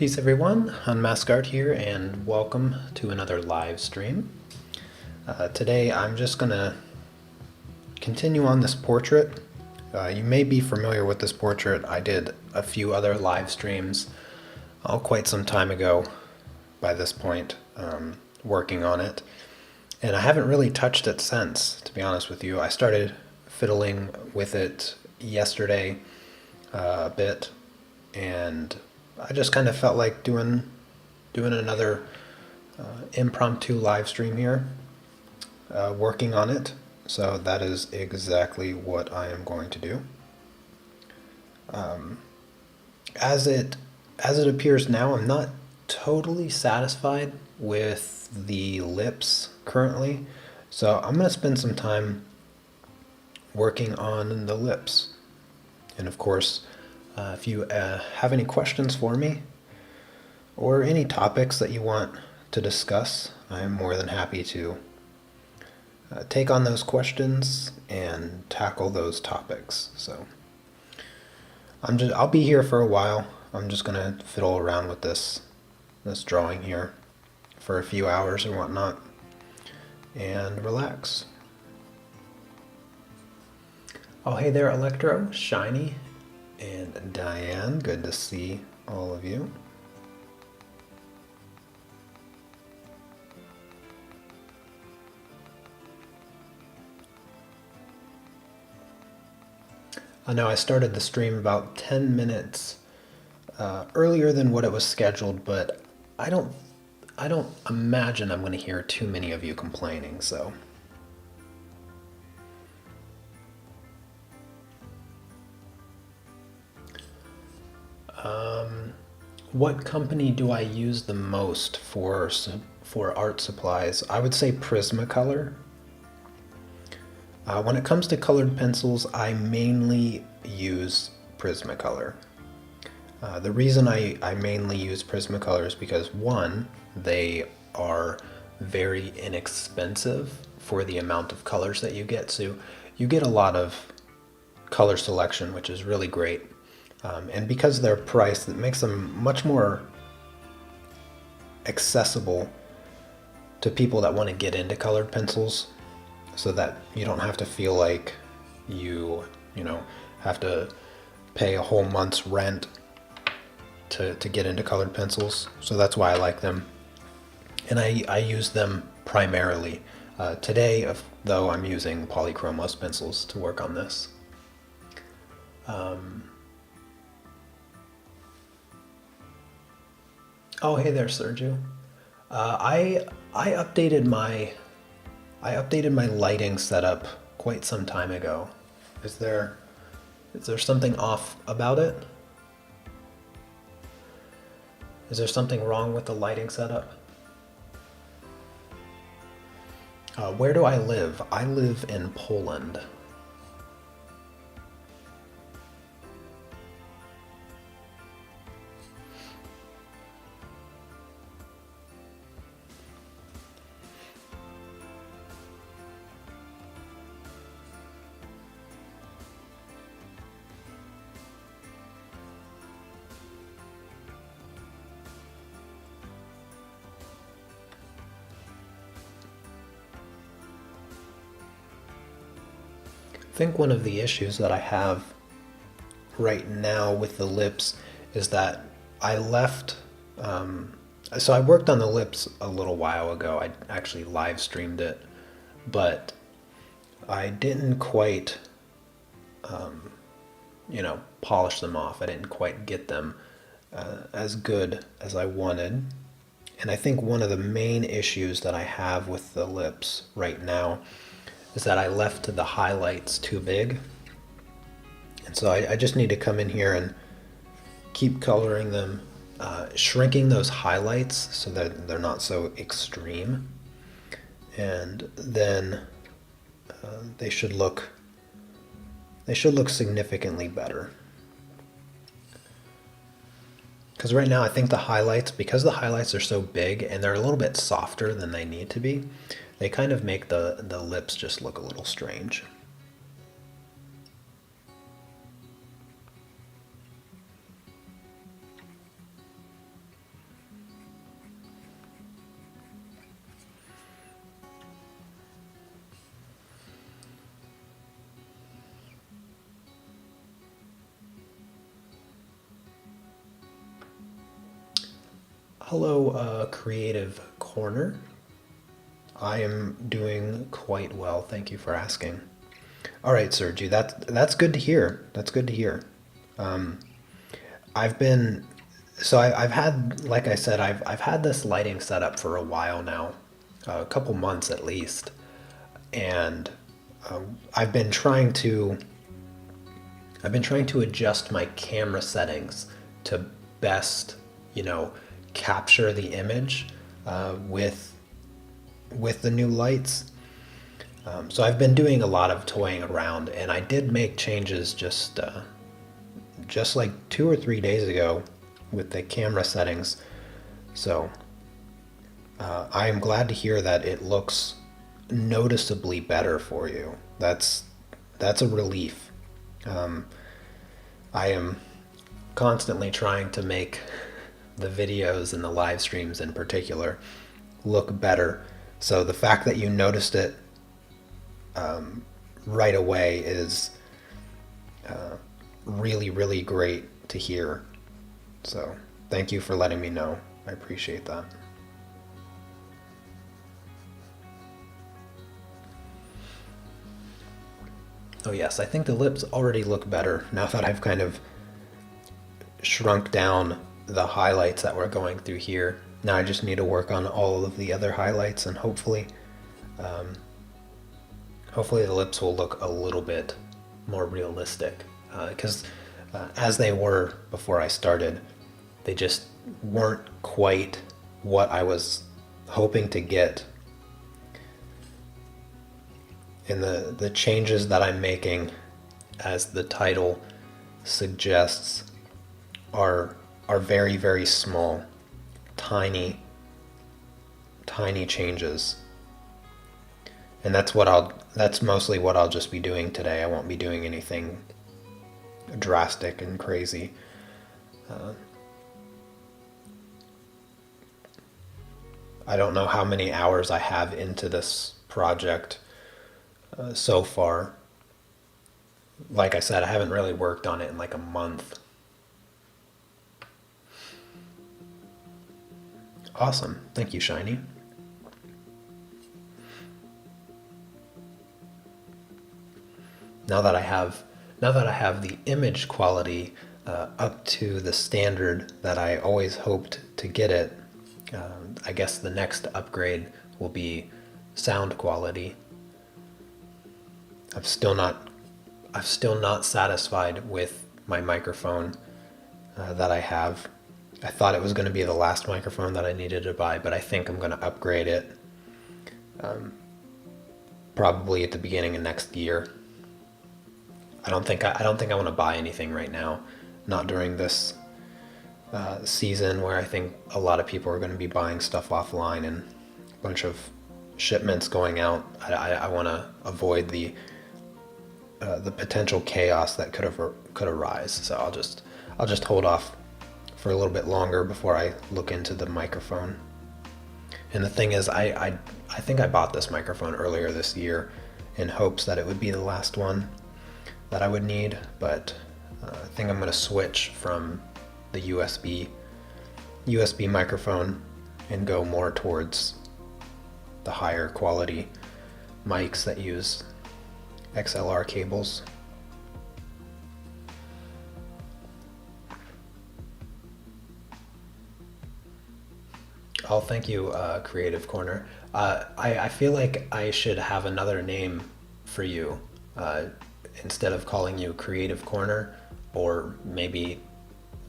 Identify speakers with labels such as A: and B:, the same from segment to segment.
A: Peace everyone, Unmask Art here, and welcome to another live stream. Today I'm just going to continue on this portrait. You may be familiar with this portrait. I did a few other live streams quite some time ago by this point, working on it. And I haven't really touched it since, to be honest with you. I started fiddling with it yesterday a bit, and I just kind of felt like doing another impromptu live stream here, working on it. So that is exactly what I am going to do. As it appears now, I'm not totally satisfied with the lips currently, so I'm going to spend some time working on the lips. And of course, if you have any questions for me or any topics that you want to discuss, I am more than happy to take on those questions and tackle those topics. So I'll be here for a while. I'm just gonna fiddle around with this drawing here for a few hours or whatnot and relax. Oh, hey there, Electro, Shiny, and Diane. Good to see all of you. I know I started the stream about 10 minutes earlier than what it was scheduled, but I don't imagine I'm going to hear too many of you complaining, so. What company do I use the most for art supplies? I would say Prismacolor. When it comes to colored pencils, I mainly use Prismacolor. The reason I mainly use Prismacolor is because, one, they are very inexpensive for the amount of colors that you get. So you get a lot of color selection, which is really great. And because they're priced, it makes them much more accessible to people that want to get into colored pencils, so that you don't have to feel like you have to pay a whole month's rent to get into colored pencils. So that's why I like them. And I use them primarily. Today, though, I'm using Polychromos pencils to work on this. Oh, hey there, Sergio. I updated my lighting setup quite some time ago. Is there something off about it? Is there something wrong with the lighting setup? Where do I live? I live in Poland. I think one of the issues that I have right now with the lips is that I left, so I worked on the lips a little while ago. I actually live streamed it, but I didn't quite, polish them off. I didn't quite get them as good as I wanted. And I think one of the main issues that I have with the lips right now is that I left the highlights too big. And so I just need to come in here and keep coloring them, shrinking those highlights so that they're not so extreme. And then they should look significantly better. Because right now I think the highlights, because the highlights are so big and they're a little bit softer than they need to be, they kind of make the lips just look a little strange. Hello, Creative Corner. I am doing quite well, thank you for asking. All right, Sergi, that's good to hear. That's good to hear. I've been I've had, like I said, I've had this lighting setup for a while now, a couple months at least, and I've been trying to adjust my camera settings to best, you know, capture the image with the new lights. So I've been doing a lot of toying around, and I did make changes just like 2 or 3 days ago with the camera settings. So I am glad to hear that it looks noticeably better for you. That's a relief. I am constantly trying to make the videos and the live streams in particular look better. So the fact that you noticed it right away is really, really great to hear. So thank you for letting me know. I appreciate that. Oh yes, I think the lips already look better now that I've kind of shrunk down the highlights that we're going through here. Now I just need to work on all of the other highlights, and hopefully the lips will look a little bit more realistic, because as they were before I started, they just weren't quite what I was hoping to get. And the changes that I'm making, as the title suggests, are very, very small, tiny changes. And that's mostly what I'll just be doing today. I won't be doing anything drastic and crazy. I don't know how many hours I have into this project so far. Like I said, I haven't really worked on it in like a month. Awesome. Thank you, Shiny. Now that I have the image quality up to the standard that I always hoped to get it, I guess the next upgrade will be sound quality. I'm still not satisfied with my microphone that I have. I thought it was going to be the last microphone that I needed to buy, but I think I'm going to upgrade it probably at the beginning of next year. I don't think I want to buy anything right now, not during this season where I think a lot of people are going to be buying stuff offline and a bunch of shipments going out. I want to avoid the potential chaos that could arise. So I'll just hold off for a little bit longer before I look into the microphone. And the thing is, I think I bought this microphone earlier this year in hopes that it would be the last one that I would need, but I think I'm going to switch from the USB microphone and go more towards the higher quality mics that use XLR cables. Oh, thank you, Creative Corner. I feel like I should have another name for you. Instead of calling you Creative Corner, or maybe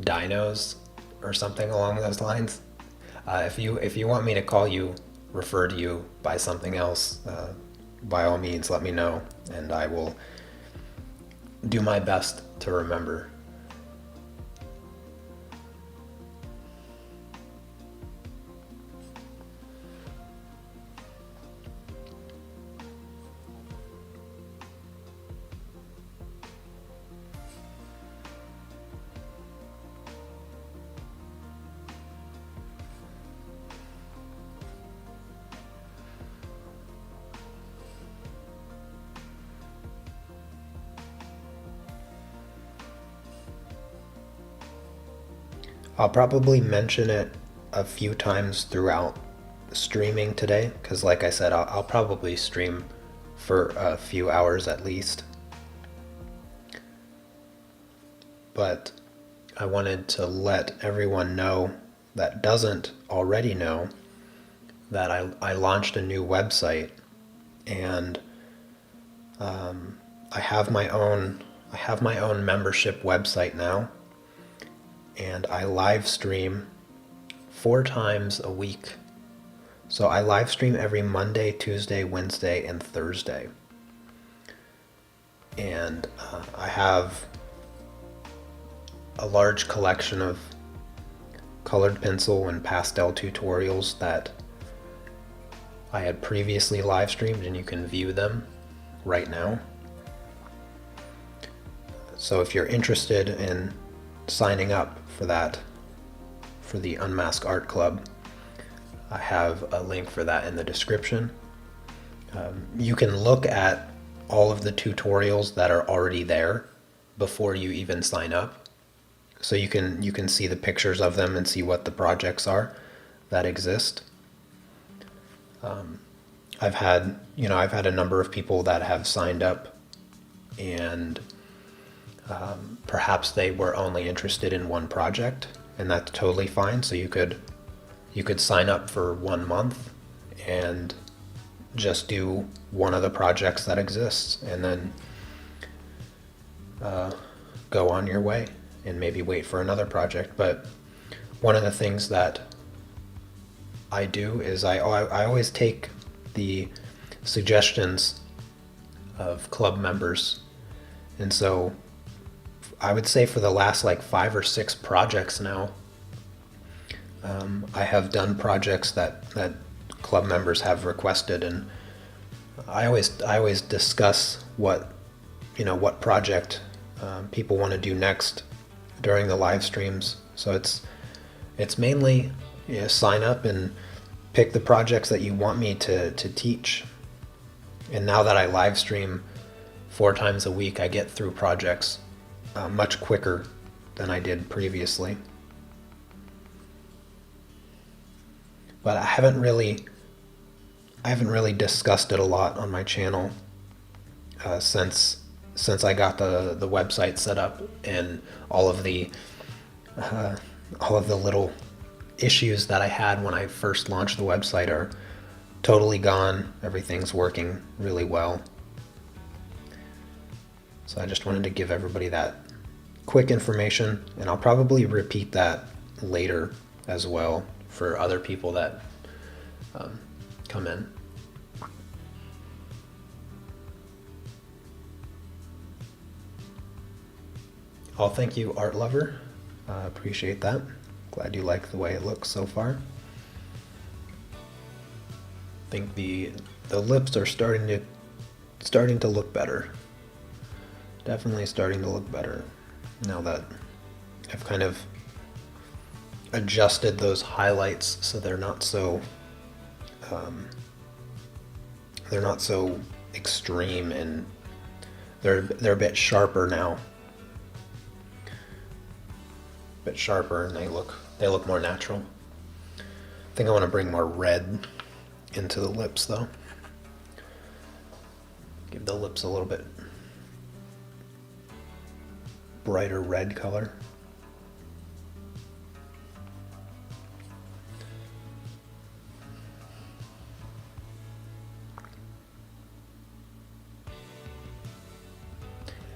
A: Dinos or something along those lines. If you want me to refer to you by something else, by all means let me know, and I will do my best to remember. I'll probably mention it a few times throughout streaming today, because like I said, I'll probably stream for a few hours at least. But I wanted to let everyone know that doesn't already know that I launched a new website, and I have my own membership website now, and I live stream 4 times a week. So I live stream every Monday, Tuesday, Wednesday, and Thursday. And I have a large collection of colored pencil and pastel tutorials that I had previously live streamed, and you can view them right now. So if you're interested in signing up for that, for the Unmask Art Club, I have a link for that in the description. You can look at all of the tutorials that are already there before you even sign up. So you can see the pictures of them and see what the projects are that exist. I've had a number of people that have signed up, and perhaps they were only interested in one project, and that's totally fine. So you could sign up for 1 month and just do one of the projects that exists, and then go on your way and maybe wait for another project. But one of the things that I do is I always take the suggestions of club members, and so I would say for the last like 5 or 6 projects now, I have done projects that club members have requested, and I always discuss what project people want to do next during the live streams. So it's mainly sign up and pick the projects that you want me to teach. And now that I live stream 4 times a week, I get through projects much quicker than I did previously. But I haven't really discussed it a lot on my channel since I got the website set up, and all of the little issues that I had when I first launched the website are totally gone. Everything's working really well. So I just wanted to give everybody that quick information, and I'll probably repeat that later as well for other people that come in. Well, thank you, Art Lover. Appreciate that. Glad you like the way it looks so far. I think the lips are starting to look better. Definitely starting to look better now that I've kind of adjusted those highlights so they're not so extreme, and they're a bit sharper now. A bit sharper, and they look more natural. I think I want to bring more red into the lips though. Give the lips a little bit brighter red color.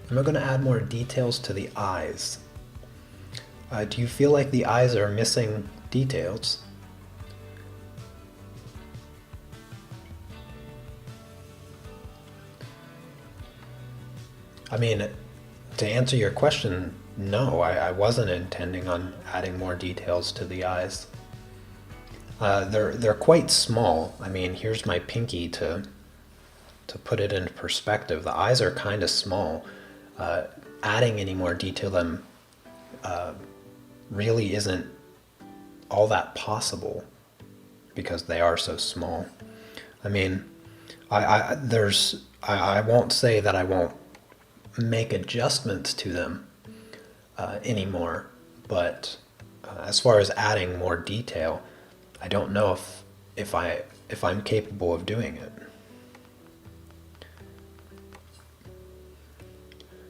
A: I'm going to add more details to the eyes. Do you feel like the eyes are missing details? I mean, to answer your question, no, I wasn't intending on adding more details to the eyes. They're quite small. I mean, here's my pinky to put it into perspective. The eyes are kind of small. Adding any more detail to them really isn't all that possible because they are so small. I mean, I won't say that I won't make adjustments to them anymore, but As far as adding more detail, I don't know if I'm capable of doing it.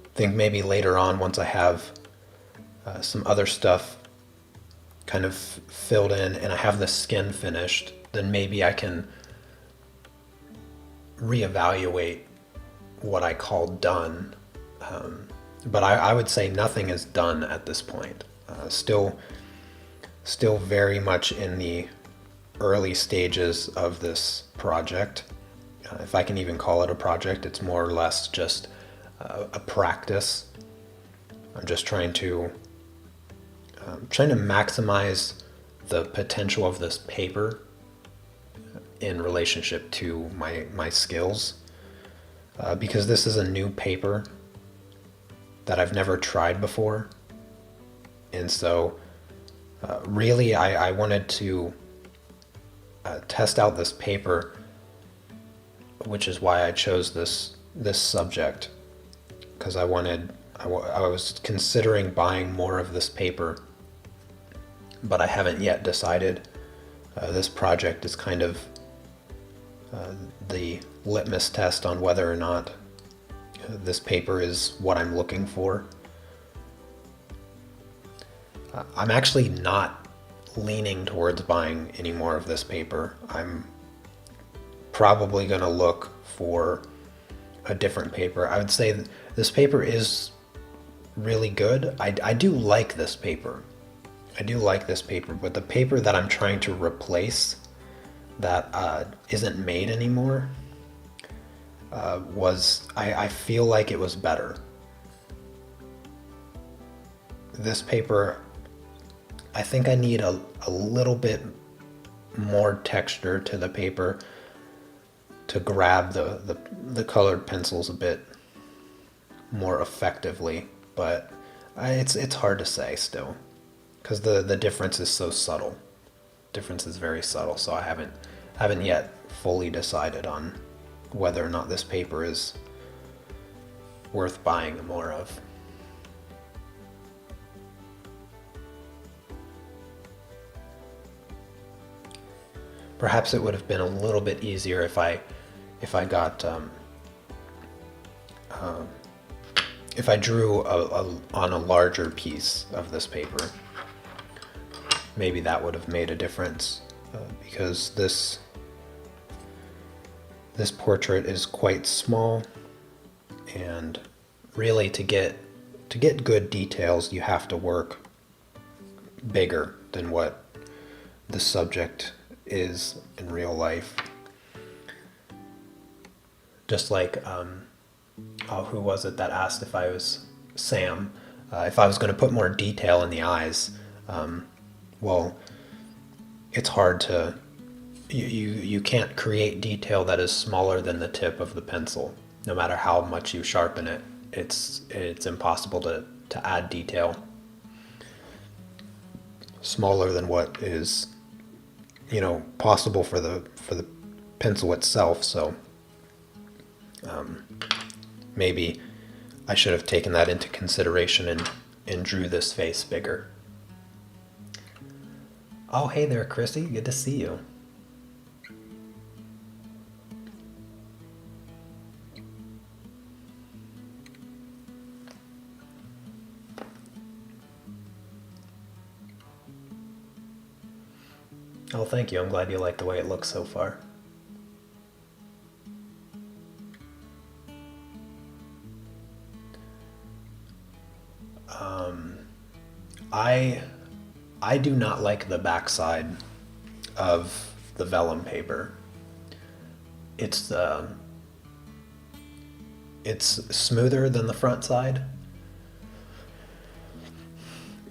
A: I think maybe later on, once I have some other stuff kind of filled in and I have the skin finished, then maybe I can reevaluate what I call done. But I would say nothing is done at this point. Still very much in the early stages of this project. If I can even call it a project, it's more or less just a practice. I'm just trying to maximize the potential of this paper in relationship to my skills, because this is a new paper that I've never tried before, and so really I wanted to test out this paper, which is why I chose this subject, because I was considering buying more of this paper, but I haven't yet decided. This project is kind of the litmus test on whether or not this paper is what I'm looking for. I'm actually not leaning towards buying any more of this paper. I'm probably going to look for a different paper. I would say this paper is really good. I do like this paper. But the paper that I'm trying to replace that isn't made anymore I feel like it was better. This paper, I think I need a little bit more texture to the paper to grab the colored pencils a bit more effectively, but it's hard to say still, because the difference is so subtle. Difference is very subtle, so I haven't yet fully decided on whether or not this paper is worth buying more of. Perhaps it would have been a little bit easier if I got if I drew on a larger piece of this paper. Maybe that would have made a difference, because this portrait is quite small, and really to get good details you have to work bigger than what the subject is in real life. Just like who was it that asked if I was Sam, if I was going to put more detail in the eyes. Well, it's hard to, you can't create detail that is smaller than the tip of the pencil. No matter how much you sharpen it, it's impossible to add detail smaller than what is, possible for the pencil itself. So maybe I should have taken that into consideration and drew this face bigger. Oh, hey there, Chrissy. Good to see you. Oh, thank you. I'm glad you like the way it looks so far. I do not like the backside of the vellum paper. It's smoother than the front side.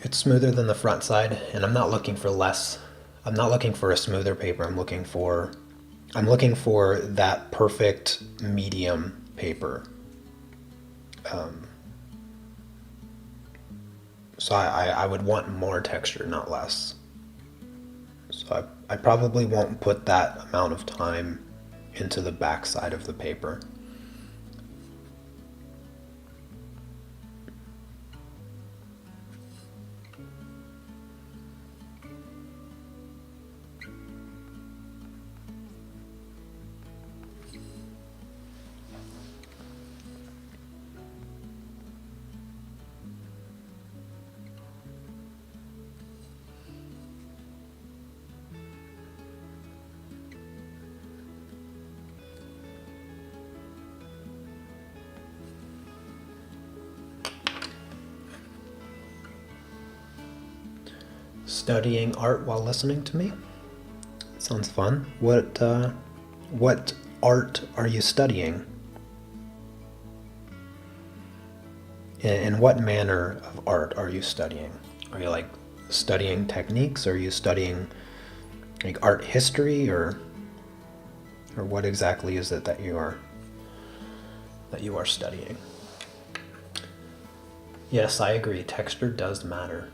A: It's smoother than the front side, and I'm not looking for a smoother paper. I'm looking for that perfect medium paper. So I would want more texture, not less. So I probably won't put that amount of time into the back side of the paper. studying art while listening to me? Sounds fun. What art are you studying? In what manner of art are you studying? Are you like studying techniques? Are you studying like art history, or what exactly is it that you are studying? Yes, I agree. Texture does matter.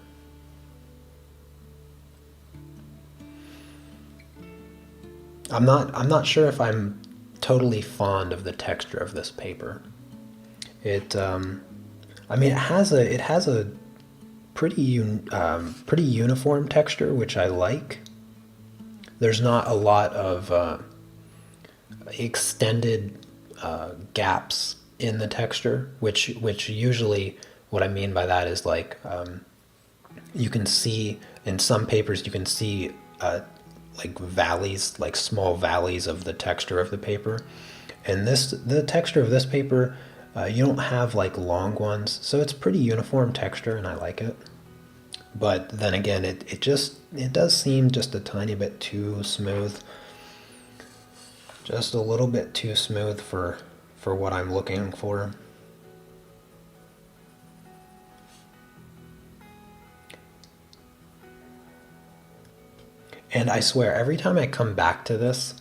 A: I'm not sure if I'm totally fond of the texture of this paper. I mean, it has a pretty uniform texture, which I like. There's not a lot of extended gaps in the texture, which usually, what I mean by that is like you can see in some papers, you can see like valleys, like small valleys of the texture of the paper. And the texture of this paper, you don't have like long ones, so it's pretty uniform texture, and I like it. But then again, it does seem just a tiny bit too smooth, just a little bit too smooth for what I'm looking for. And I swear, every time I come back to this,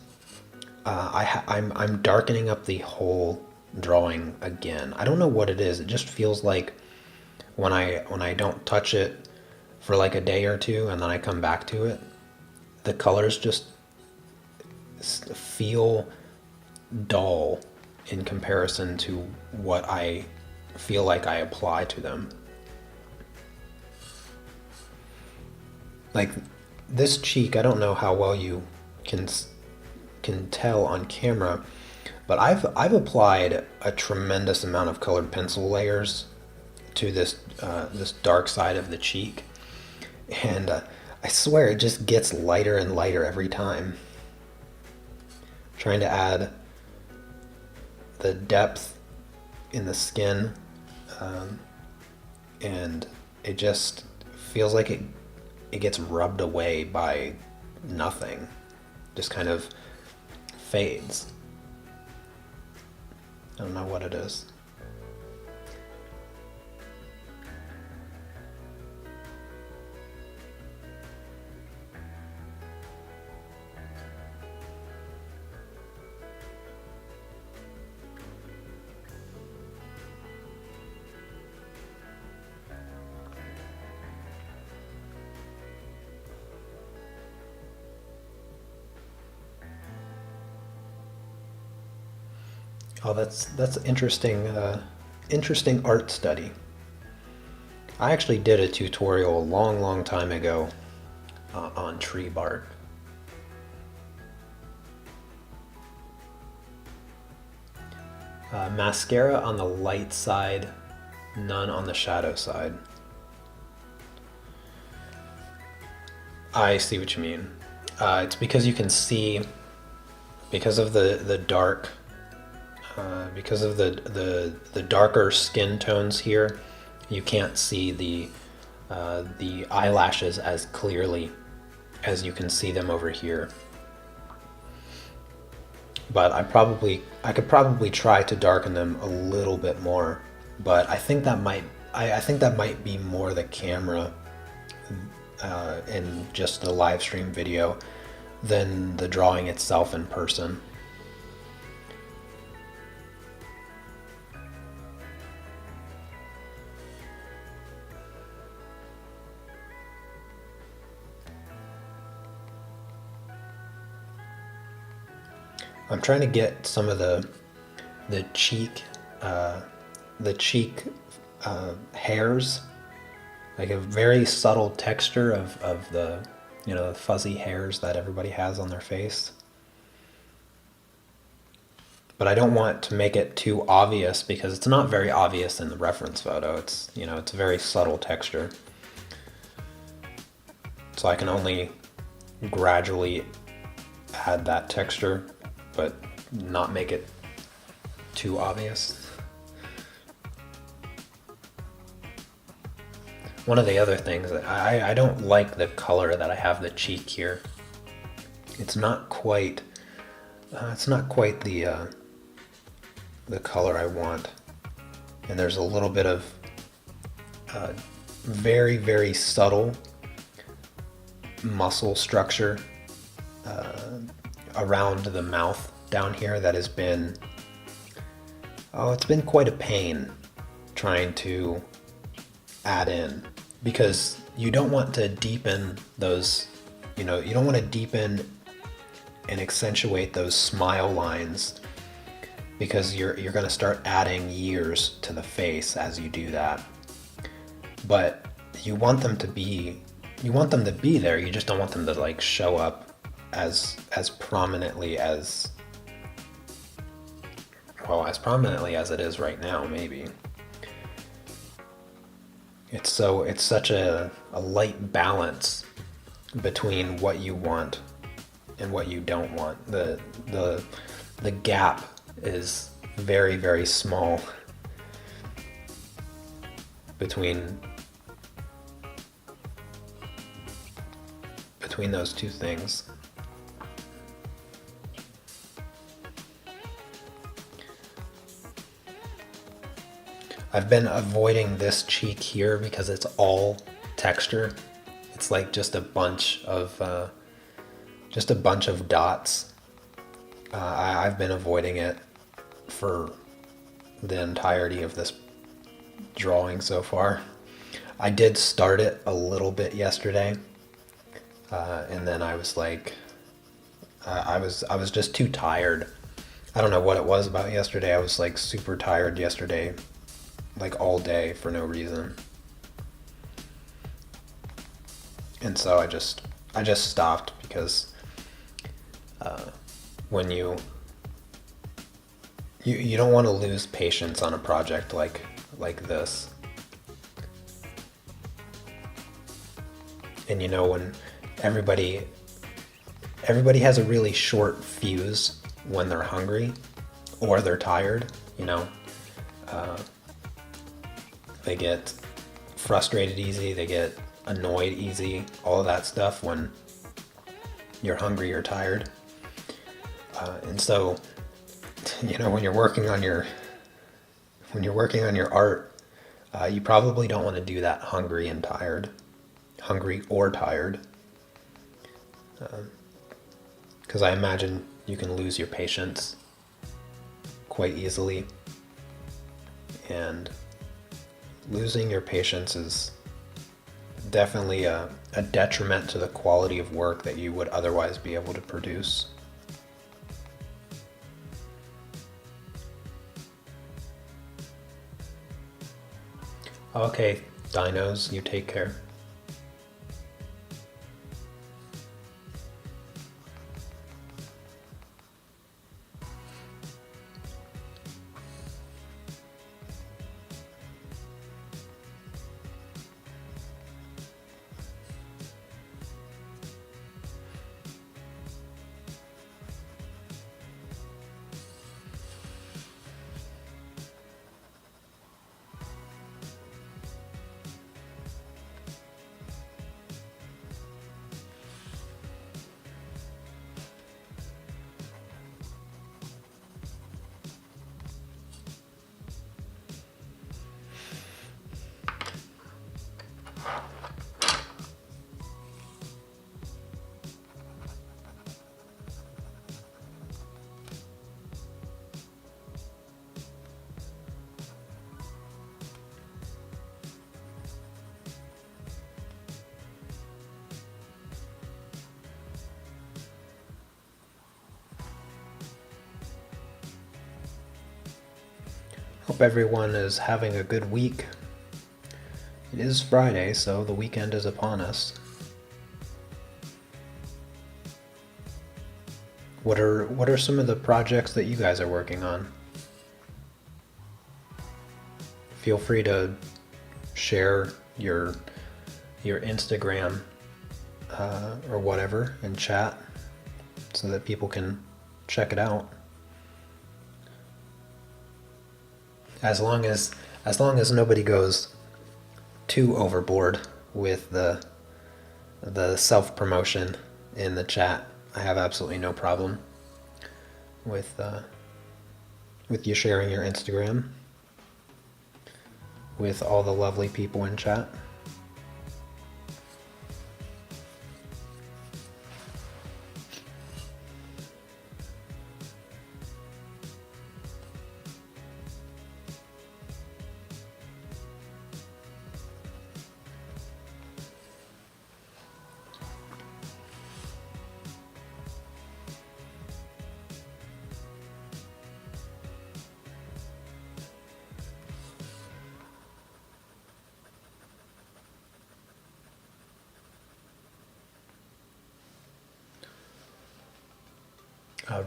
A: I'm darkening up the whole drawing again. I don't know what it is. It just feels like when I don't touch it for like a day or two, and then I come back to it, the colors just feel dull in comparison to what I feel like I apply to them. Like this cheek, I don't know how well you can tell on camera, but I've applied a tremendous amount of colored pencil layers to this dark side of the cheek, and I swear it just gets lighter and lighter every time. Trying to add the depth in the skin, and it just feels like it gets rubbed away by nothing, just kind of fades. I don't know what it is. Oh, that's interesting. Interesting art study. I actually did a tutorial a long time ago on tree bark. Mascara on the light side, none on the shadow side. I see what you mean. It's because you can see, because of the dark. Because of the darker skin tones here, you can't see the eyelashes as clearly as you can see them over here. But I could probably try to darken them a little bit more, but I think that might be more the camera in just the live stream video than the drawing itself in person. I'm trying to get some of the cheek hairs, like a very subtle texture of the fuzzy hairs that everybody has on their face. But I don't want to make it too obvious, because it's not very obvious in the reference photo. It's it's a very subtle texture. So I can only gradually add that texture, but not make it too obvious. one of the other things that I don't like the color that I have the cheek here. It's not quite the color I want, and there's a little bit of very, very subtle muscle structure around the mouth down here that has been, it's been quite a pain trying to add in, because you don't want to deepen those, you don't want to deepen and accentuate those smile lines, because you're going to start adding years to the face as you do that. But you want them to be there. You just don't want them to like show up as prominently as it is right now, maybe. It's such a light balance between what you want and what you don't want. The gap is very, very small between those two things. I've been avoiding this cheek here because it's all texture. It's like just a bunch of dots. I've been avoiding it for the entirety of this drawing so far. I did start it a little bit yesterday, and then I was like, I was just too tired. I don't know what it was about yesterday. I was like super tired yesterday, like all day for no reason. And so I just stopped, because when you don't want to lose patience on a project like this. And when everybody has a really short fuse when they're hungry or they're tired, they get frustrated easy, they get annoyed easy, all of that stuff when you're hungry or tired. And so, when you're working on your art, you probably don't want to do that hungry or tired. Because I imagine you can lose your patience quite easily, and losing your patience is definitely a detriment to the quality of work that you would otherwise be able to produce. Okay, dinos, you take care. Hope everyone is having a good week. It is Friday, so the weekend is upon us. What are some of the projects that you guys are working on? Feel free to share your Instagram or whatever in chat so that people can check it out. As long as nobody goes too overboard with the self-promotion in the chat. I have absolutely no problem with you sharing your Instagram with all the lovely people in chat.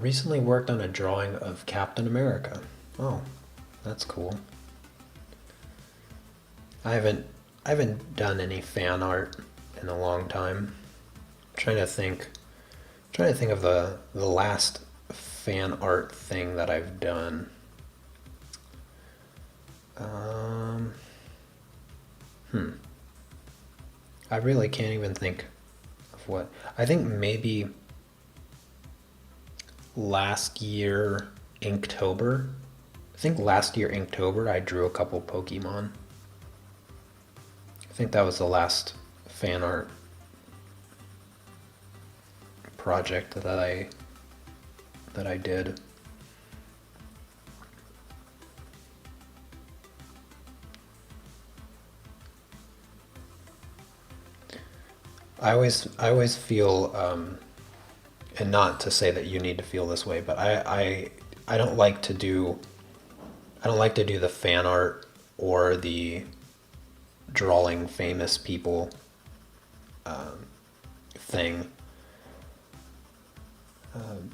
A: Recently worked on a drawing of Captain America. Oh, that's cool. I haven't done any fan art in a long time. Trying to think of the last fan art thing that I've done. I really can't even think of what. I think maybe last year Inktober. I think last year Inktober I drew a couple Pokemon. I think that was the last fan art project that I did. I always feel, and not to say that you need to feel this way, but I don't like to do the fan art or the drawing famous people thing,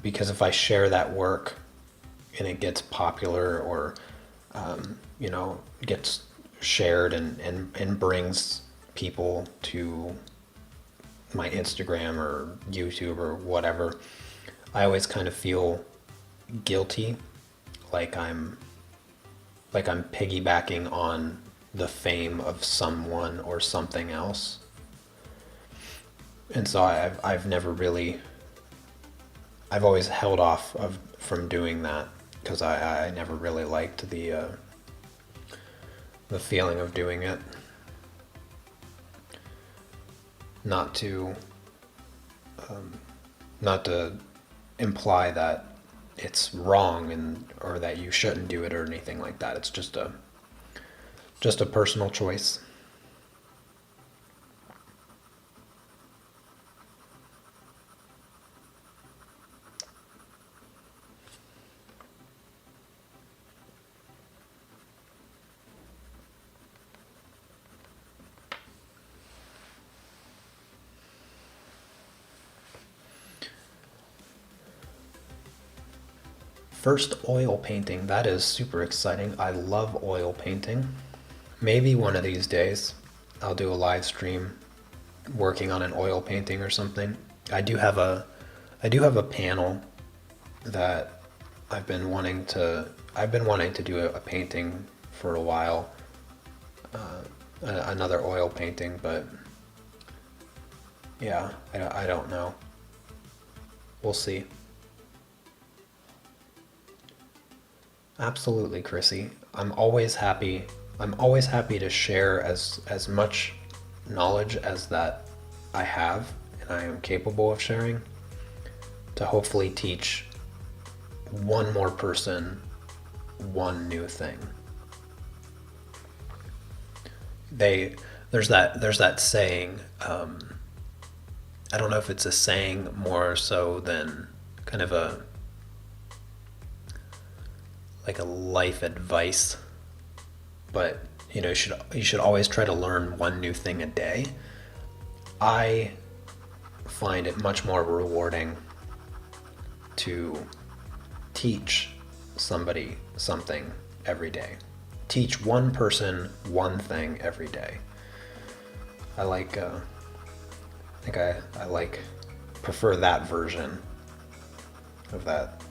A: because if I share that work and it gets popular or gets shared and brings people to my Instagram or YouTube or whatever, I always kind of feel guilty, like I'm piggybacking on the fame of someone or something else. And so I've always held off from doing that because I never really liked the feeling of doing it. Not to imply that it's wrong or that you shouldn't do it or anything like that. It's just a personal choice. First oil painting, that is super exciting. I love oil painting. Maybe one of these days I'll do a live stream working on an oil painting or something. I do have a panel that I've been wanting to do a painting for a while, another oil painting, but yeah, I don't know. We'll see. Absolutely, Chrissy. I'm always happy to share as much knowledge as that I have and I am capable of sharing, to hopefully teach one more person one new thing. There's that saying, I don't know if it's a saying more so than kind of a life advice, but you should always try to learn one new thing a day. I find it much more rewarding to teach somebody something every day. Teach one person one thing every day. I prefer that version of that.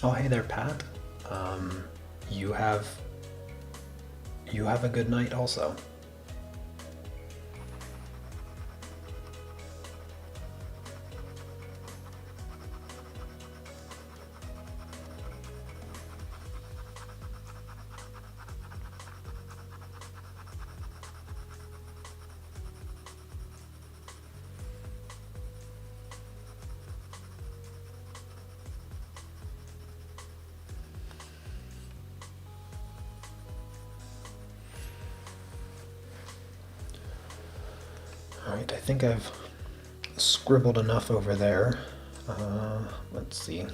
A: Oh, hey there, Pat. Um, you have a good night also. All right, I think I've scribbled enough over there. Let's see.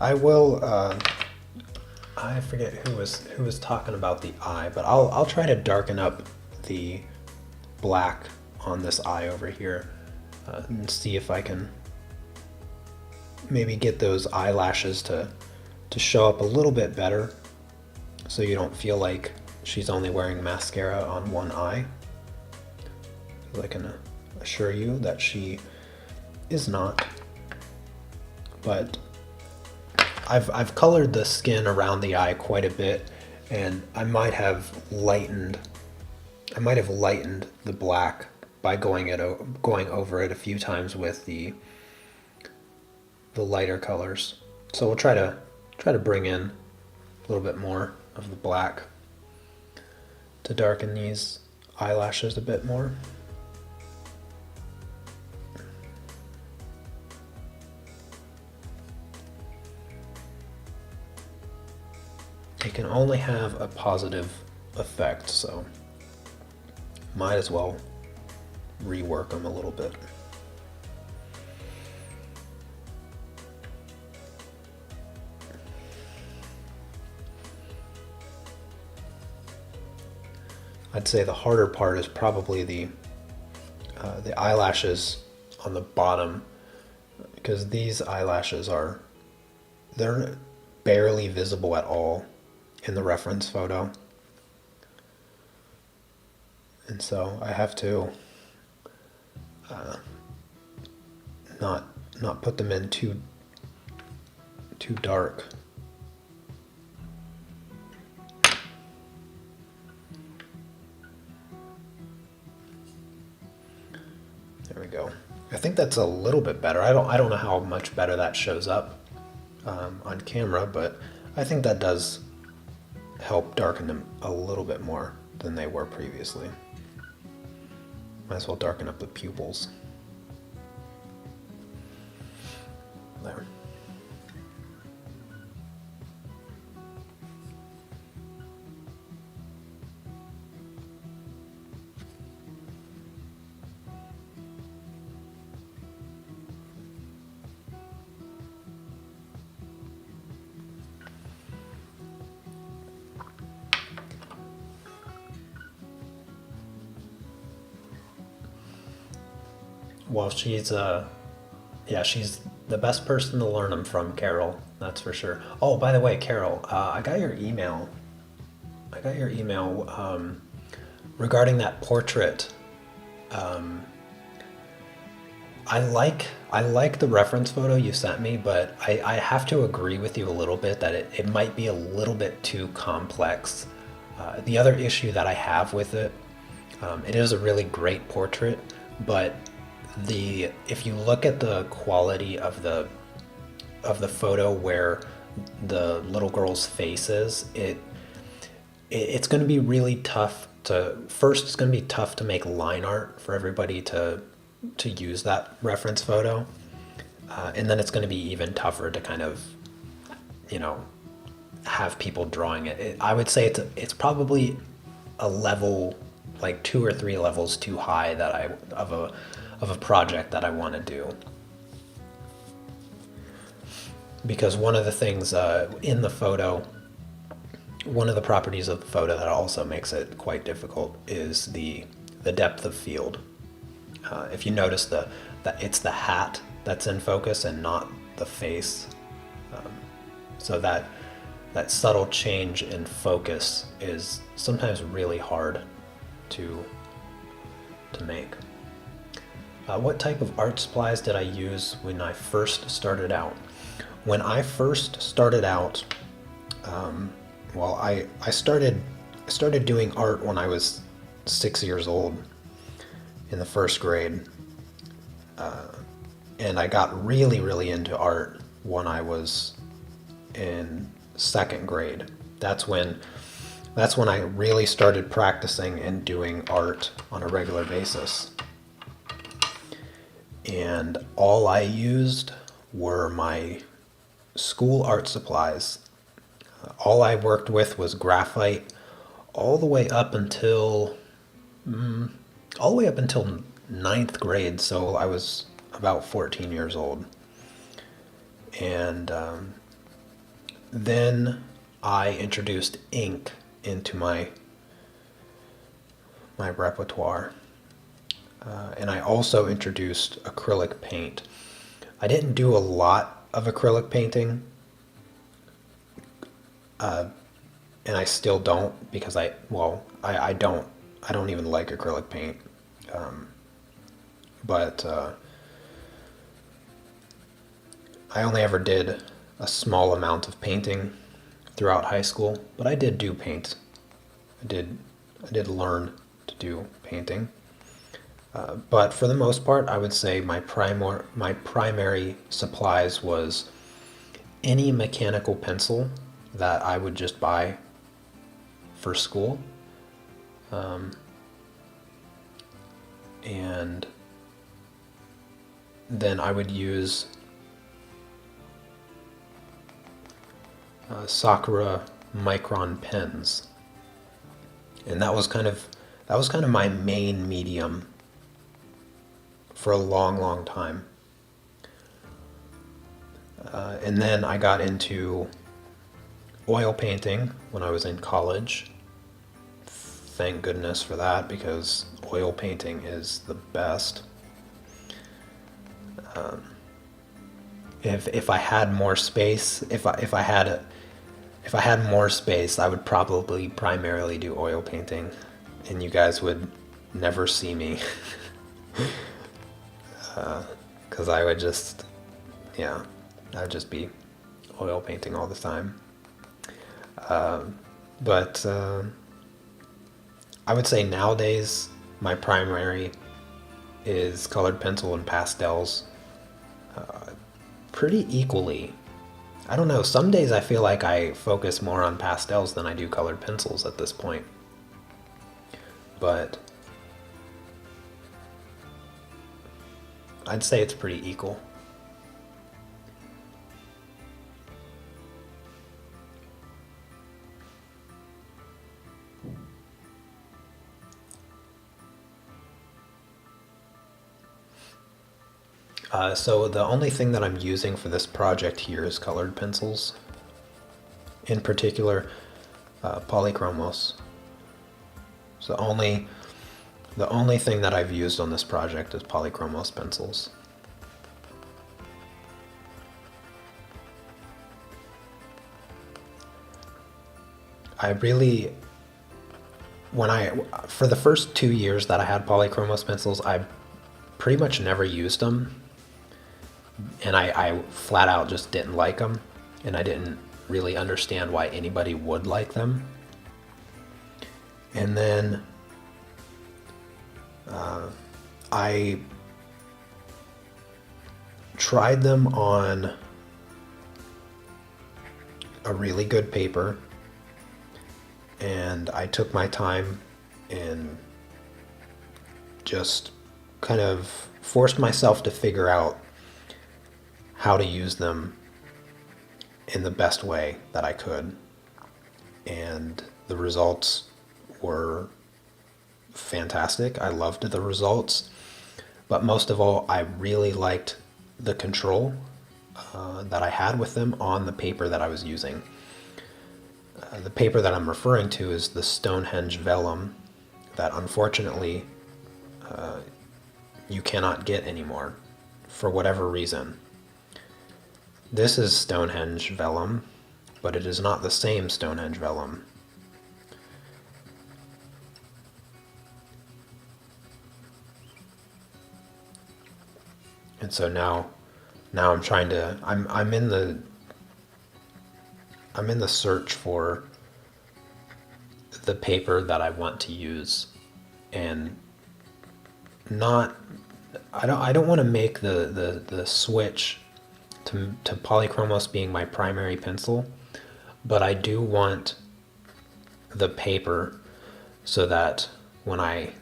A: I will. I forget who was talking about the eye, but I'll try to darken up the black on this eye over here and see if I can maybe get those eyelashes to show up a little bit better, so you don't feel like she's only wearing mascara on one eye. I can assure you that she is not. But I've colored the skin around the eye quite a bit, and I might have lightened the black by going over it a few times with the lighter colors. So we'll try to bring in a little bit more of the black to darken these eyelashes a bit more. It can only have a positive effect, so might as well rework them a little bit. I'd say the harder part is probably the eyelashes on the bottom, because these eyelashes they're barely visible at all in the reference photo, and so I have to not put them in too dark. There we go. I think that's a little bit better. I don't know how much better that shows up on camera, but I think that does help darken them a little bit more than they were previously. Might as well darken up the pupils. There. Well, she's the best person to learn them from, Carol. That's for sure. Oh, by the way, Carol, I got your email. Regarding that portrait. I like the reference photo you sent me, but I have to agree with you a little bit that it might be a little bit too complex. The other issue that I have with it, it is a really great portrait, but if you look at the quality of the photo where the little girl's face is, it's going to be really tough it's going to be tough to make line art for everybody to use that reference photo, and then it's going to be even tougher to kind of, have people drawing it. I would say it's probably a level, like 2 or 3 levels too high of a project that I want to do. Because one of the things in the photo, one of the properties of the photo that also makes it quite difficult is the depth of field. If you notice that it's the hat that's in focus and not the face, so that subtle change in focus is sometimes really hard to make. What type of art supplies did I use when I first started out? When I first started out, well, I started doing art when I was 6 years old in the first grade, and I got really, really into art when I was in second grade. That's when I really started practicing and doing art on a regular basis. And all I used were my school art supplies. All I worked with was graphite all the way up until ninth grade, so I was about 14 years old. And then I introduced ink into my repertoire. And I also introduced acrylic paint. I didn't do a lot of acrylic painting, and I still don't, because I don't even like acrylic paint. But I only ever did a small amount of painting throughout high school, but I did do paint. I did learn to do painting. But for the most part, I would say my primary supplies was any mechanical pencil that I would just buy for school. And then I would use Sakura Micron pens. And that was kind of my main medium for a long, long time. And then I got into oil painting when I was in college. Thank goodness for that, because oil painting is the best. If I had more space, if I had more space, I would probably primarily do oil painting, and you guys would never see me. Because I would just be oil painting all the time. But I would say nowadays my primary is colored pencil and pastels, pretty equally. I don't know, some days I feel like I focus more on pastels than I do colored pencils at this point. But I'd say it's pretty equal. So the only thing that I'm using for this project here is colored pencils. In particular, Polychromos. So the only thing that I've used on this project is Polychromos pencils. For the first 2 years that I had Polychromos pencils, I pretty much never used them. And I flat out just didn't like them, and I didn't really understand why anybody would like them. And then I tried them on a really good paper, and I took my time and just kind of forced myself to figure out how to use them in the best way that I could. And the results were fantastic. I loved the results. But most of all, I really liked the control that I had with them on the paper that I was using. The paper that I'm referring to is the Stonehenge vellum that unfortunately you cannot get anymore for whatever reason. This is Stonehenge vellum, but it is not the same Stonehenge vellum. And so now I'm in the I'm in the search for the paper that I want to use, and not I don't want to make the switch to Polychromos being my primary pencil, but I do want the paper so that when I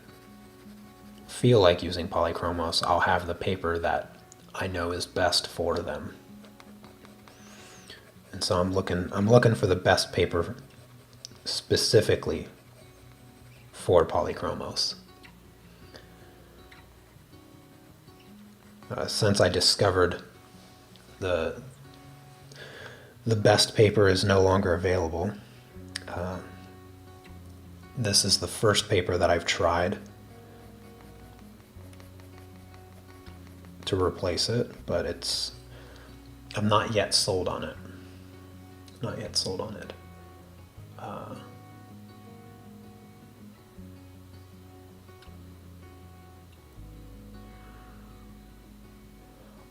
A: feel like using Polychromos, I'll have the paper that I know is best for them. And so I'm looking for the best paper specifically for Polychromos. Since I discovered the best paper is no longer available, this is the first paper that I've tried to replace it, but I'm not yet sold on it. Not yet sold on it.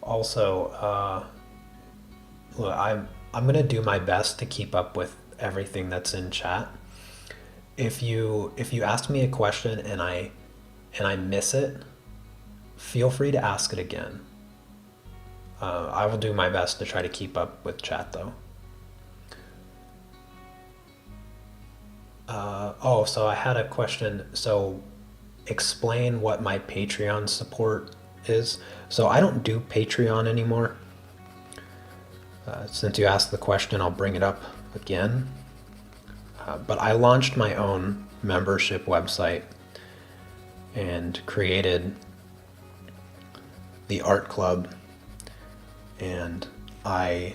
A: Also, look, I'm gonna do my best to keep up with everything that's in chat. If you ask me a question and I miss it, feel free to ask it again. I will do my best to try to keep up with chat though. Oh, so I had a question. So explain what my Patreon support is. So I don't do Patreon anymore. Since you asked the question, I'll bring it up again. But I launched my own membership website and created the art club, and I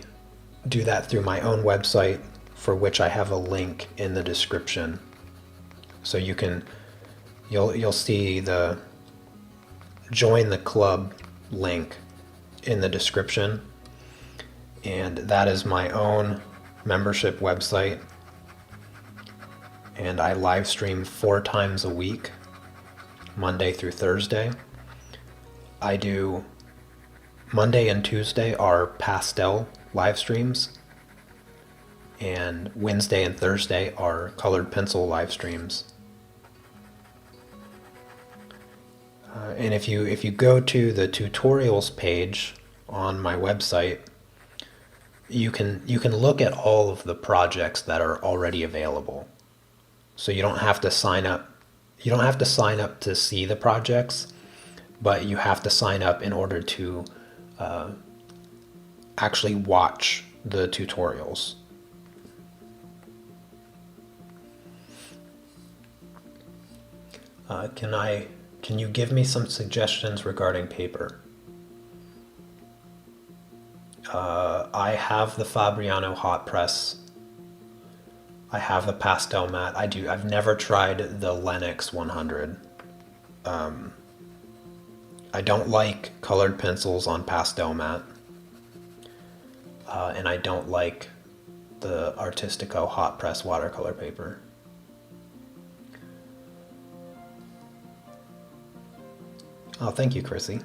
A: do that through my own website, for which I have a link in the description. So you'll see the join the club link in the description, and that is my own membership website, and I live stream 4 times a week, Monday through Thursday. I do Monday and Tuesday are pastel live streams, and Wednesday and Thursday are colored pencil live streams. And if you go to the tutorials page on my website, you can look at all of the projects that are already available. So you don't have to sign up. You don't have to sign up to see the projects, but you have to sign up in order to actually watch the tutorials. Can you give me some suggestions regarding paper? I have the Fabriano hot press. I have the pastel mat. I've never tried the Lennox 100. I don't like colored pencils on pastel mat. And I don't like the Artistico hot press watercolor paper. Oh, thank you, Chrissy.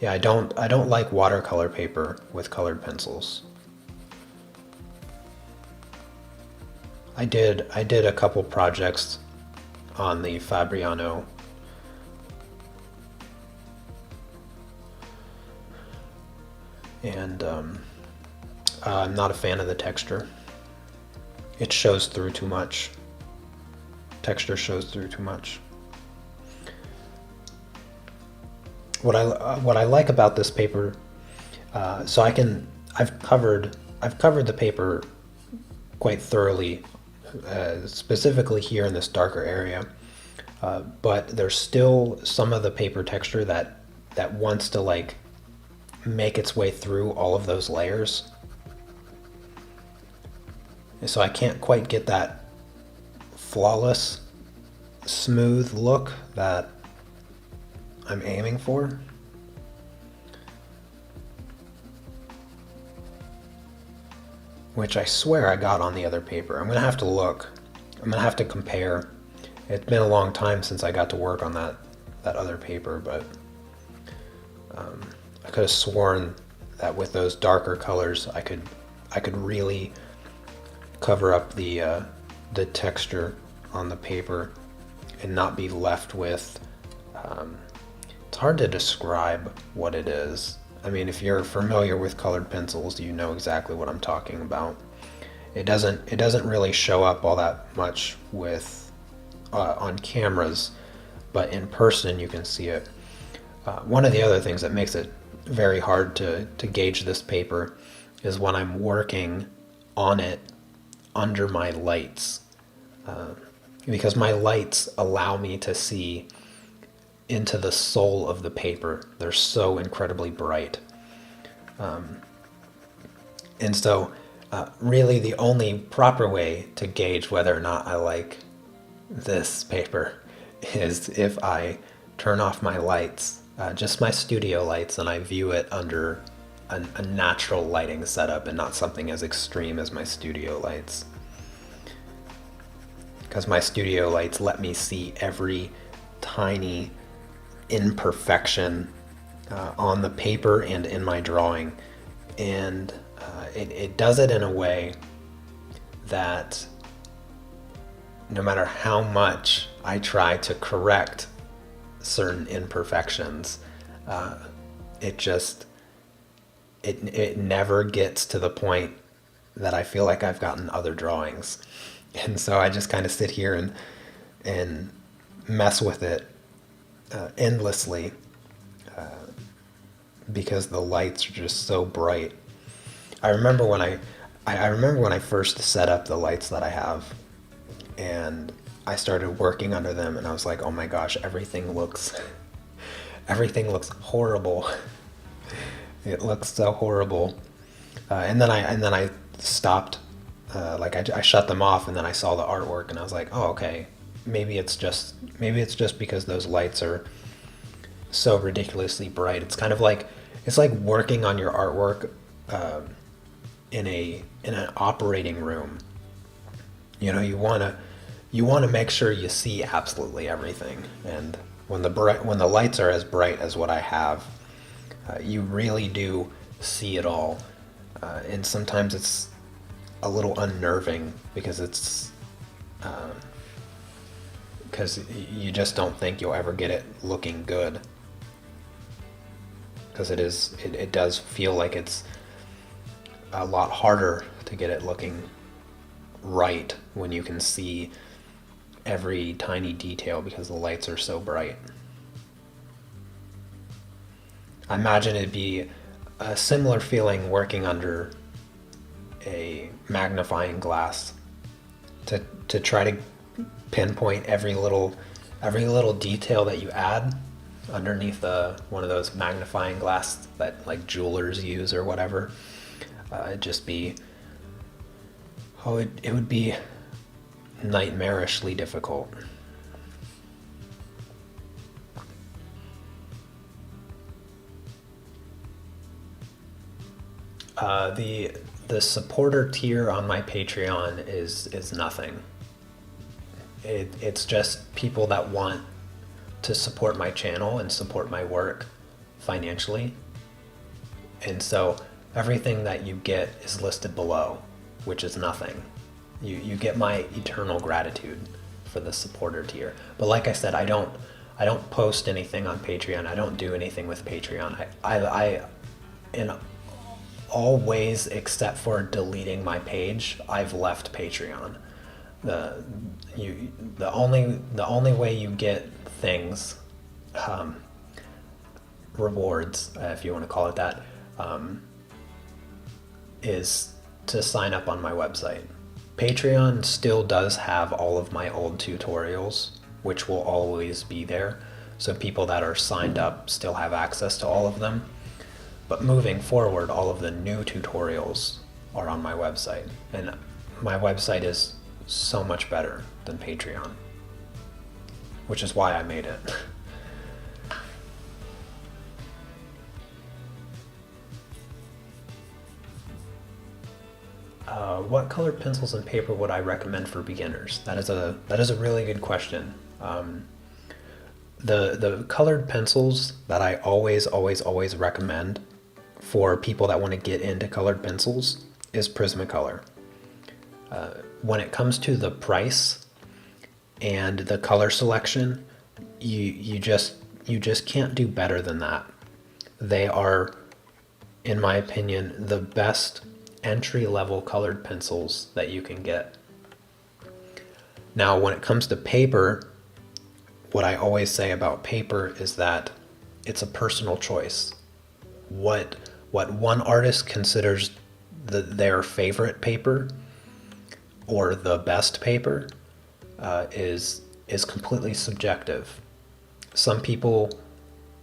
A: Yeah, I don't like watercolor paper with colored pencils. I did a couple projects on the Fabriano. And I'm not a fan of the texture. It shows through too much. Texture shows through too much. What I like about this paper, so I've covered the paper quite thoroughly, specifically here in this darker area, but there's still some of the paper texture that wants to like make its way through all of those layers. And so I can't quite get that flawless, smooth look that I'm aiming for. Which I swear I got on the other paper. I'm gonna have to look. I'm gonna have to compare. It's been a long time since I got to work on that other paper, but I could have sworn that with those darker colors, I could really cover up the texture on the paper and not be left with. It's hard to describe what it is. I mean, if you're familiar with colored pencils, you know exactly what I'm talking about. It doesn't really show up all that much with on cameras, but in person you can see it. One of the other things that makes it very hard to gauge this paper is when I'm working on it under my lights, because my lights allow me to see into the soul of the paper. They're so incredibly bright. And so really the only proper way to gauge whether or not I like this paper is if I turn off my lights, just my studio lights, and I view it under a natural lighting setup and not something as extreme as my studio lights. Because my studio lights let me see every tiny imperfection on the paper and in my drawing, and it does it in a way that no matter how much I try to correct certain imperfections, it never gets to the point that I feel like I've gotten other drawings. And so I just kind of sit here and mess with it endlessly, because the lights are just so bright. I remember when I first set up the lights that I have, and I started working under them, and I was like, oh my gosh, everything looks horrible. It looks so horrible. And then I stopped. I shut them off, and then I saw the artwork, and I was like, oh, okay, maybe it's just because those lights are so ridiculously bright. It's like working on your artwork in an operating room. You know, you want to make sure you see absolutely everything, and when the lights are as bright as what I have, you really do see it all, and sometimes it's a little unnerving because because you just don't think you'll ever get it looking good, because it does feel like it's a lot harder to get it looking right when you can see every tiny detail because the lights are so bright. I imagine it'd be a similar feeling working under a magnifying glass to try to pinpoint every little detail that you add underneath one of those magnifying glass that like jewelers use or whatever. It would be nightmarishly difficult. The supporter tier on my Patreon is nothing. It's just people that want to support my channel and support my work financially. And so everything that you get is listed below, which is nothing. You get my eternal gratitude for the supporter tier. But like I said, I don't post anything on Patreon. I don't do anything with Patreon. I in all ways except for deleting my page, I've left Patreon. The only way you get things, rewards, if you want to call it that, is to sign up on my website. Patreon still does have all of my old tutorials, which will always be there. So people that are signed up still have access to all of them. But moving forward, all of the new tutorials are on my website. And my website is so much better than Patreon, which is why I made it. What colored pencils and paper would I recommend for beginners? That is a really good question. The colored pencils that I always recommend for people that want to get into colored pencils is Prismacolor. When it comes to the price and the color selection, you just can't do better than that. They are, in my opinion, the best entry-level colored pencils that you can get. Now, when it comes to paper, what I always say about paper is that it's a personal choice. What one artist considers their favorite paper or the best paper is completely subjective. Some people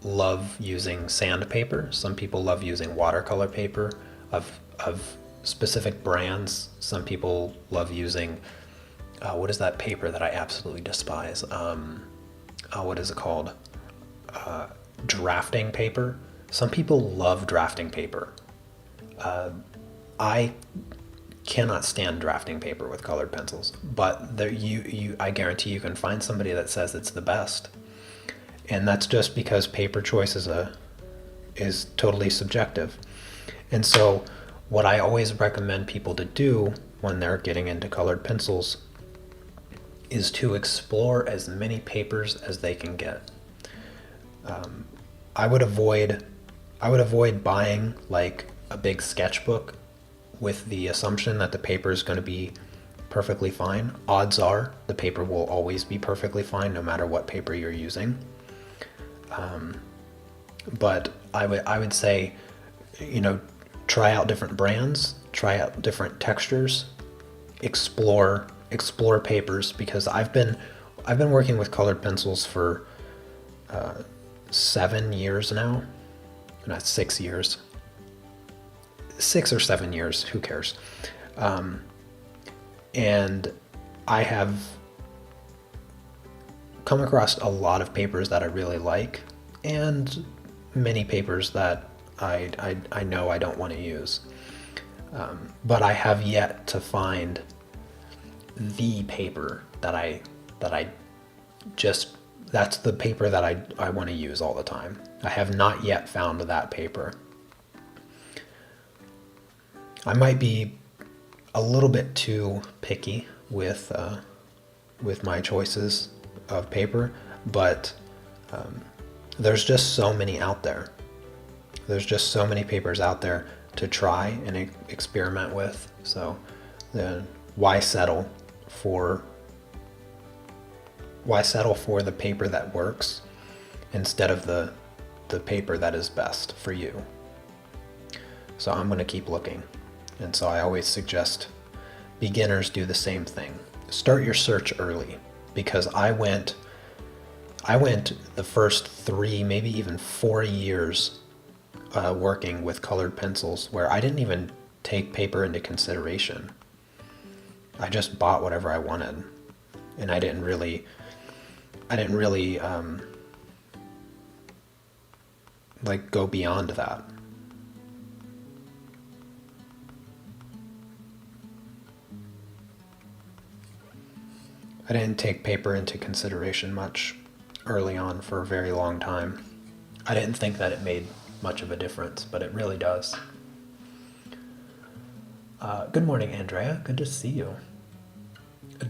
A: love using sandpaper. Some people love using watercolor paper of specific brands. Some people love using what is that paper that I absolutely despise? What is it called? Drafting paper. Some people love drafting paper. I cannot stand drafting paper with colored pencils, but there, I guarantee you can find somebody that says it's the best. And that's just because paper choice is totally subjective. And so what I always recommend people to do when they're getting into colored pencils is to explore as many papers as they can get. I would avoid buying like a big sketchbook with the assumption that the paper is going to be perfectly fine. Odds are the paper will always be perfectly fine no matter what paper you're using. But I would say, try out different brands, try out different textures, explore papers, because I've been working with colored pencils for 7 years now. Not 6 years. 6 or 7 years, who cares? And I have come across a lot of papers that I really like, and many papers that I know I don't want to use. But I have yet to find the paper that's the paper that I want to use all the time. I have not yet found that paper. I might be a little bit too picky with my choices of paper, but there's just so many out there. There's just so many papers out there to try and experiment with. So then why settle for the paper that works instead of the paper that is best for you? So I'm going to keep looking. And so I always suggest beginners do the same thing. Start your search early, because I went the first 3, maybe even 4 years working with colored pencils where I didn't even take paper into consideration. I just bought whatever I wanted, and I didn't really like go beyond that. I didn't take paper into consideration much early on for a very long time. I didn't think that it made much of a difference, but it really does. Good morning, Andrea. Good to see you.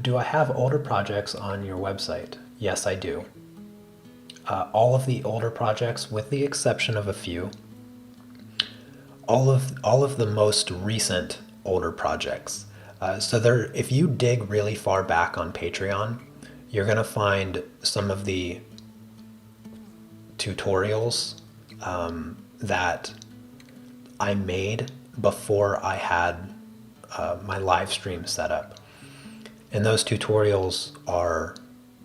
A: Do I have older projects on your website? Yes, I do. All of the older projects, with the exception of a few, all of the most recent older projects. So there, if you dig really far back on Patreon, you're gonna find some of the tutorials that I made before I had my live stream set up. And those tutorials are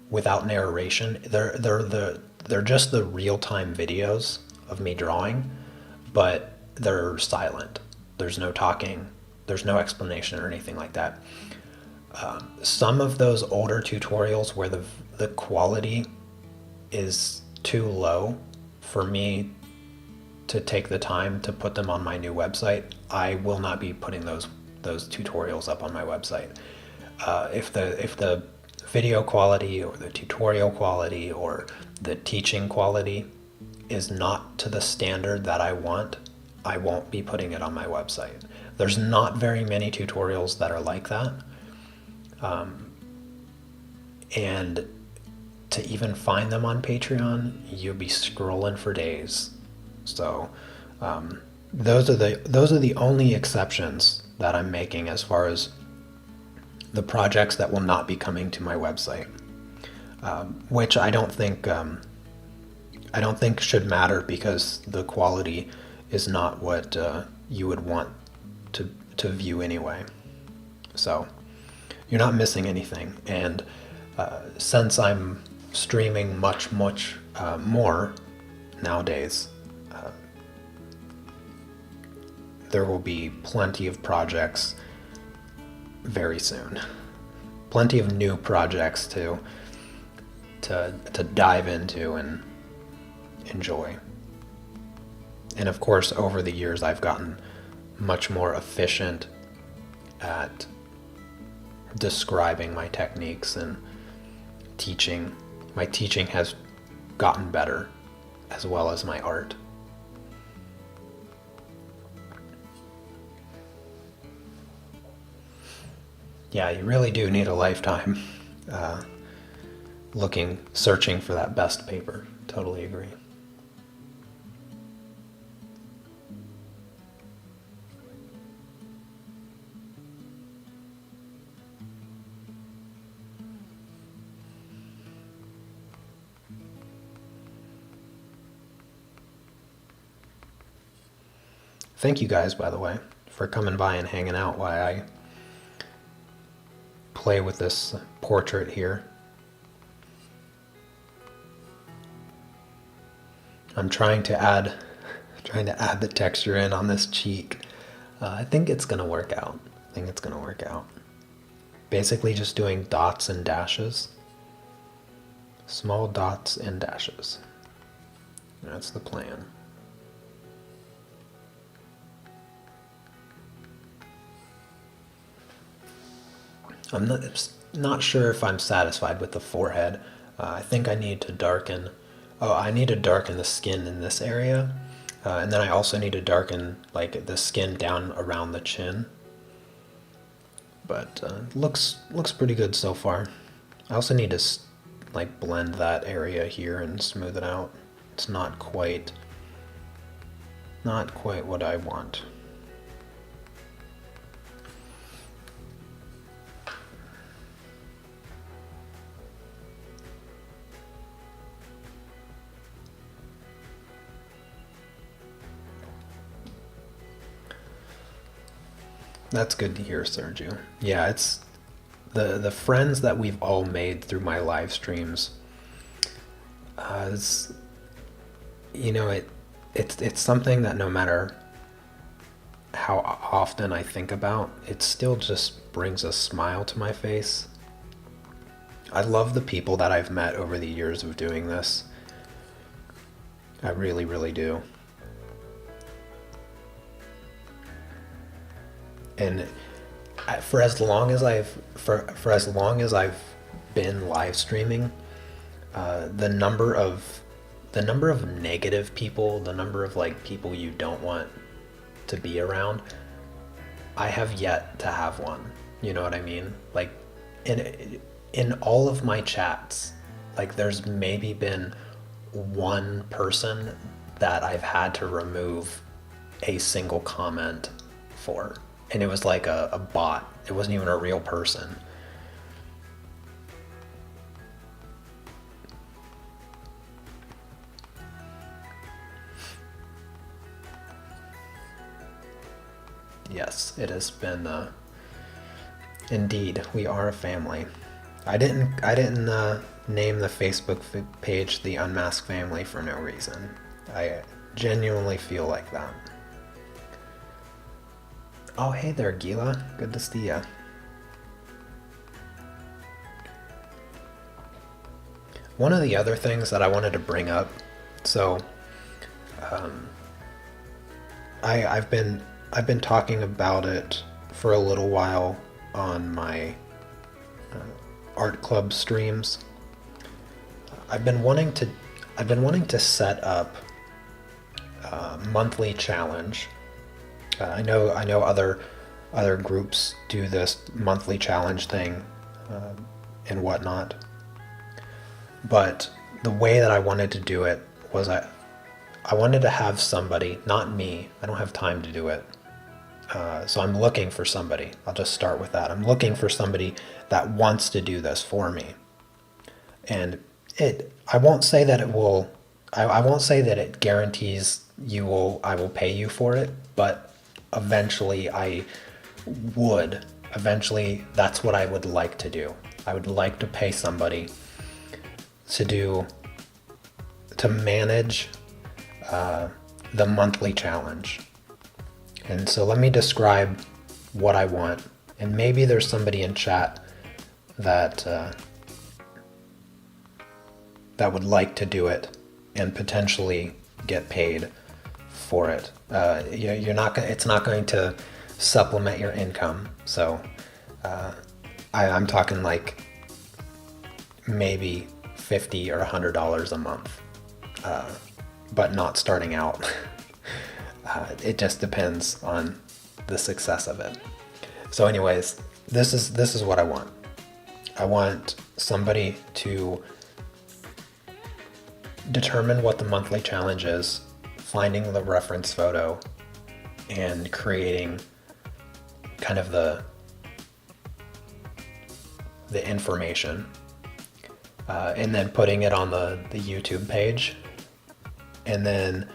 A: without narration. They're just the real-time videos of me drawing, but they're silent. There's no talking, there's no explanation or anything like that. Some of those older tutorials where the quality is too low for me to take the time to put them on my new website, I will not be putting those tutorials up on my website. If the video quality or the tutorial quality or the teaching quality is not to the standard that I want, I won't be putting it on my website. There's not very many tutorials that are like that. And to even find them on Patreon, you'll be scrolling for days. So those are the only exceptions that I'm making as far as the projects that will not be coming to my website, which I don't think should matter, because the quality is not what you would want to view anyway. So you're not missing anything. And since I'm streaming much more nowadays, there will be plenty of projects very soon. Plenty of new projects to dive into and enjoy. And of course, over the years, I've gotten much more efficient at describing my techniques and teaching. My teaching has gotten better, as well as my art. Yeah, you really do need a lifetime searching for that best paper. Totally agree. Thank you guys, by the way, for coming by and hanging out while I play with this portrait here. I'm trying to add the texture in on this cheek. I think it's gonna work out. Basically just doing dots and dashes. Small dots and dashes. That's the plan. I'm not sure if I'm satisfied with the forehead. I think I need to darken. I need to darken the skin in this area, and then I also need to darken like the skin down around the chin. But looks pretty good so far. I also need to like blend that area here and smooth it out. It's not quite what I want. That's good to hear, Sergio. Yeah, it's the friends that we've all made through my live streams. It's something that no matter how often I think about, it still just brings a smile to my face. I love the people that I've met over the years of doing this. I really, really do. And for as long as I've been live streaming, the number of negative people, the number of like people you don't want to be around, I have yet to have one. You know what I mean? Like in all of my chats, like there's maybe been one person that I've had to remove a single comment for. And it was like a bot. It wasn't even a real person. Yes, it has been. Indeed, we are a family. I didn't name the Facebook page the Unmask Family for no reason. I genuinely feel like that. Oh, hey there, Gila. Good to see ya. One of the other things that I wanted to bring up, so I've been talking about it for a little while on my art club streams. I've been wanting to set up a monthly challenge. I know other groups do this monthly challenge thing and whatnot. But the way that I wanted to do it was I wanted to have somebody, not me. I don't have time to do it. So I'm looking for somebody. I'll just start with that. I'm looking for somebody that wants to do this for me. And I won't say that it will, I won't say that it guarantees I will pay you for it, but eventually that's what I would like to do. I would like to pay somebody to manage the monthly challenge. And so let me describe what I want. And maybe there's somebody in chat that would like to do it and potentially get paid for it. It's not going to supplement your income. So I'm talking like maybe $50 or $100 a month, but not starting out. It just depends on the success of it. So anyways, this is what I want. I want somebody to determine what the monthly challenge is, finding the reference photo, and creating kind of the information, and then putting it on the YouTube page. And then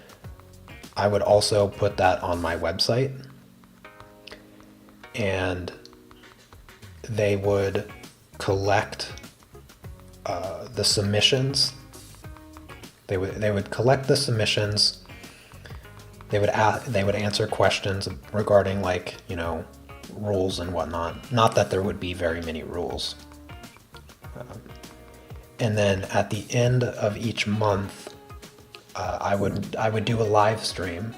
A: I would also put that on my website, and they would collect the submissions. They would collect the submissions. They would answer questions regarding, like, rules and whatnot. Not that there would be very many rules. And then at the end of each month, I would do a live stream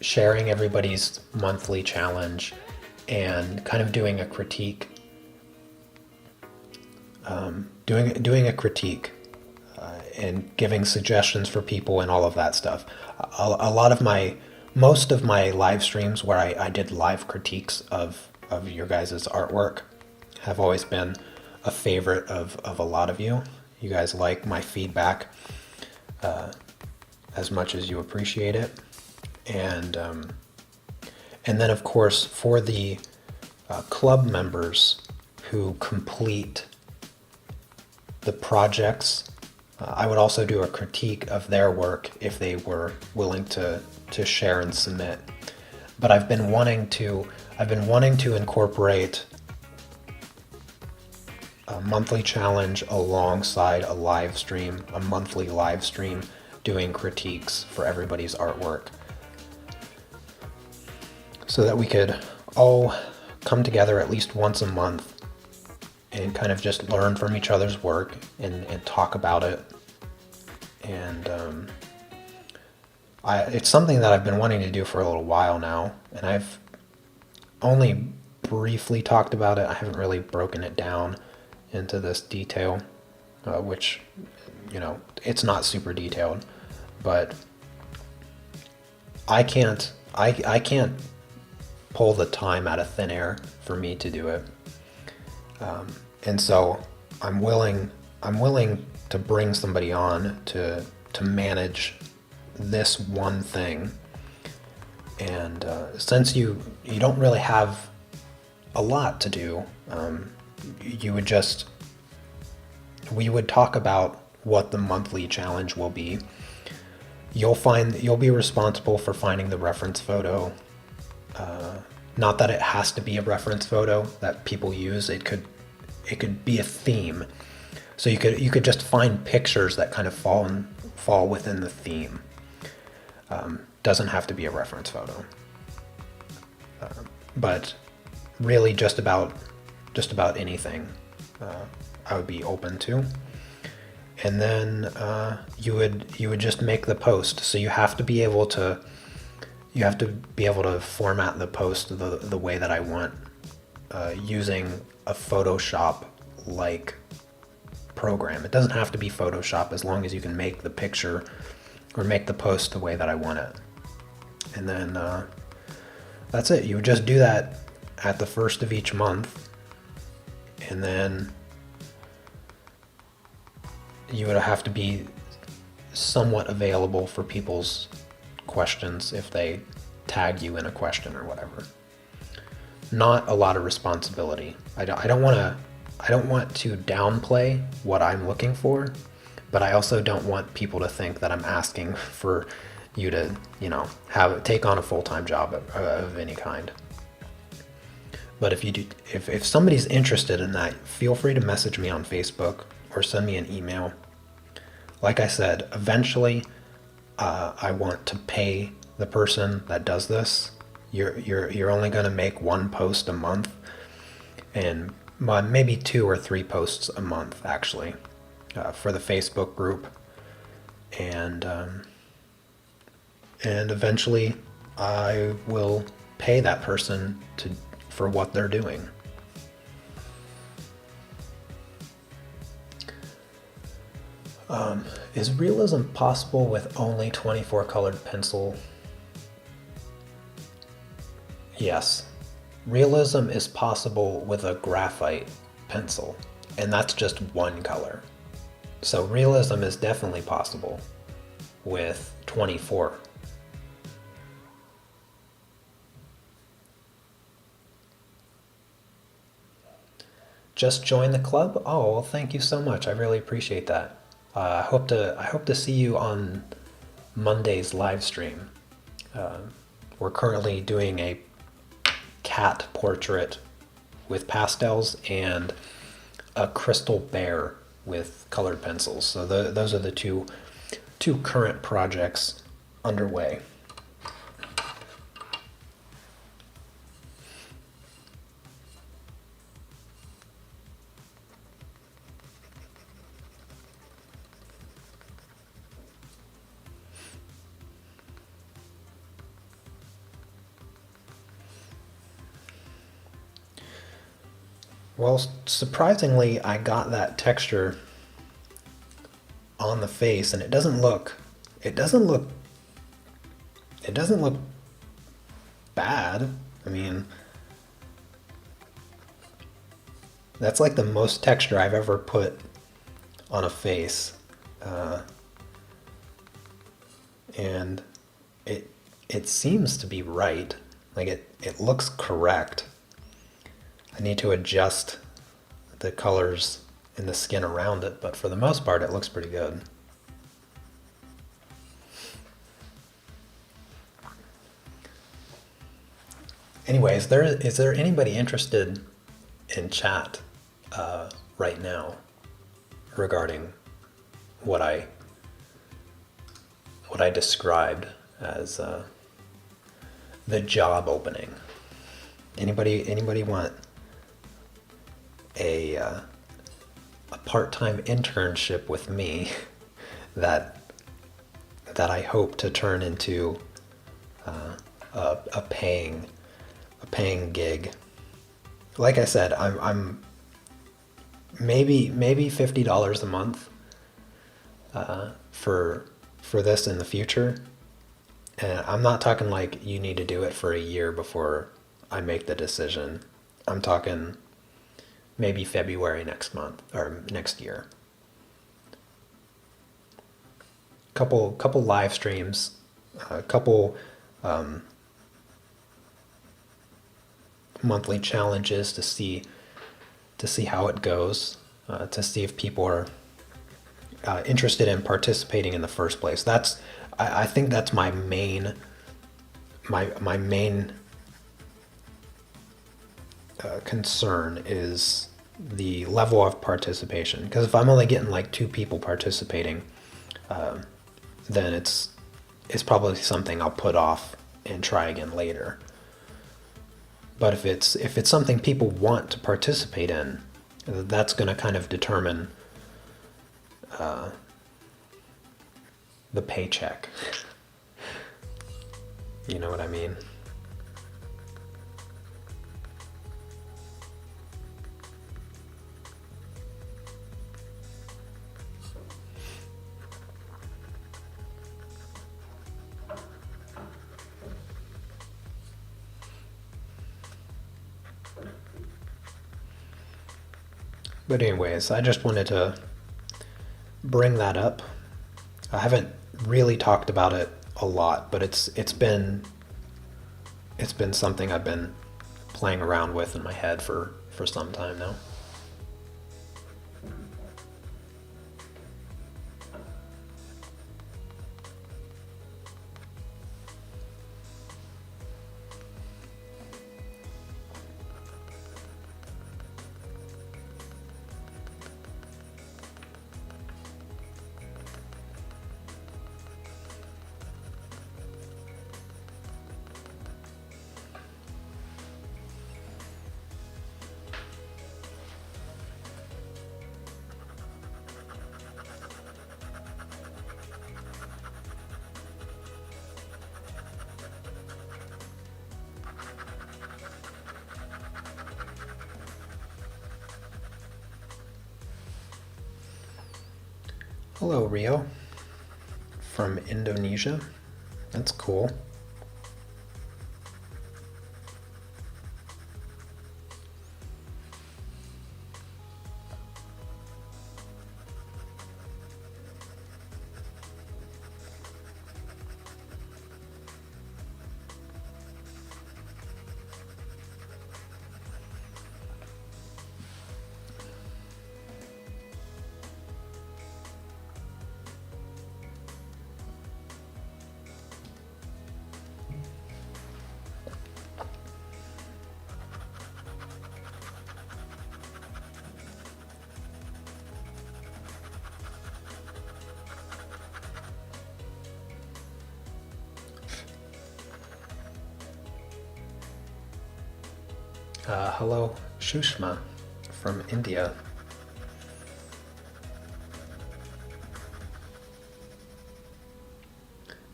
A: sharing everybody's monthly challenge and kind of doing a critique. Doing a critique and giving suggestions for people and all of that stuff. Most of my live streams where I did live critiques of your guys' artwork have always been a favorite of a lot of you. You guys like my feedback as much as you appreciate it. And then of course for the club members who complete the projects, I would also do a critique of their work if they were willing to share and submit. But I've been wanting to incorporate a monthly challenge alongside a live stream, a monthly live stream doing critiques for everybody's artwork, so that we could all come together at least once a month and kind of just learn from each other's work and talk about it. And it's something that I've been wanting to do for a little while now, and I've only briefly talked about it. I haven't really broken it down into this detail, which, it's not super detailed, but I can't pull the time out of thin air for me to do it. And so I'm willing to bring somebody on to manage this one thing. And since you don't really have a lot to do, we would talk about what the monthly challenge will be. You'll be responsible for finding the reference photo. Not that it has to be a reference photo that people use. It could be a theme. So you could just find pictures that kind of fall within the theme. Doesn't have to be a reference photo. But really just about anything I would be open to. And then you would just make the post. So you have to be able to format the post the way that I want, using a Photoshop like program. It doesn't have to be Photoshop as long as you can make the picture or make the post the way that I want it. And then that's it. You would just do that at the first of each month, and then you would have to be somewhat available for people's questions if they tag you in a question or whatever. Not a lot of responsibility. I don't want to downplay what I'm looking for, but I also don't want people to think that I'm asking for you to, take on a full-time job of any kind. But if somebody's interested in that, feel free to message me on Facebook or send me an email. Like I said, eventually, I want to pay the person that does this. You're only going to make one post a month, and maybe 2 or 3 posts a month actually, for the Facebook group, and eventually I will pay that person for what they're doing. Is realism possible with only 24 colored pencil? Yes. Realism is possible with a graphite pencil, and that's just one color. So realism is definitely possible with 24. Just join the club? Oh, well, thank you so much. I really appreciate that. I hope to see you on Monday's live stream. We're currently doing a cat portrait with pastels and a crystal bear with colored pencils. So those are the two current projects underway. Well, surprisingly, I got that texture on the face, and it doesn't look bad. I mean, that's like the most texture I've ever put on a face, and it seems to be right. Like it looks correct. I need to adjust the colors in the skin around it, but for the most part, it looks pretty good. Anyways, is there anybody interested in chat right now regarding what I described as the job opening? Anybody want a part-time internship with me that I hope to turn into a paying gig? Like I said, I'm maybe $50 a month for this in the future, and I'm not talking like you need to do it for a year before I make the decision. I'm talking maybe February next month or next year. Couple live streams, a couple monthly challenges to see how it goes, to see if people are interested in participating in the first place. I think that's my main concern is the level of participation. Because if I'm only getting like 2 people participating, then it's probably something I'll put off and try again later. But if it's something people want to participate in, that's going to kind of determine the paycheck. You know what I mean? But anyways, I just wanted to bring that up. I haven't really talked about it a lot, but it's been something I've been playing around with in my head for some time now. Hello, Rio, from Indonesia. That's cool. Hello, Shushma from India.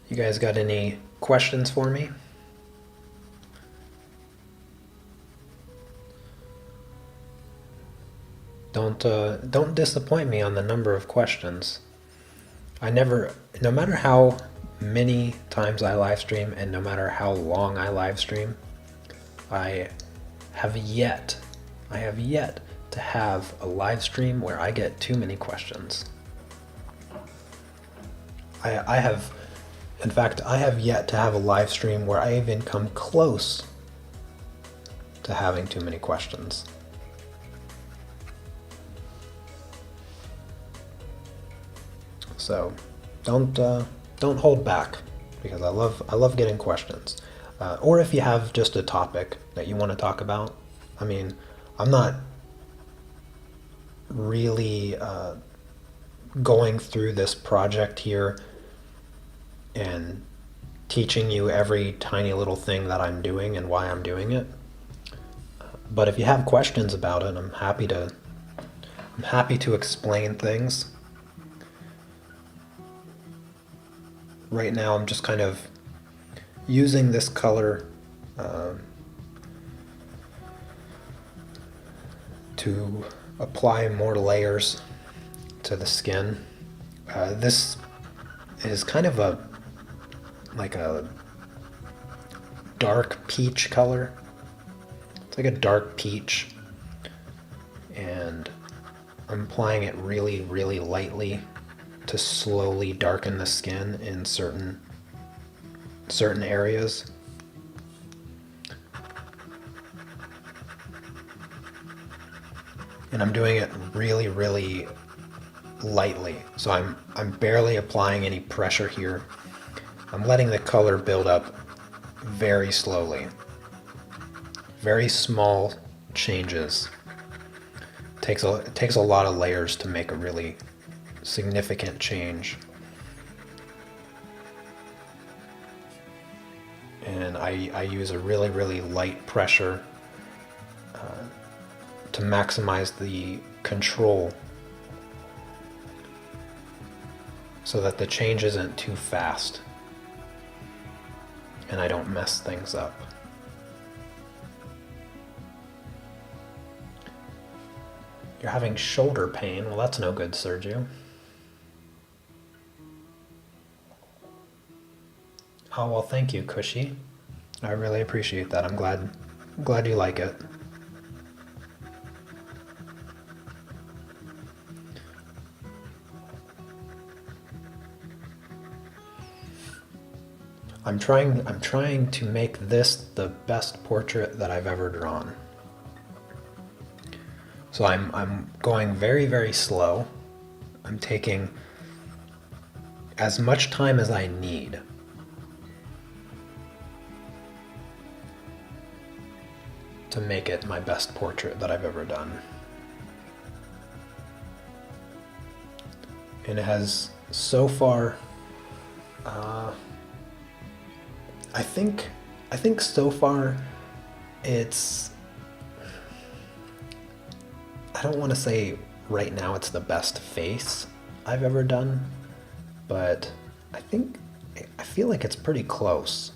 A: You guys got any questions for me? Don't disappoint me on the number of questions. No matter how many times I live stream and no matter how long I live stream, I have yet to have a live stream where I get too many questions. In fact, I have yet to have a live stream where I even come close to having too many questions. So don't hold back, because I love getting questions. Or if you have just a topic that you want to talk about. I mean, I'm not really going through this project here and teaching you every tiny little thing that I'm doing and why I'm doing it. But if you have questions about it, I'm happy to explain things. Right now I'm just kind of using this color to apply more layers to the skin. This is kind of like a dark peach color. It's like a dark peach, and I'm applying it really, really lightly to slowly darken the skin in certain areas. And I'm doing it really, really lightly. So I'm barely applying any pressure here. I'm letting the color build up very slowly. Very small changes. It takes a lot of layers to make a really significant change. And I use a really, really light pressure to maximize the control so that the change isn't too fast and I don't mess things up. You're having shoulder pain. Well, that's no good, Sergio. Oh, well, thank you, Cushy. I really appreciate that. I'm glad you like it. I'm trying to make this the best portrait that I've ever drawn. So I'm going very, very slow. I'm taking as much time as I need to make it my best portrait that I've ever done. And it has so far, I think so far it's, I don't want to say right now it's the best face I've ever done, but I feel like it's pretty close.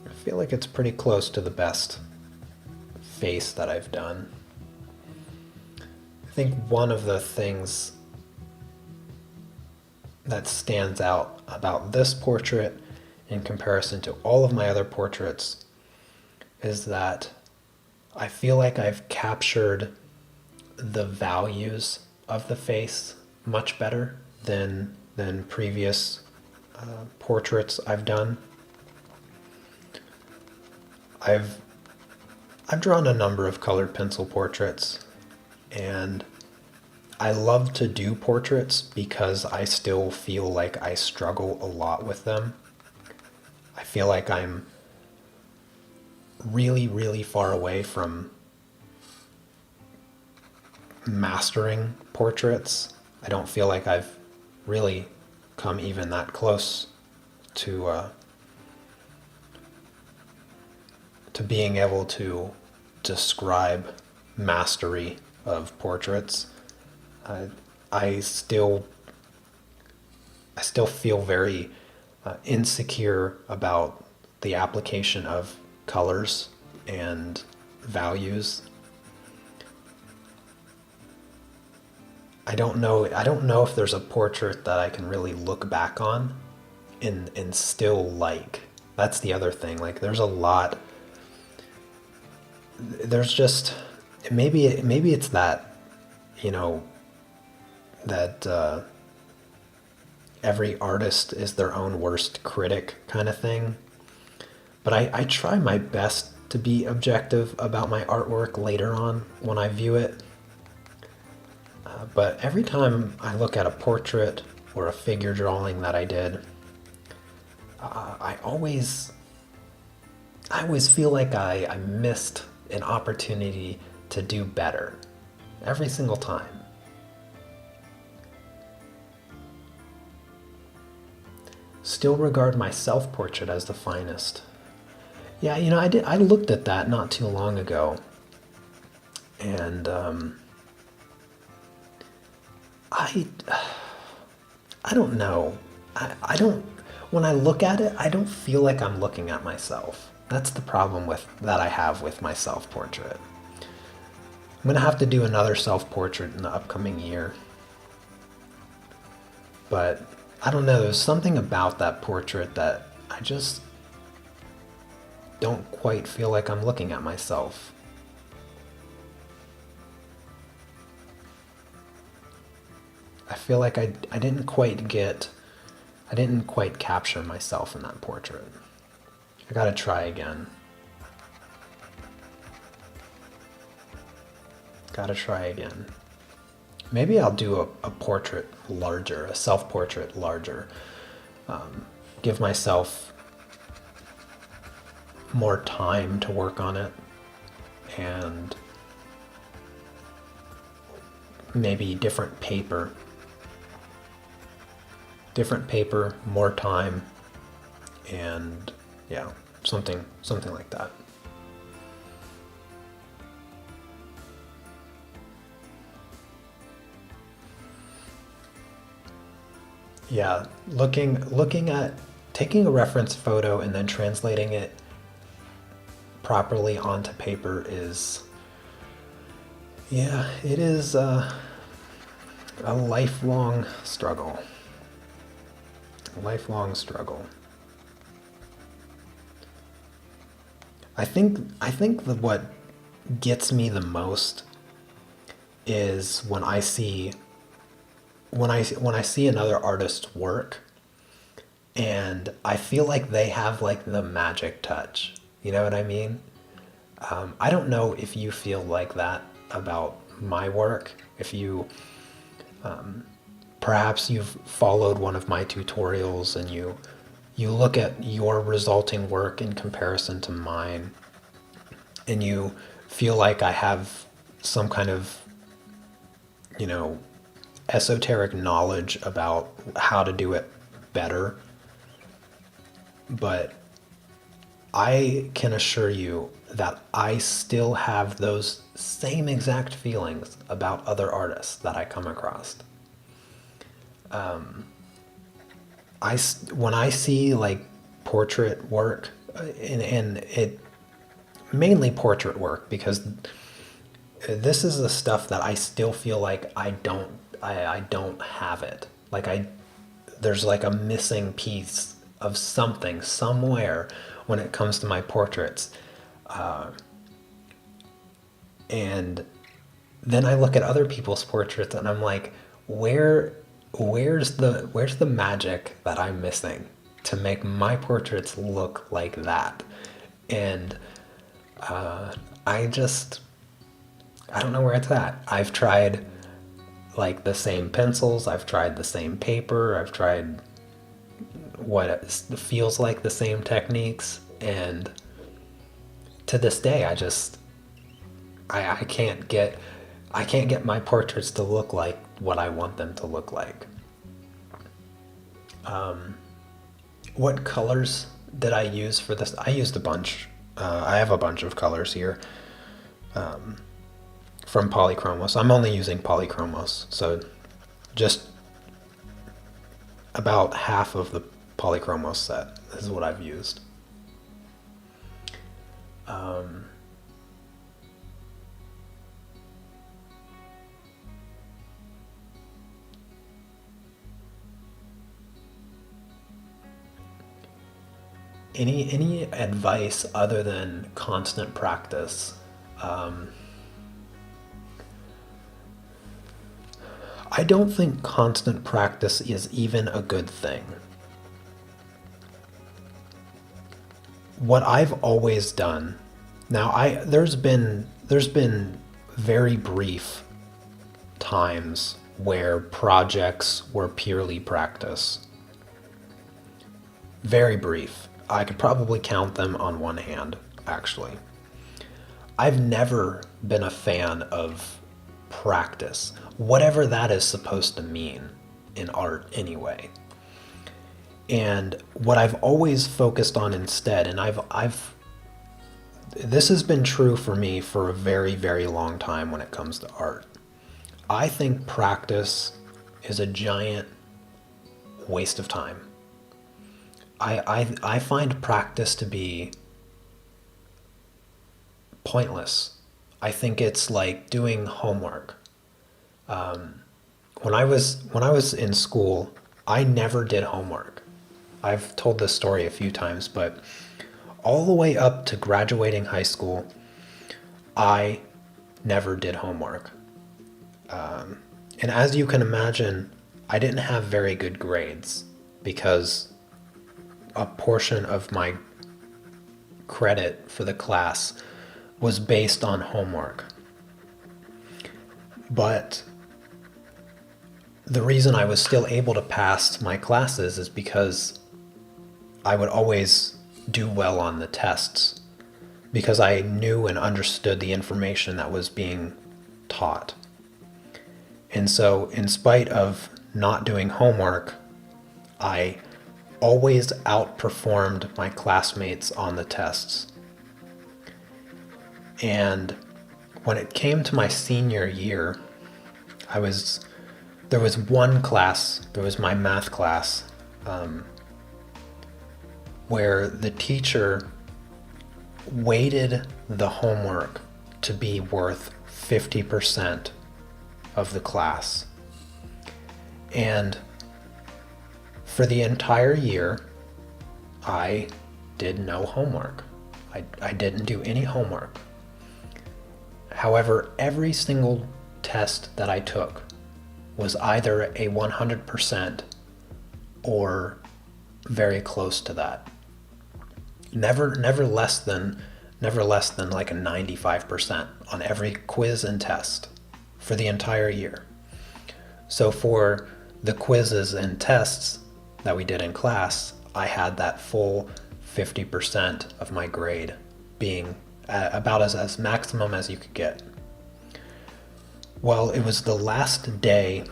A: I feel like it's pretty close to the best face that I've done. I think one of the things that stands out about this portrait in comparison to all of my other portraits is that I feel like I've captured the values of the face much better than previous portraits I've done. I've drawn a number of colored pencil portraits, and I love to do portraits because I still feel like I struggle a lot with them. I feel like I'm really, really far away from mastering portraits. I don't feel like I've really come even that close to being able to describe mastery of portraits. I still feel very insecure about the application of colors and values. I don't know if there's a portrait that I can really look back on and still like. That's the other thing. Like there's just maybe it's that, you know, that every artist is their own worst critic kind of thing. But I try my best to be objective about my artwork later on when I view it. But every time I look at a portrait or a figure drawing that I did, I always feel like I missed an opportunity to do better every single time. Still regard my self-portrait as the finest. Yeah, you know, I looked at that not too long ago, and I don't know. I don't, when I look at it, I don't feel like I'm looking at myself. That's the problem that I have with my self-portrait. I'm gonna have to do another self-portrait in the upcoming year. But I don't know, there's something about that portrait that I just don't quite feel like I'm looking at myself. I feel like I didn't quite capture myself in that portrait. I gotta try again. Gotta try again. Maybe I'll do a portrait larger, a self-portrait larger. Give myself more time to work on it, and maybe different paper, more time, and yeah, something like that. Yeah, looking at taking a reference photo and then translating it properly onto paper is, yeah, it is a lifelong struggle. A lifelong struggle. I think that what gets me the most is when I see another artist's work And I feel like they have like the magic touch. You know what I mean? I don't know if you feel like that about my work. If you, perhaps you've followed one of my tutorials and you look at your resulting work in comparison to mine, and you feel like I have some kind of, you know, esoteric knowledge about how to do it better. But I can assure you that I still have those same exact feelings about other artists that I come across. When I see like portrait work, and it mainly portrait work, because this is the stuff that I still feel like I don't have it. Like there's like a missing piece of something somewhere when it comes to my portraits. And then I look at other people's portraits and I'm like, where's the magic that I'm missing to make my portraits look like that? And I just, I don't know where it's at. I've tried like the same pencils, I've tried the same paper, I've tried what it feels like the same techniques, and to this day I can't get my portraits to look like what I want them to look like. What colors did I use for this? I used a bunch. I have a bunch of colors here from Polychromos. I'm only using Polychromos, so just about half of the Polychromos set is what I've used. Any advice other than constant practice? I don't think constant practice is even a good thing. What I've always done, now there's been very brief times where projects were purely practice. Very brief. I could probably count them on one hand, actually. I've never been a fan of practice, whatever that is supposed to mean in art anyway. And what I've always focused on instead, and this has been true for me for a very, very long time when it comes to art. I think practice is a giant waste of time. I find practice to be pointless. I think it's like doing homework. When I was in school, I never did homework. I've told this story a few times, but all the way up to graduating high school, I never did homework. And as you can imagine, I didn't have very good grades because a portion of my credit for the class was based on homework. But the reason I was still able to pass my classes is because I would always do well on the tests, because I knew and understood the information that was being taught. And so, in spite of not doing homework, I always outperformed my classmates on the tests. And when it came to my senior year, there was one class, there was my math class, where the teacher weighted the homework to be worth 50% of the class. And for the entire year, I did no homework. I didn't do any homework. However, every single test that I took was either a 100% or very close to that. Never less than like a 95% on every quiz and test for the entire year. So for the quizzes and tests that we did in class, I had that full 50% of my grade being about as maximum as you could get. Well, it was the last day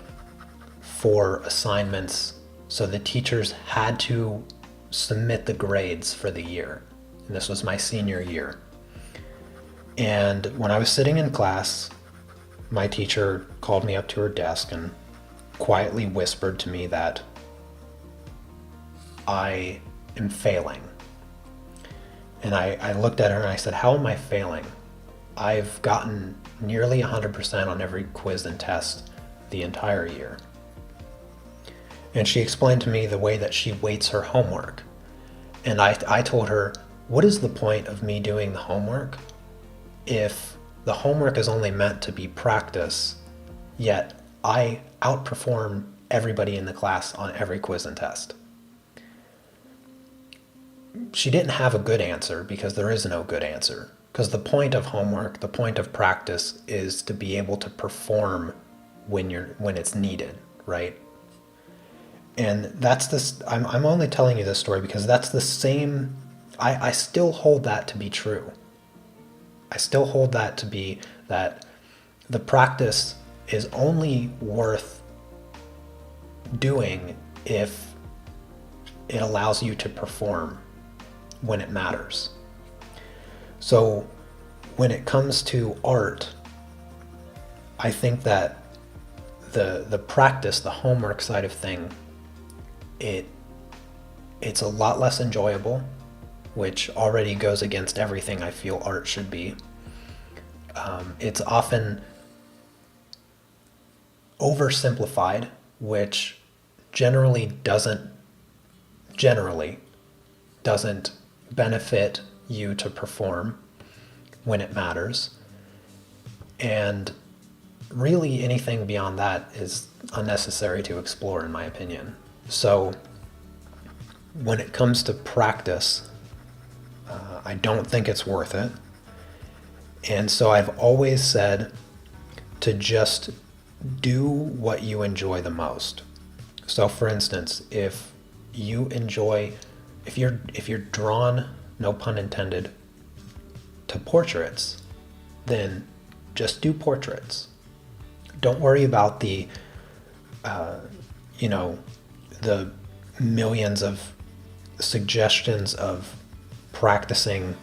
A: for assignments, so the teachers had to submit the grades for the year. And this was my senior year. And when I was sitting in class, my teacher called me up to her desk and quietly whispered to me that I am failing. And I looked at her and I said, "How am I failing? I've gotten nearly 100% on every quiz and test the entire year." And she explained to me the way that she weights her homework. And I told her, what is the point of me doing the homework if the homework is only meant to be practice, yet I outperform everybody in the class on every quiz and test? She didn't have a good answer, because there is no good answer. Because the point of homework, the point of practice, is to be able to perform when it's needed, right? And that's this. I'm only telling you this story because that's the same. I still hold that to be true. I still hold that to be that the practice is only worth doing if it allows you to perform when it matters. So when it comes to art, I think that the practice, the homework side of thing, it's a lot less enjoyable, which already goes against everything I feel art should be. It's often oversimplified, which generally doesn't benefit you to perform when it matters. And really anything beyond that is unnecessary to explore, in my opinion. So when it comes to practice, I don't think it's worth it. And so I've always said to just do what you enjoy the most. So for instance, if you're drawn, no pun intended, to portraits, then just do portraits. Don't worry about the millions of suggestions of practicing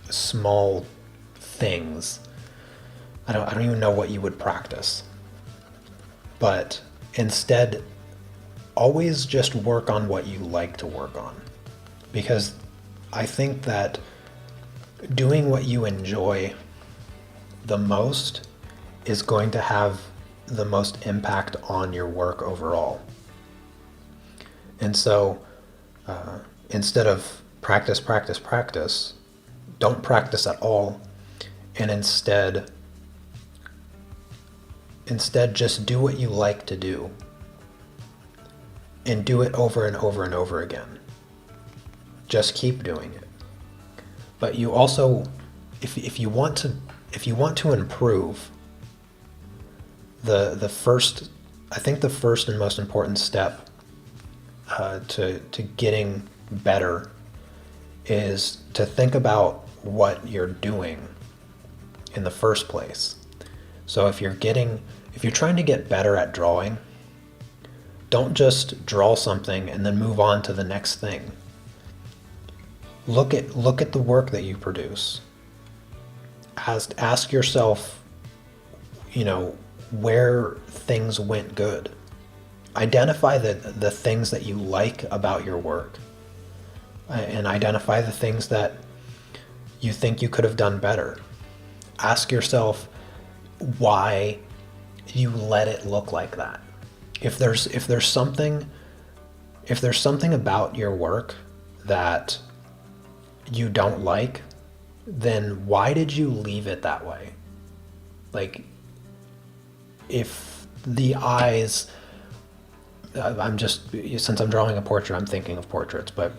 A: small things. I don't even know what you would practice. But instead, always just work on what you like to work on. Because I think that doing what you enjoy the most is going to have the most impact on your work overall. And so instead of practice, don't practice at all. And instead just do what you like to do. And do it over and over and over again. Just keep doing it. But you also, if you want to improve, the first and most important step to getting better is to think about what you're doing in the first place. So if you're trying to get better at drawing, don't just draw something and then move on to the next thing. Look at the work that you produce. Ask yourself, where things went good. Identify the things that you like about your work, and identify the things that you think you could have done better. Ask yourself why you let it look like that. If there's something about your work that you don't like, then why did you leave it that way? Like, if the eyes I'm just, since I'm drawing a portrait, I'm thinking of portraits, but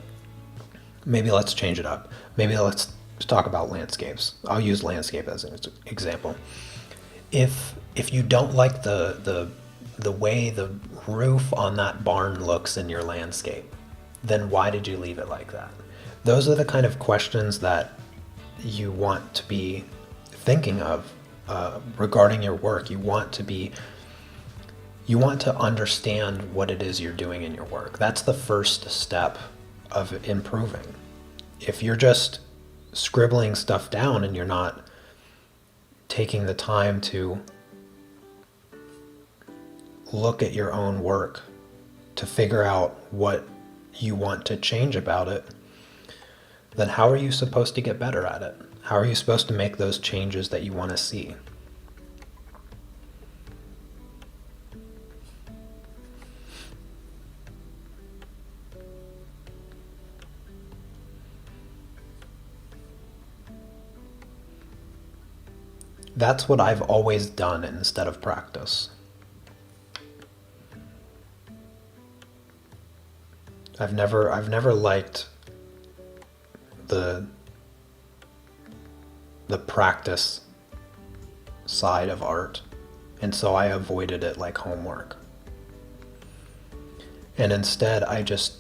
A: maybe let's change it up. Maybe let's talk about landscapes. I'll use landscape as an example. If you don't like the way the roof on that barn looks in your landscape, then why did you leave it like that? Those are the kind of questions that you want to be thinking of regarding your work. You want to understand what it is you're doing in your work. That's the first step of improving. If you're just scribbling stuff down and you're not taking the time to look at your own work to figure out what you want to change about it, then how are you supposed to get better at it? How are you supposed to make those changes that you want to see? That's what I've always done instead of practice. I've never liked the practice side of art, and so I avoided it like homework. And instead I just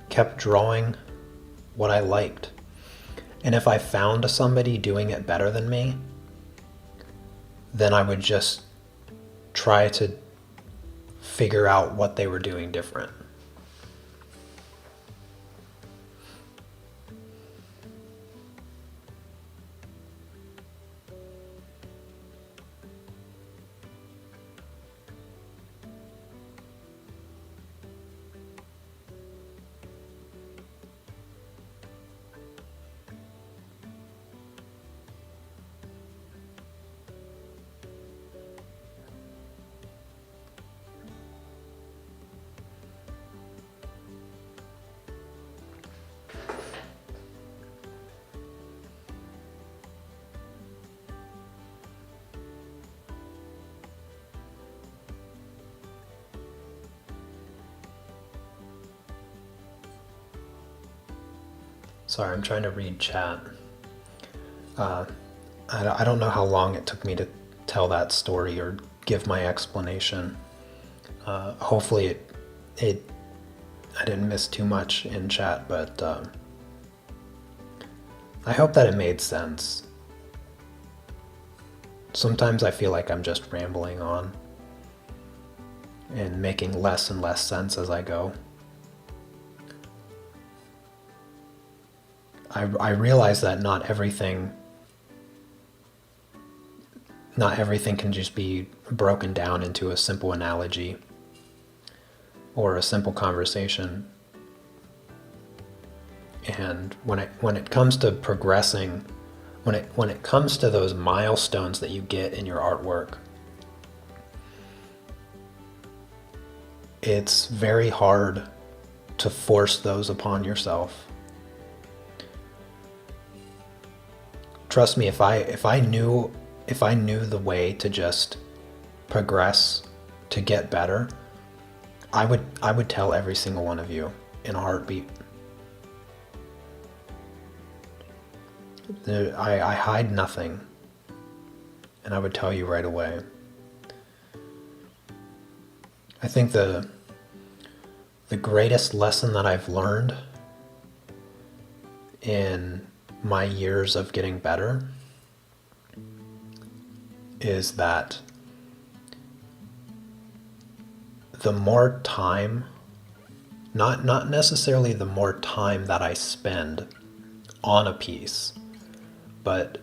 A: kept drawing what I liked. And if I found somebody doing it better than me, then I would just try to figure out what they were doing different. Sorry, I'm trying to read chat. I don't know how long it took me to tell that story or give my explanation. Hopefully I didn't miss too much in chat, but I hope that it made sense. Sometimes I feel like I'm just rambling on and making less and less sense as I go. I realize that not everything can just be broken down into a simple analogy or a simple conversation. And when it comes to progressing, when it comes to those milestones that you get in your artwork, it's very hard to force those upon yourself. Trust me, if I knew the way to just progress, to get better, I would tell every single one of you in a heartbeat. I hide nothing, and I would tell you right away. I think the greatest lesson that I've learned in my years of getting better is that the more time, not necessarily the more time that I spend on a piece, but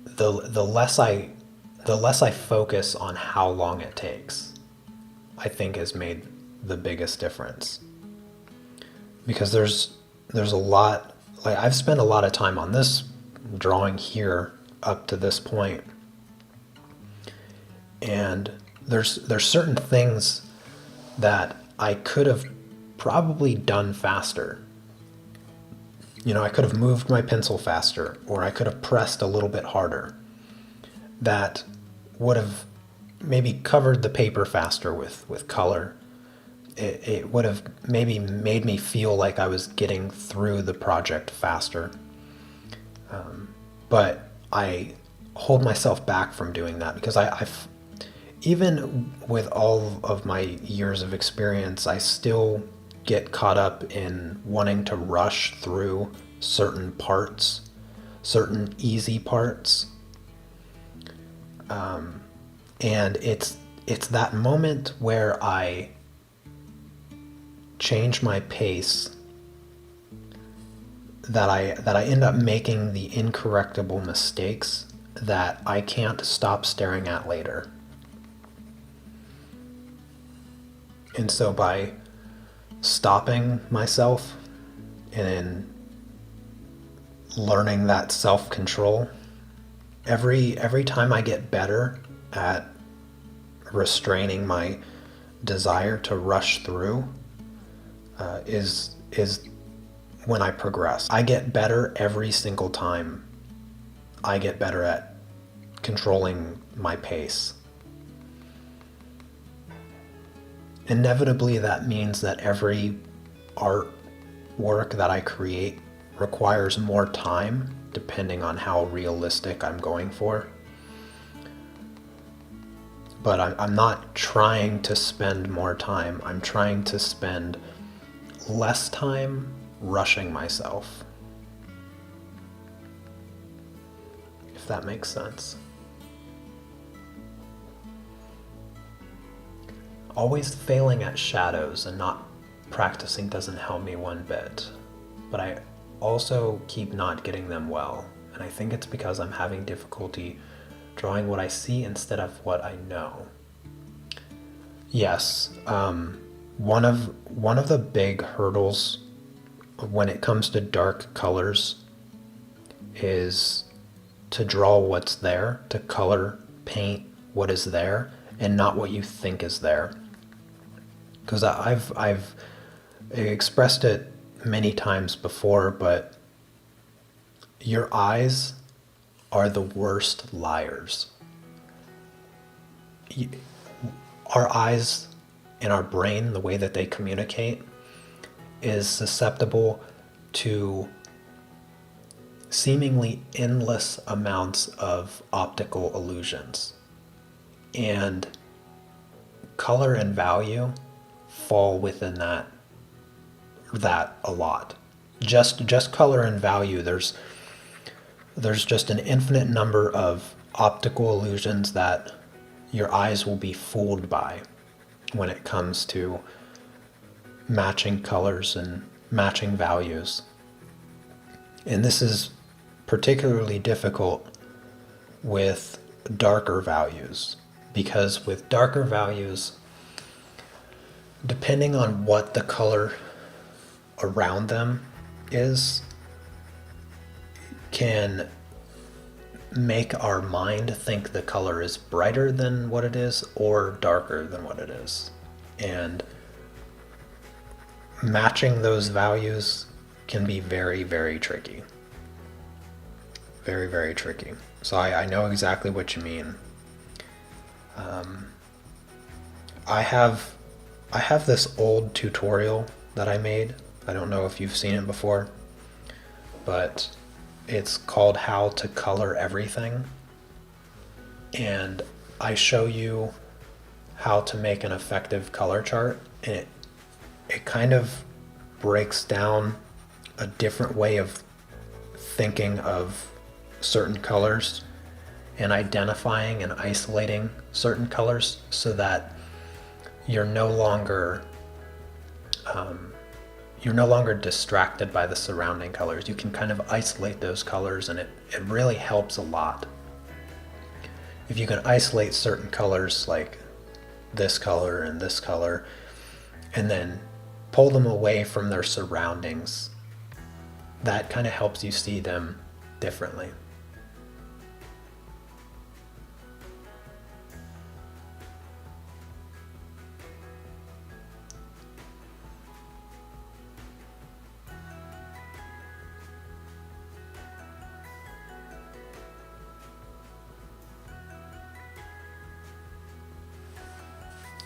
A: the less I focus on how long it takes, I think has made the biggest difference. Because there's a lot, like I've spent a lot of time on this drawing here up to this point, and there's certain things that I could have probably done faster. You know, I could have moved my pencil faster, or I could have pressed a little bit harder. That would have maybe covered the paper faster with color, it would have maybe made me feel like I was getting through the project faster. But I hold myself back from doing that because I've, even with all of my years of experience, I still get caught up in wanting to rush through certain parts, certain easy parts. And it's that moment where I change my pace that I end up making the incorrectable mistakes that I can't stop staring at later. And so by stopping myself and learning that self-control, every time I get better at restraining my desire to rush through, is when I progress. I get better every single time. I get better at controlling my pace. Inevitably, that means that every art work that I create requires more time, depending on how realistic I'm going for. But I'm not trying to spend more time. I'm trying to spend less time rushing myself. If that makes sense. Always failing at shadows and not practicing doesn't help me one bit. But I also keep not getting them well. And I think it's because I'm having difficulty drawing what I see instead of what I know. Yes, one of the big hurdles when it comes to dark colors is to draw what's there, to color paint what is there and not what you think is there. Because I've expressed it many times before, but your eyes are the worst liars. Our eyes and our brain, the way that they communicate, is susceptible to seemingly endless amounts of optical illusions. And color and value fall within that a lot. Just color and value, there's just an infinite number of optical illusions that your eyes will be fooled by when it comes to matching colors and matching values. And this is particularly difficult with darker values, because with darker values, depending on what the color around them is, can make our mind think the color is brighter than what it is or darker than what it is. And matching those values can be very, very tricky. Very, very tricky. So I know exactly what you mean. I have this old tutorial that I made. I don't know if you've seen it before, but it's called How to Color Everything. And I show you how to make an effective color chart, and it kind of breaks down a different way of thinking of certain colors and identifying and isolating certain colors, so that you're no longer distracted by the surrounding colors. You can kind of isolate those colors, and it really helps a lot. If you can isolate certain colors like this color and this color, and then pull them away from their surroundings, that kind of helps you see them differently.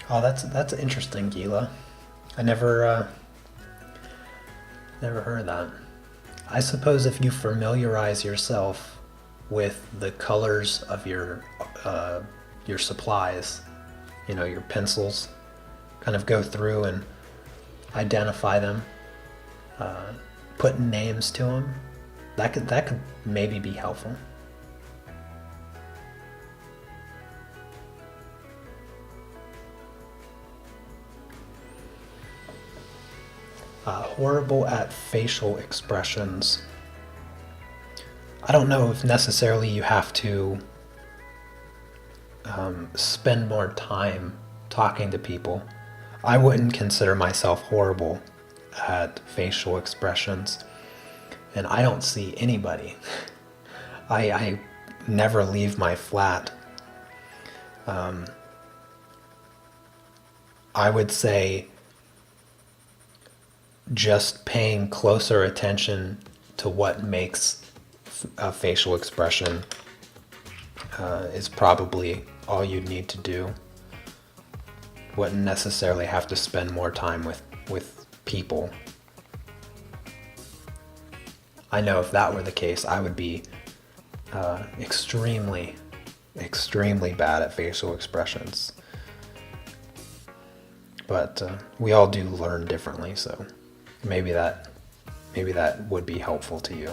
A: Oh, that's interesting, Gila. I never heard of that. I suppose if you familiarize yourself with the colors of your supplies, you know, your pencils, kind of go through and identify them, put names to them. That could maybe be helpful. Horrible at facial expressions. I don't know if necessarily you have to spend more time talking to people. I wouldn't consider myself horrible at facial expressions, and I don't see anybody. I never leave my flat. I would say just paying closer attention to what makes a facial expression is probably all you'd need to do. Wouldn't necessarily have to spend more time with people. I know if that were the case, I would be extremely bad at facial expressions. But we all do learn differently, so maybe that would be helpful to you.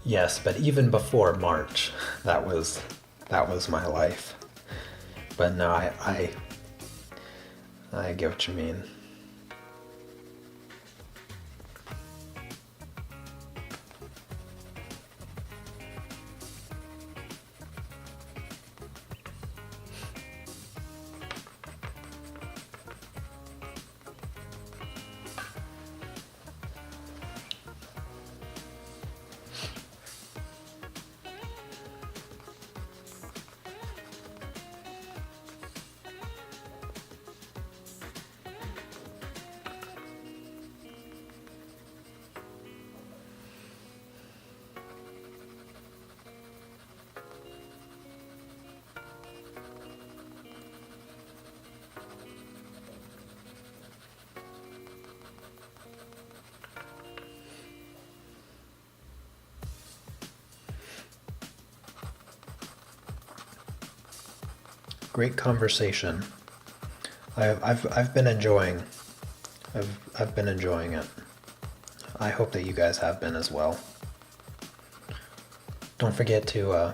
A: Yes, but even before March, that was my life. But no, I get what you mean. Great conversation. I've been enjoying I've been enjoying it. I hope that you guys have been as well. Don't forget to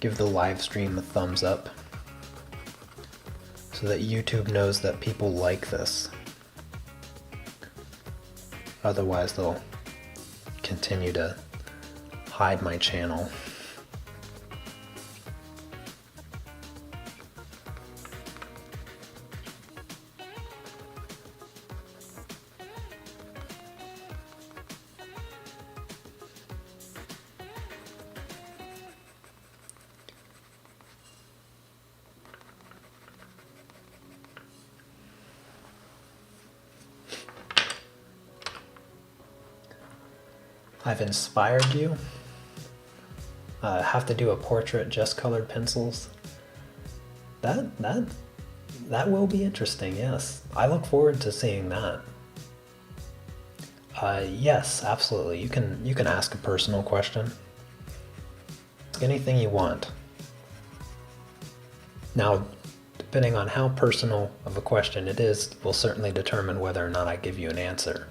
A: give the live stream a thumbs up so that YouTube knows that people like this. Otherwise, they'll continue to hide my channel. I've inspired you. Have to do a portrait, just colored pencils. That will be interesting. Yes, I look forward to seeing that. Yes, absolutely. You can ask a personal question. Ask anything you want. Now, depending on how personal of a question it is, will certainly determine whether or not I give you an answer.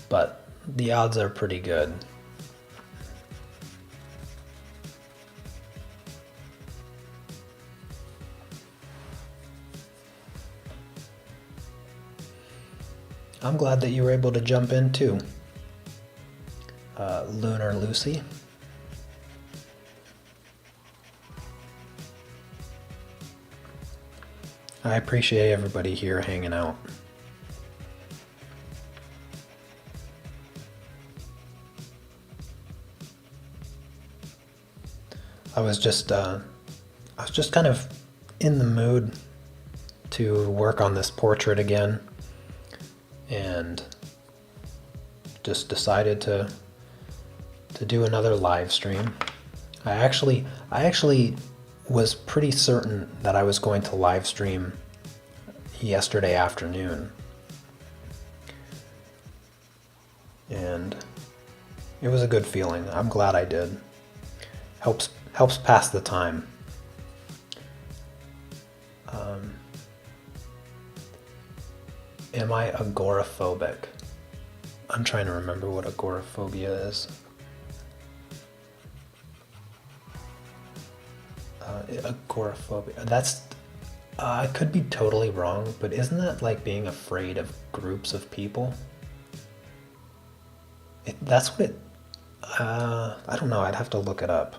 A: But the odds are pretty good. I'm glad that you were able to jump in too. Lunar Lucy. I appreciate everybody here hanging out. I was just kind of in the mood to work on this portrait again, and just decided to do another live stream. I actually was pretty certain that I was going to live stream yesterday afternoon, and it was a good feeling. I'm glad I did. Helps pass the time. Am I agoraphobic? I'm trying to remember what agoraphobia is. Agoraphobia. That's. I could be totally wrong, but isn't that like being afraid of groups of people? That's what it. I don't know. I'd have to look it up.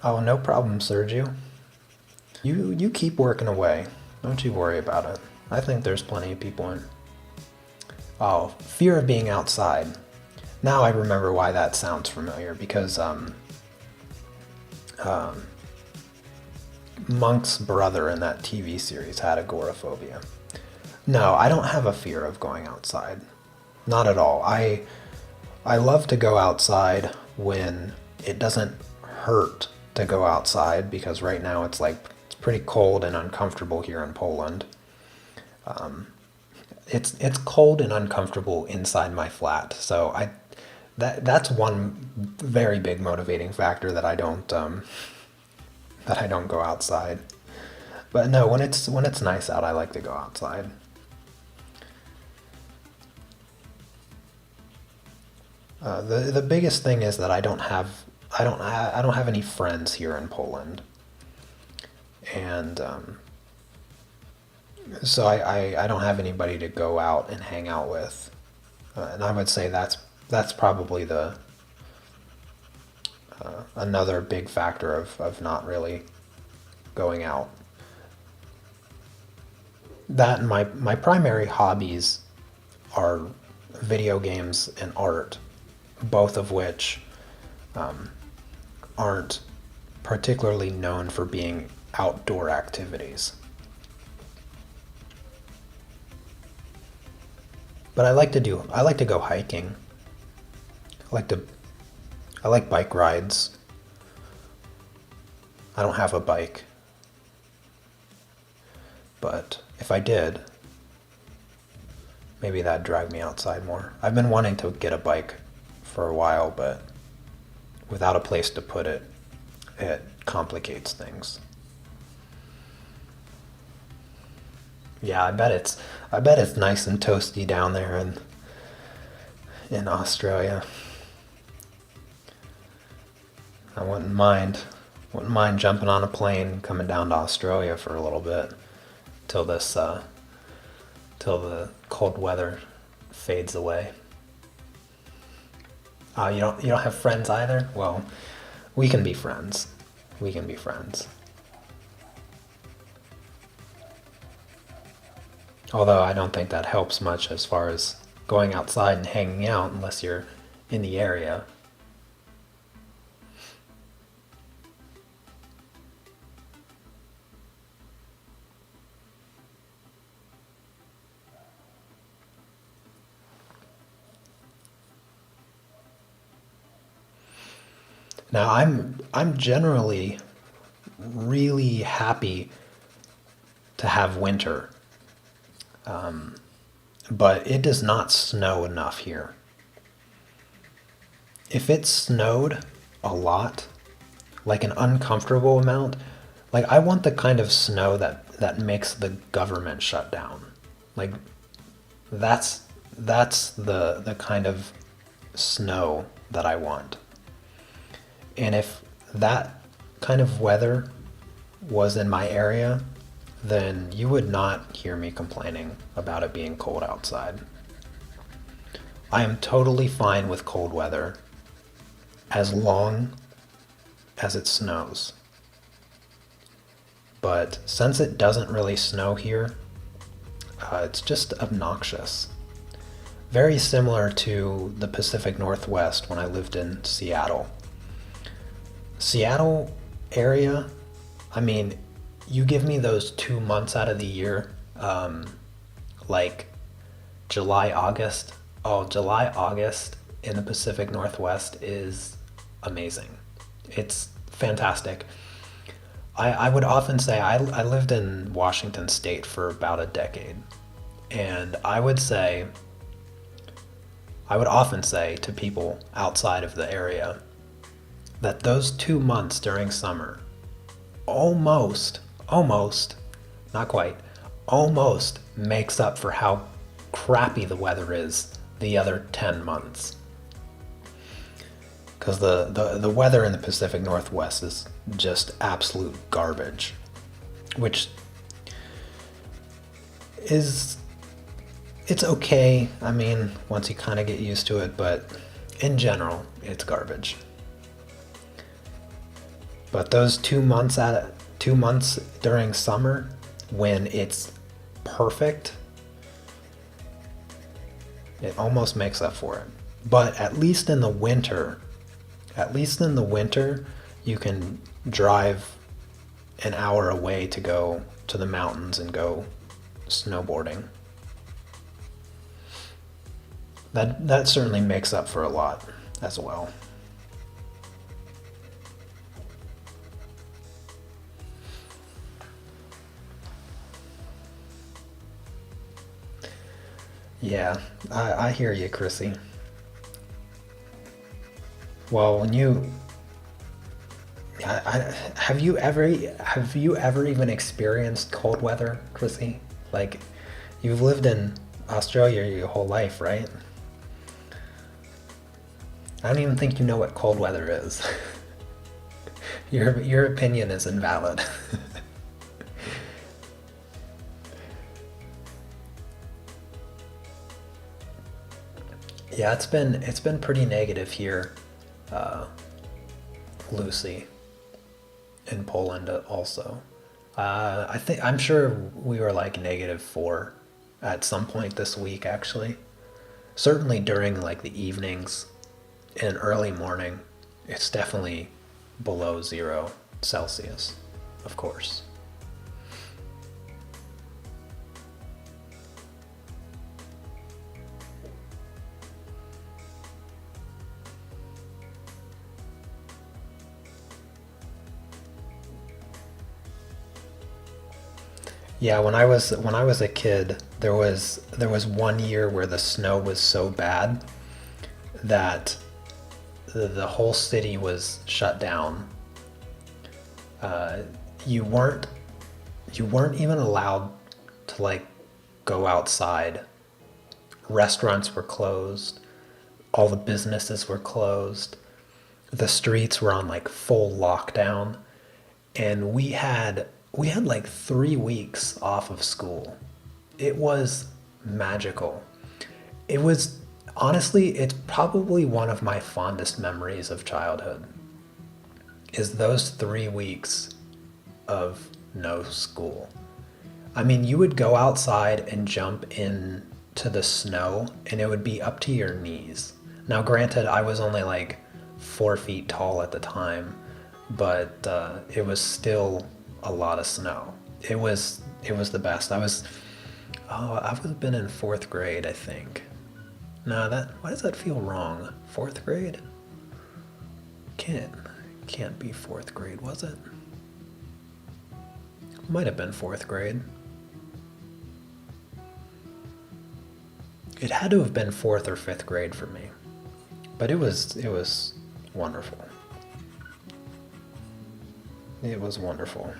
A: Oh, no problem, Sergio. You keep working away. Don't you worry about it. I think there's plenty of people in. Oh, fear of being outside. Now I remember why that sounds familiar, because Monk's brother in that TV series had agoraphobia. No, I don't have a fear of going outside. Not at all. I love to go outside when it doesn't hurt to go outside, because right now it's pretty cold and uncomfortable here in Poland. It's cold and uncomfortable inside my flat, so that's one very big motivating factor that I don't go outside. But no, when it's nice out, I like to go outside. The biggest thing is that I don't have any friends here in Poland, and so I don't have anybody to go out and hang out with, and I would say that's probably the another big factor of not really going out. That and my primary hobbies are video games and art, both of which aren't particularly known for being outdoor activities. But I like to go hiking. I like bike rides. I don't have a bike, but if I did, maybe that'd drag me outside more. I've been wanting to get a bike for a while, but without a place to put it, it complicates things. Yeah, I bet it's nice and toasty down there in Australia. I wouldn't mind jumping on a plane, coming down to Australia for a little bit till the cold weather fades away. Oh, you don't have friends either? Well, we can be friends. We can be friends. Although I don't think that helps much as far as going outside and hanging out unless you're in the area. Now I'm generally really happy to have winter, but it does not snow enough here. If it snowed a lot, like an uncomfortable amount, like I want the kind of snow that makes the government shut down. Like that's the kind of snow that I want. And if that kind of weather was in my area, then you would not hear me complaining about it being cold outside. I am totally fine with cold weather as long as it snows. But since it doesn't really snow here, it's just obnoxious. Very similar to the Pacific Northwest when I lived in Seattle. Seattle area, I mean, you give me those 2 months out of the year, like July, August. Oh, July, August in the Pacific Northwest is amazing. It's fantastic. I would often say I lived in Washington State for about a decade, and I would often say to people outside of the area that those 2 months during summer almost, not quite, almost makes up for how crappy the weather is the other 10 months. Because the weather in the Pacific Northwest is just absolute garbage, which is, it's okay. I mean, once you kind of get used to it, but in general, it's garbage. But those 2 months 2 months during summer when it's perfect, it almost makes up for it. But at least in the winter, you can drive an hour away to go to the mountains and go snowboarding. That certainly makes up for a lot as well. Yeah, I hear you, Chrissy. Well, when you, have you ever even experienced cold weather, Chrissy? Like, you've lived in Australia your whole life, right? I don't even think you know what cold weather is. Your opinion is invalid. Yeah, it's been pretty negative here, Lucy, in Poland also. I'm sure we were like -4 at some point this week, actually. Certainly during like the evenings and early morning, it's definitely below 0 Celsius, of course. Yeah, when I was a kid, there was one year where the snow was so bad that the whole city was shut down. Uh, you weren't you weren't even allowed to like go outside. Restaurants were closed. All the businesses were closed. The streets were on like full lockdown, and we had like 3 weeks off of school. It was magical. It was, honestly, it's probably one of my fondest memories of childhood, is those 3 weeks of no school. I mean, you would go outside and jump into the snow and it would be up to your knees. Now, granted, I was only like 4 feet tall at the time, but it was still a lot of snow. It was the best. I would have been in fourth grade, I think. No, why does that feel wrong? Fourth grade? Can't be fourth grade, was it? Might have been fourth grade. It had to have been fourth or fifth grade for me. But it was wonderful. It was wonderful.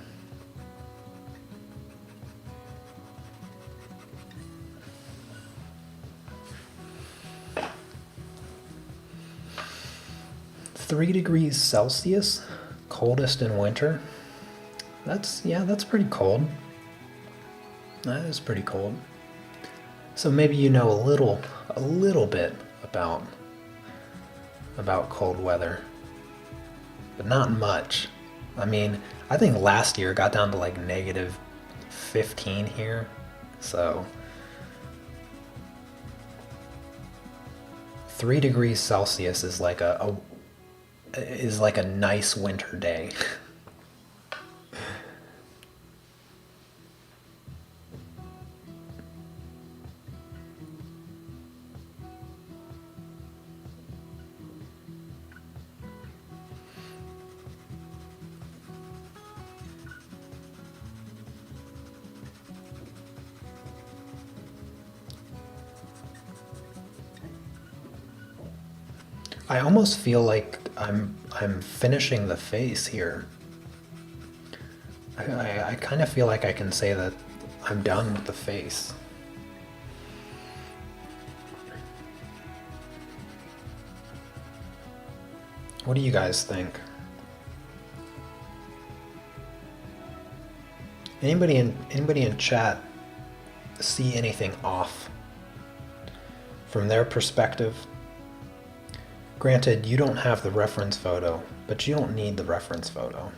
A: (3 degrees Celsius? coldest in winter. That's pretty cold. That is pretty cold. So maybe you know a little bit about cold weather, but not much. I mean, I think last year it got down to like -15 here, so 3 degrees Celsius is like a nice winter day. I almost feel like I'm finishing the face here. I kind of feel like I can say that I'm done with the face. What do you guys think? Anybody in chat see anything off from their perspective? Granted, you don't have the reference photo, but you don't need the reference photo.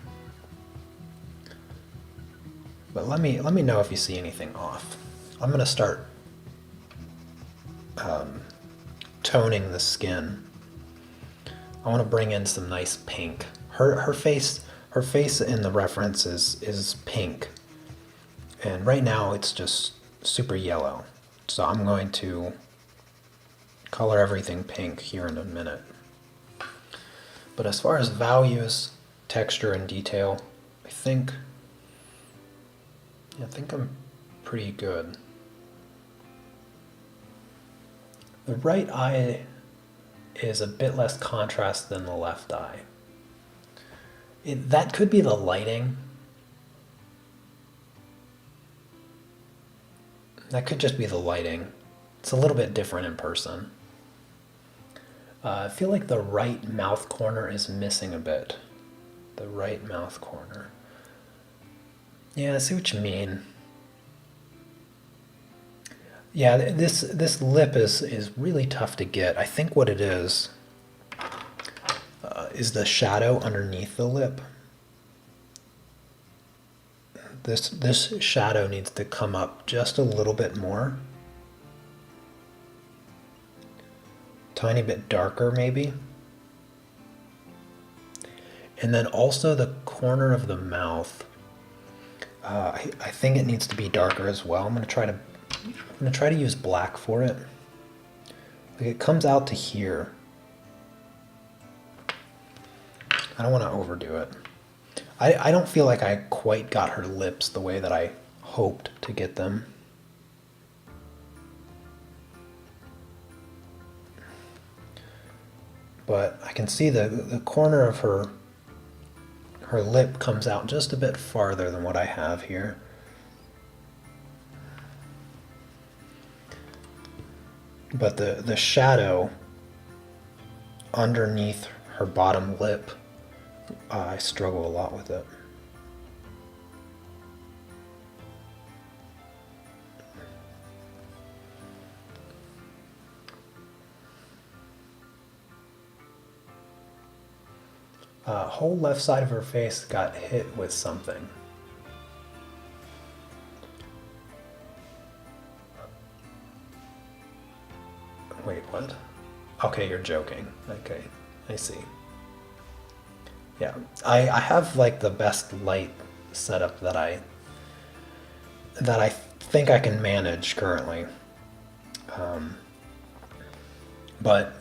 A: But let me know if you see anything off. I'm gonna start toning the skin. I want to bring in some nice pink. Her face in the reference is pink, and right now it's just super yellow. So I'm going to color everything pink here in a minute. But as far as values, texture, and detail, I think I'm pretty good. The right eye is a bit less contrast than the left eye. That could be the lighting. That could just be the lighting. It's a little bit different in person. I feel like the right mouth corner is missing a bit. The right mouth corner. Yeah, I see what you mean. Yeah, this lip is really tough to get. I think what it is the shadow underneath the lip. This shadow needs to come up just a little bit more. Tiny bit darker maybe. And then also the corner of the mouth. I think it needs to be darker as well. I'm gonna try to use black for it. Like it comes out to here. I don't want to overdo it. I don't feel like I quite got her lips the way that I hoped to get them. But I can see the corner of her lip comes out just a bit farther than what I have here. But the shadow underneath her bottom lip, I struggle a lot with it. Whole left side of her face got hit with something. Wait, what? Okay, you're joking. Okay, I see. Yeah, I have like the best light setup that I think I can manage currently. But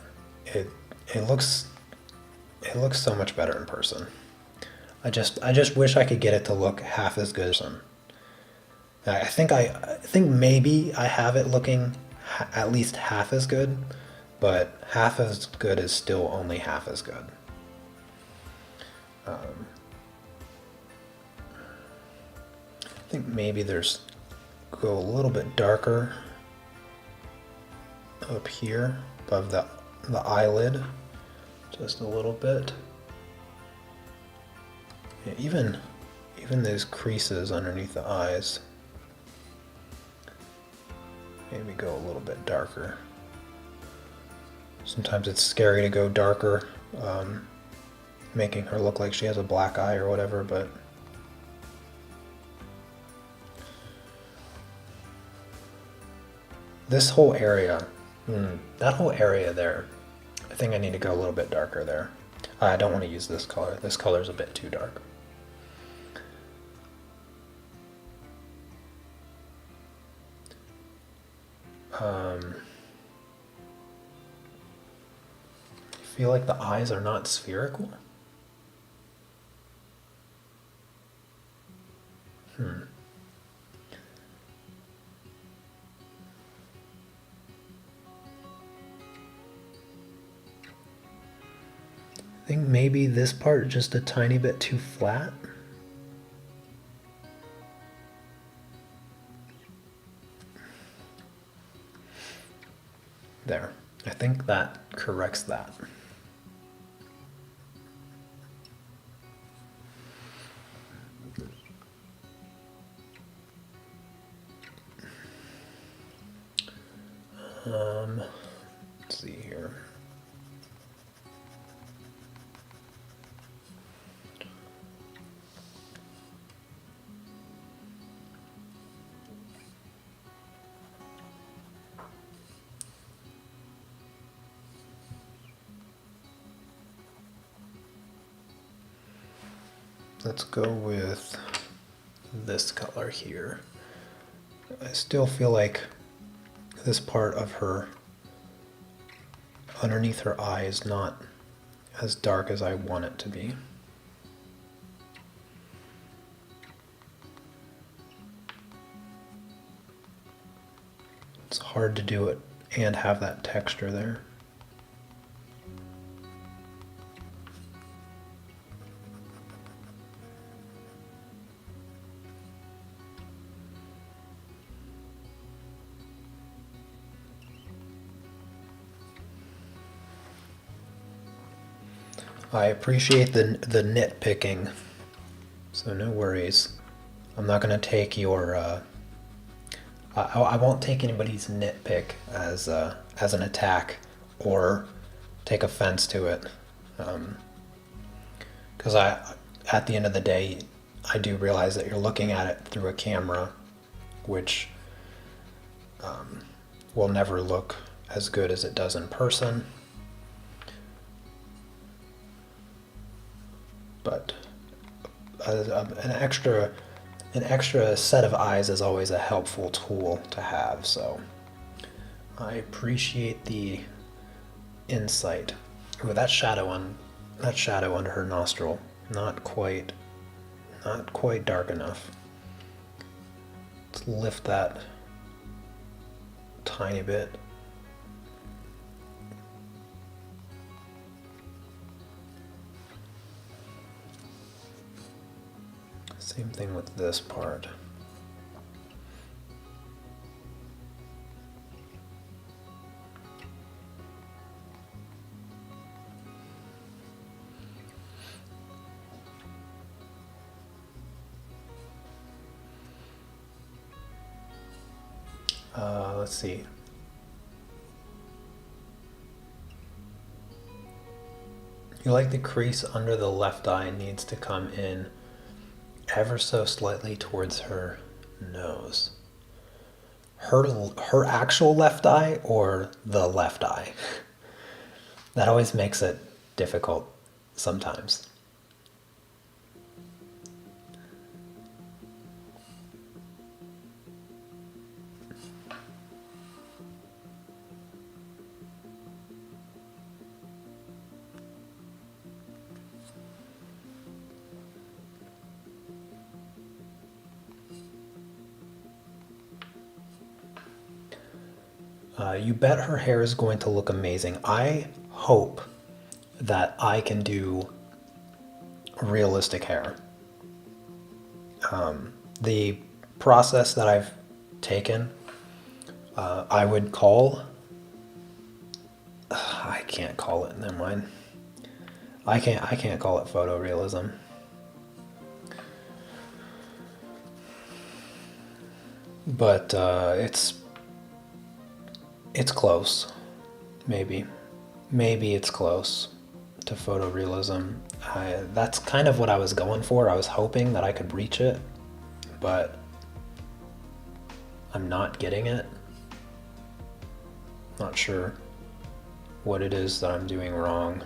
A: it looks so much better in person. I just wish I could get it to look half as good as in. I think maybe I have it looking at least half as good, but half as good is still only half as good. I think maybe go a little bit darker up here above the eyelid, just a little bit. Yeah, even those creases underneath the eyes. Maybe go a little bit darker. Sometimes it's scary to go darker, making her look like she has a black eye or whatever, but this whole area, that whole area there, I think I need to go a little bit darker there. I don't want to use this color. This color is a bit too dark. I feel like the eyes are not spherical. I think maybe this part just a tiny bit too flat. There. I think that corrects that. Let's see here. Let's go with this color here. I still feel like this part of her underneath her eye is not as dark as I want it to be. It's hard to do it and have that texture there. I appreciate the nitpicking, so no worries. I'm not going to take your, I won't take anybody's nitpick as an attack or take offense to it. Because at the end of the day, I do realize that you're looking at it through a camera, which will never look as good as it does in person. But an extra set of eyes is always a helpful tool to have, so I appreciate the insight. Ooh, that shadow under her nostril, not quite dark enough. Let's lift that a tiny bit. Same thing with this part. Let's see. You like the crease under the left eye needs to come in ever so slightly towards her nose. Her actual left eye or the left eye? That always makes it difficult sometimes. You bet her hair is going to look amazing. I hope that I can do realistic hair. The process that I've taken, I would call, I can't call it, never mind. I can't call it photorealism. but it's close. Maybe it's close to photorealism. That's kind of what I was going for. I was hoping that I could reach it, but I'm not getting it. Not sure what it is that I'm doing wrong,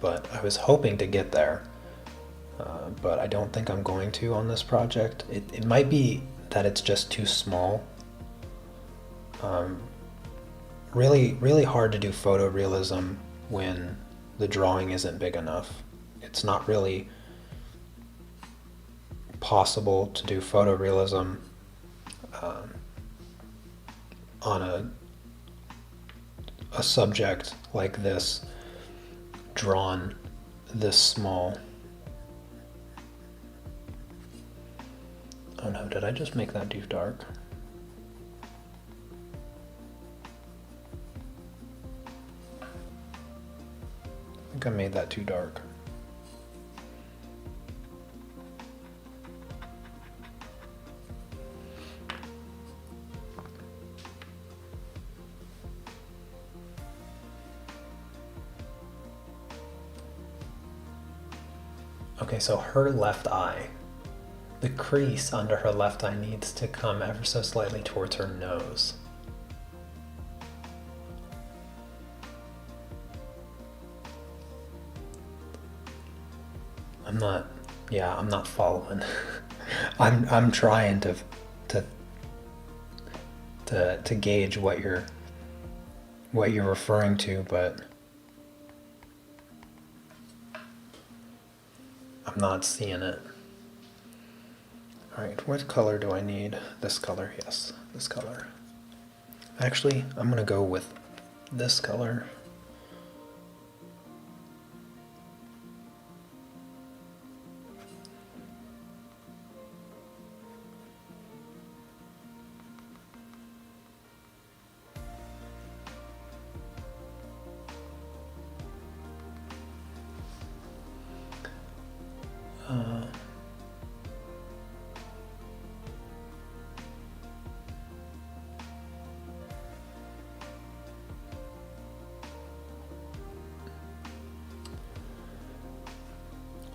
A: but I was hoping to get there. But I don't think I'm going to on this project. It might be that it's just too small. Really hard to do photorealism when the drawing isn't big enough. It's not really possible to do photorealism on a subject like this, drawn this small. Oh no, did I just make that too dark? I think I made that too dark. Okay, so her left eye. The crease under her left eye needs to come ever so slightly towards her nose. I'm not following. I'm trying to gauge what you're referring to, but I'm not seeing it. All right, what color do I need? This color, yes, this color. Actually, I'm gonna go with this color.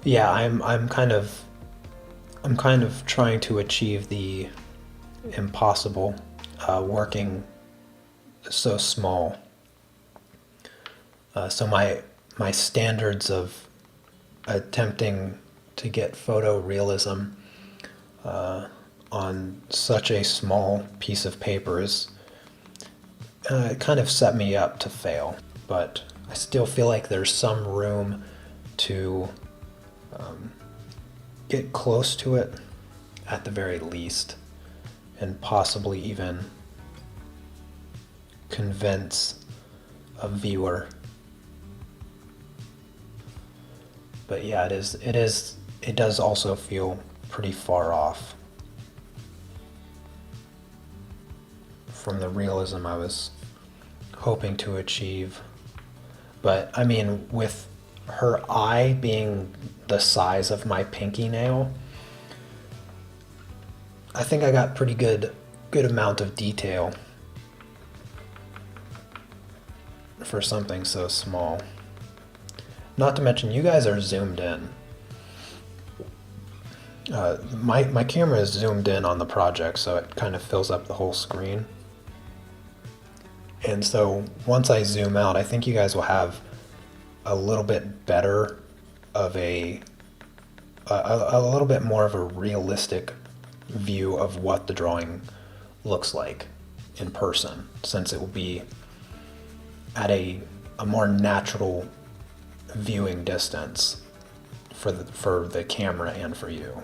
A: Yeah, I'm kind of trying to achieve the impossible, working so small. So my standards of attempting to get photorealism on such a small piece of paper is it kind of set me up to fail. But I still feel like there's some room to get close to it at the very least, and possibly even convince a viewer. But yeah, it does also feel pretty far off from the realism I was hoping to achieve. But I mean, with her eye being the size of my pinky nail, I think I got pretty good amount of detail for something so small. Not to mention, you guys are zoomed in. My camera is zoomed in on the project, so it kind of fills up the whole screen. And so once I zoom out, I think you guys will have a little bit better of a little bit more of a realistic view of what the drawing looks like in person, since it will be at a more natural viewing distance for the camera and for you.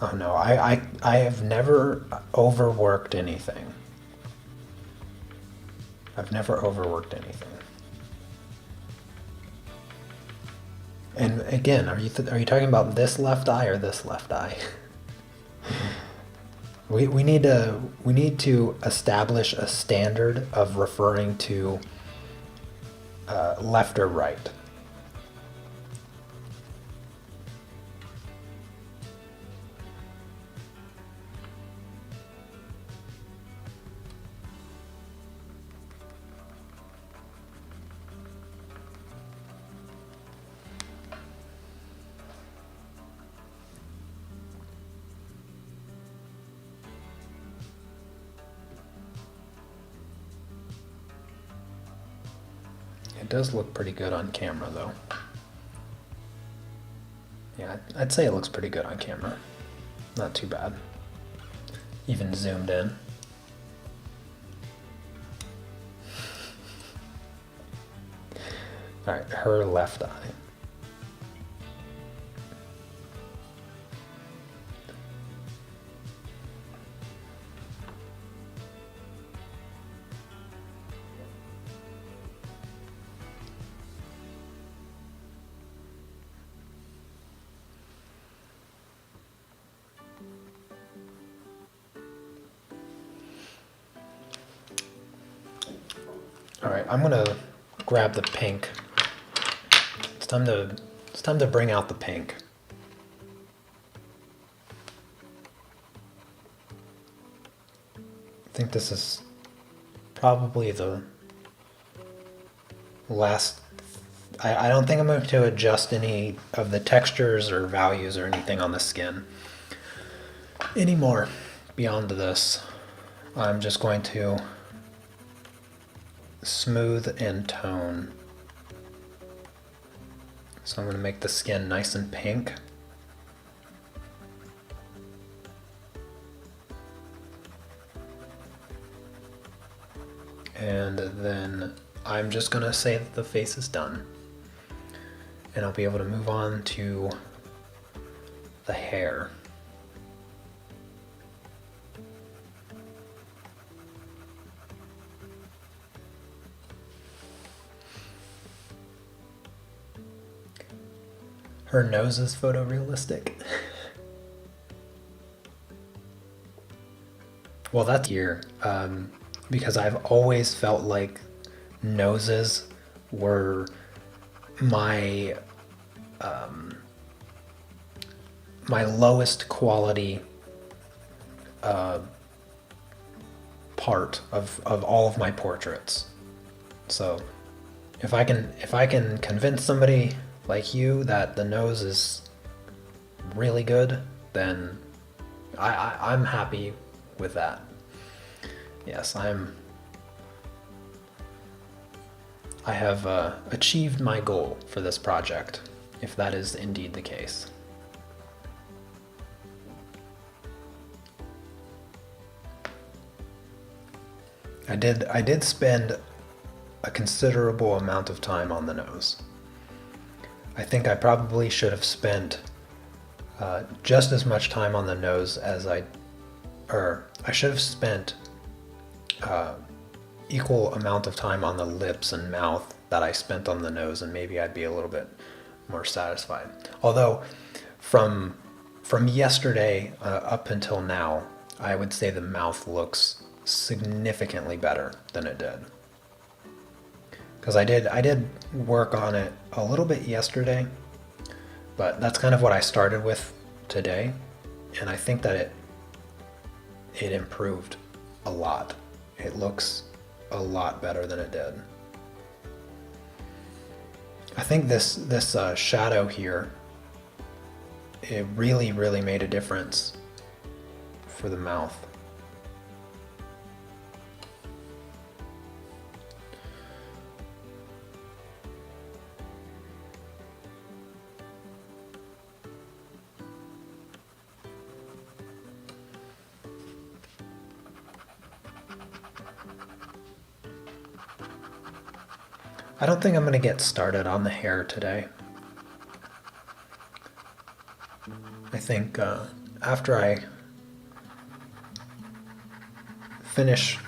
A: Oh no, I have never overworked anything. I've never overworked anything. And again, are you talking about this left eye or this left eye? We need to establish a standard of referring to left or right. It does look pretty good on camera, though. Yeah, I'd say it looks pretty good on camera. Not too bad. Even zoomed in. All right, her left eye. All right, I'm gonna grab the pink. It's time to bring out the pink. I think this is probably the last. I don't think I'm going to adjust any of the textures or values or anything on the skin anymore beyond this. I'm just going to smooth and tone. So I'm going to make the skin nice and pink. And then I'm just going to say that the face is done. And I'll be able to move on to the hair. Her nose is photorealistic. Well, that's here, because I've always felt like noses were my my lowest quality part of all of my portraits. So if I can convince somebody like you that the nose is really good, then I'm happy with that. Yes, I have achieved my goal for this project, if that is indeed the case. I did spend a considerable amount of time on the nose. I think I probably should have spent just as much time on the nose as I should have spent equal amount of time on the lips and mouth that I spent on the nose, and maybe I'd be a little bit more satisfied. Although from yesterday up until now, I would say the mouth looks significantly better than it did. Because I did work on it a little bit yesterday, but that's kind of what I started with today, and I think that it improved a lot. It looks a lot better than it did. I think this shadow here, it really made a difference for the mouth. I don't think I'm going to get started on the hair today. I think after I finish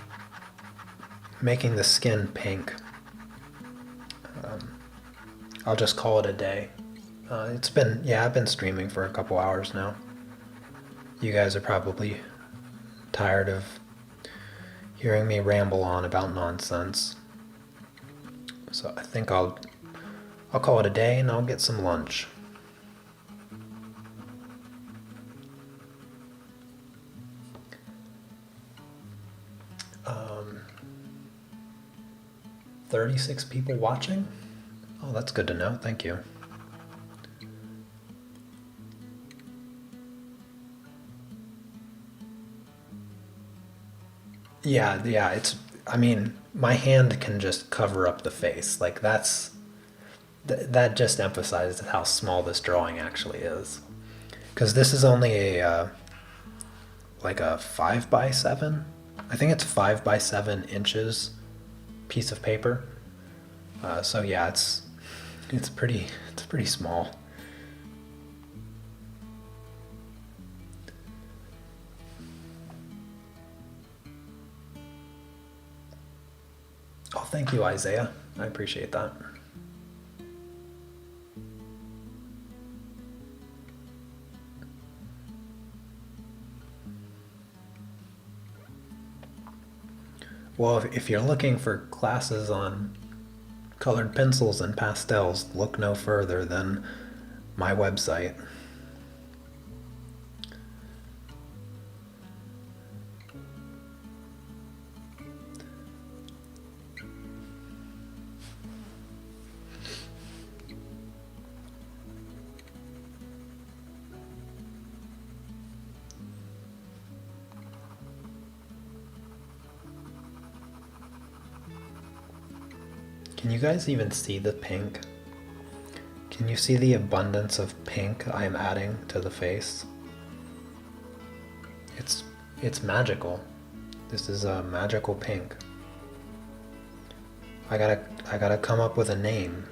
A: making the skin pink, I'll just call it a day I've been streaming for a couple hours now. You guys are probably tired of hearing me ramble on about nonsense. So I think I'll call it a day and I'll get some lunch. 36 people watching? Oh, that's good to know. Thank you. Yeah, I mean, my hand can just cover up the face. Like that just emphasizes how small this drawing actually is. Because this is only like a 5 by 7. I think it's 5 by 7 inches piece of paper. So yeah, it's pretty small. Oh, thank you, Isaiah. I appreciate that. Well, if you're looking for classes on colored pencils and pastels, look no further than my website. Can you guys even see the pink? Can you see the abundance of pink I'm adding to the face? It's magical. This is a magical pink. I gotta come up with a name.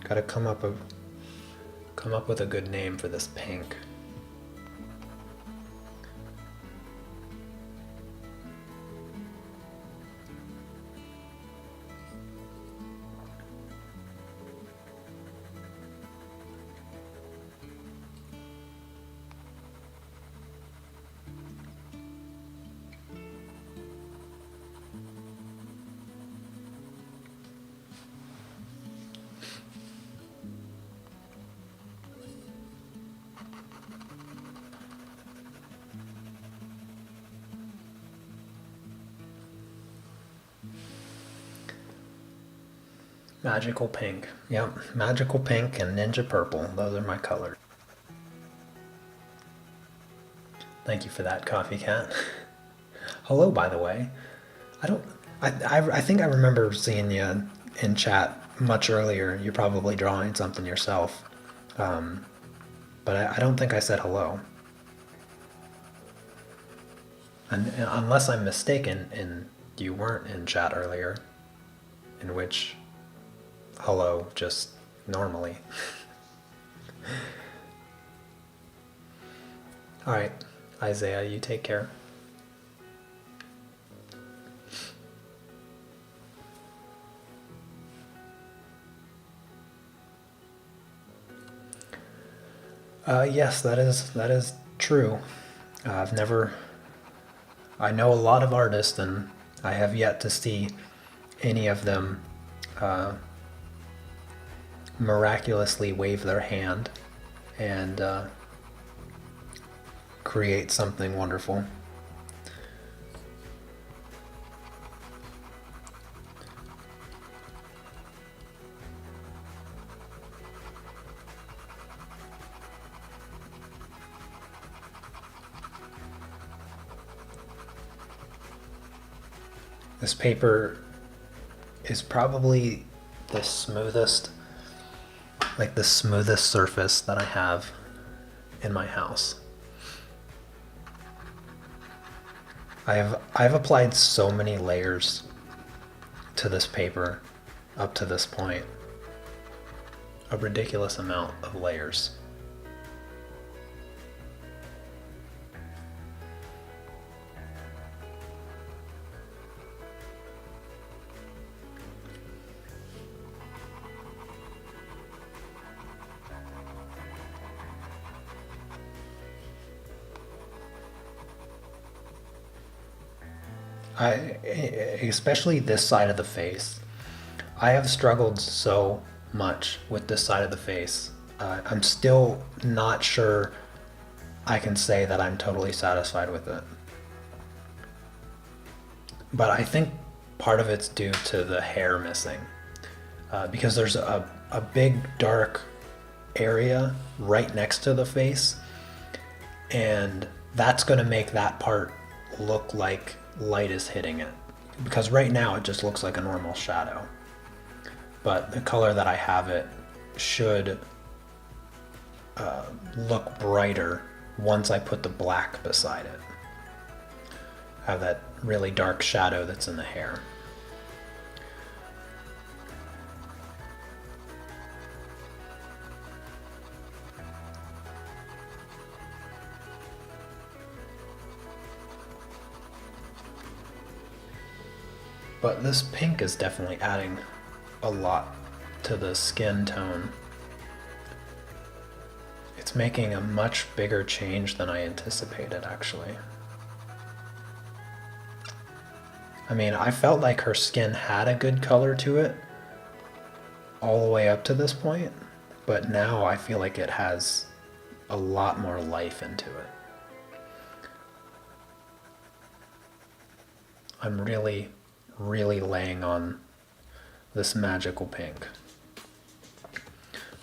A: Gotta come up with a good name for this pink. Magical pink. Yep, magical pink and ninja purple. Those are my colors. Thank you for that, Coffee Cat. Hello, by the way. I don't. I think I remember seeing you in chat much earlier. You're probably drawing something yourself, but I don't think I said hello. And unless I'm mistaken, and you weren't in chat earlier, in which hello just normally. All right, Isaiah, you take care. Yes, that is true. I know a lot of artists, and I have yet to see any of them miraculously wave their hand and create something wonderful. This paper is probably the smoothest surface that I have in my house. I've applied so many layers to this paper up to this point. A ridiculous amount of layers. especially this side of the face. I have struggled so much with this side of the face. I'm still not sure I can say that I'm totally satisfied with it. But I think part of it's due to the hair missing. Because there's a big dark area right next to the face, and that's going to make that part look like light is hitting it. Because right now it just looks like a normal shadow. But the color that I have it should look brighter once I put the black beside it. I have that really dark shadow that's in the hair. But this pink is definitely adding a lot to the skin tone. It's making a much bigger change than I anticipated, actually. I mean, I felt like her skin had a good color to it all the way up to this point, but now I feel like it has a lot more life into it. I'm really laying on this magical pink.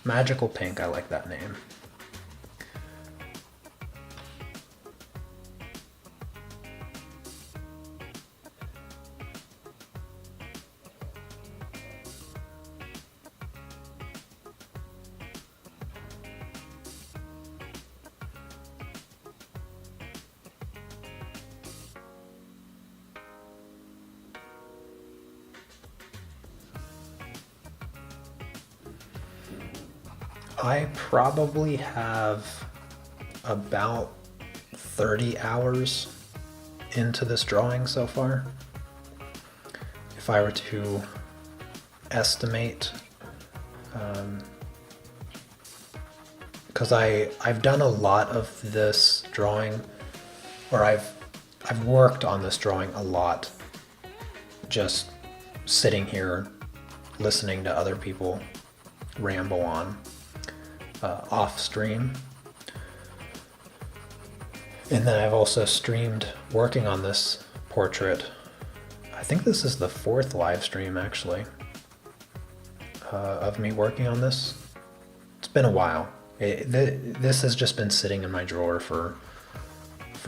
A: Magical pink, I like that name. I probably have about 30 hours into this drawing so far. If I were to estimate, because I've done a lot of this drawing, or I've worked on this drawing a lot, just sitting here listening to other people ramble on. Off stream. And then I've also streamed working on this portrait. I think this is the 4th live stream actually of me working on this. It's been a while. This has just been sitting in my drawer for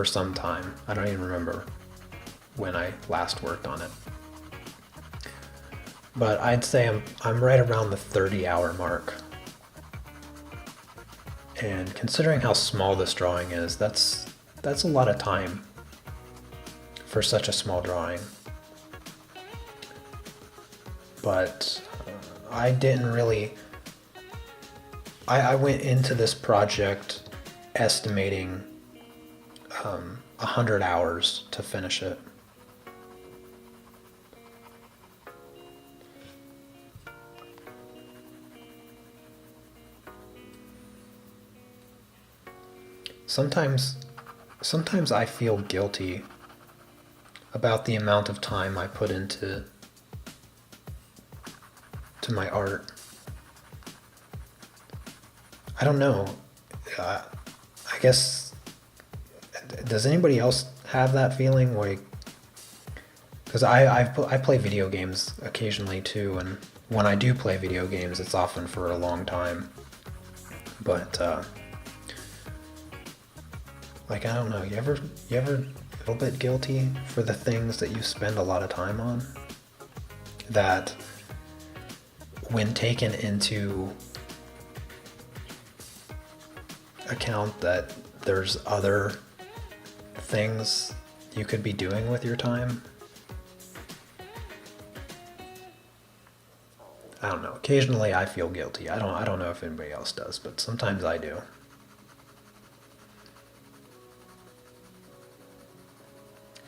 A: some time. I don't even remember when I last worked on it. But I'd say I'm right around the 30-hour mark. And considering how small this drawing is, that's a lot of time for such a small drawing. But I didn't really... I went into this project estimating 100 hours to finish it. Sometimes I feel guilty about the amount of time I put into my art. I don't know. I guess, does anybody else have that feeling? Like, because I play video games occasionally too, and when I do play video games, it's often for a long time. But like, I don't know, you ever a little bit guilty for the things that you spend a lot of time on? That when taken into account that there's other things you could be doing with your time? I don't know. Occasionally I feel guilty. I don't know if anybody else does, but sometimes I do.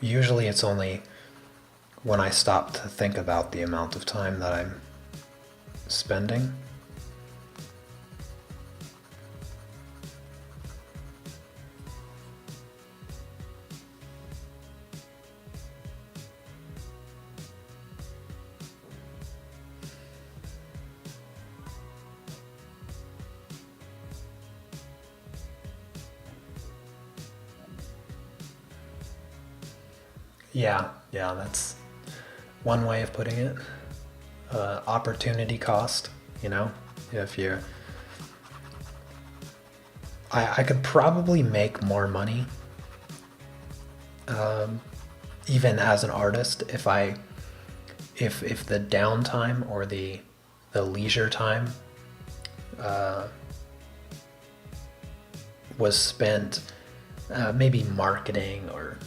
A: Usually it's only when I stop to think about the amount of time that I'm spending. Yeah, that's one way of putting it. Opportunity cost, you know? If you, I could probably make more money, even as an artist, if the downtime or the leisure time was spent maybe marketing or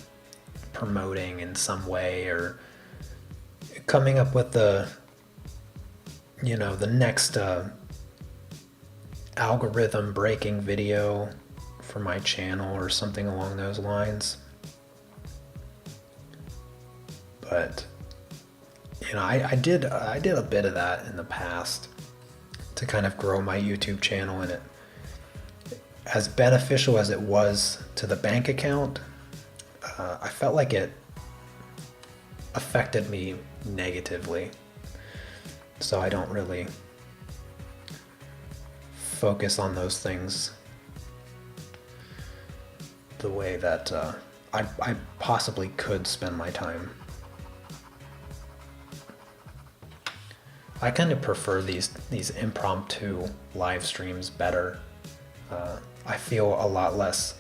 A: promoting in some way, or coming up with the next algorithm breaking video for my channel or something along those lines. But I did a bit of that in the past to kind of grow my YouTube channel, and it, as beneficial as it was to the bank account, I felt like it affected me negatively. So I don't really focus on those things the way that I possibly could spend my time. I kind of prefer these impromptu live streams better. I feel a lot less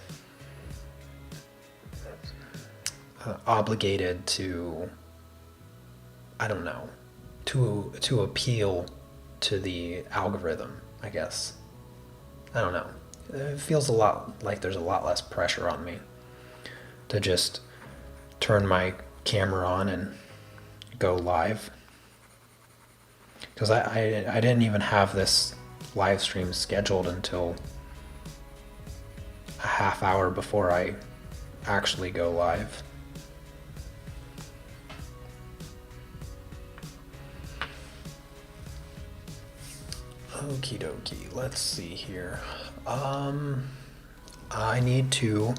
A: obligated to, I don't know, to appeal to the algorithm, I guess. I don't know. It feels a lot like there's a lot less pressure on me to just turn my camera on and go live. Because I didn't even have this live stream scheduled until a half hour before I actually go live. Okie dokie, let's see here. I need to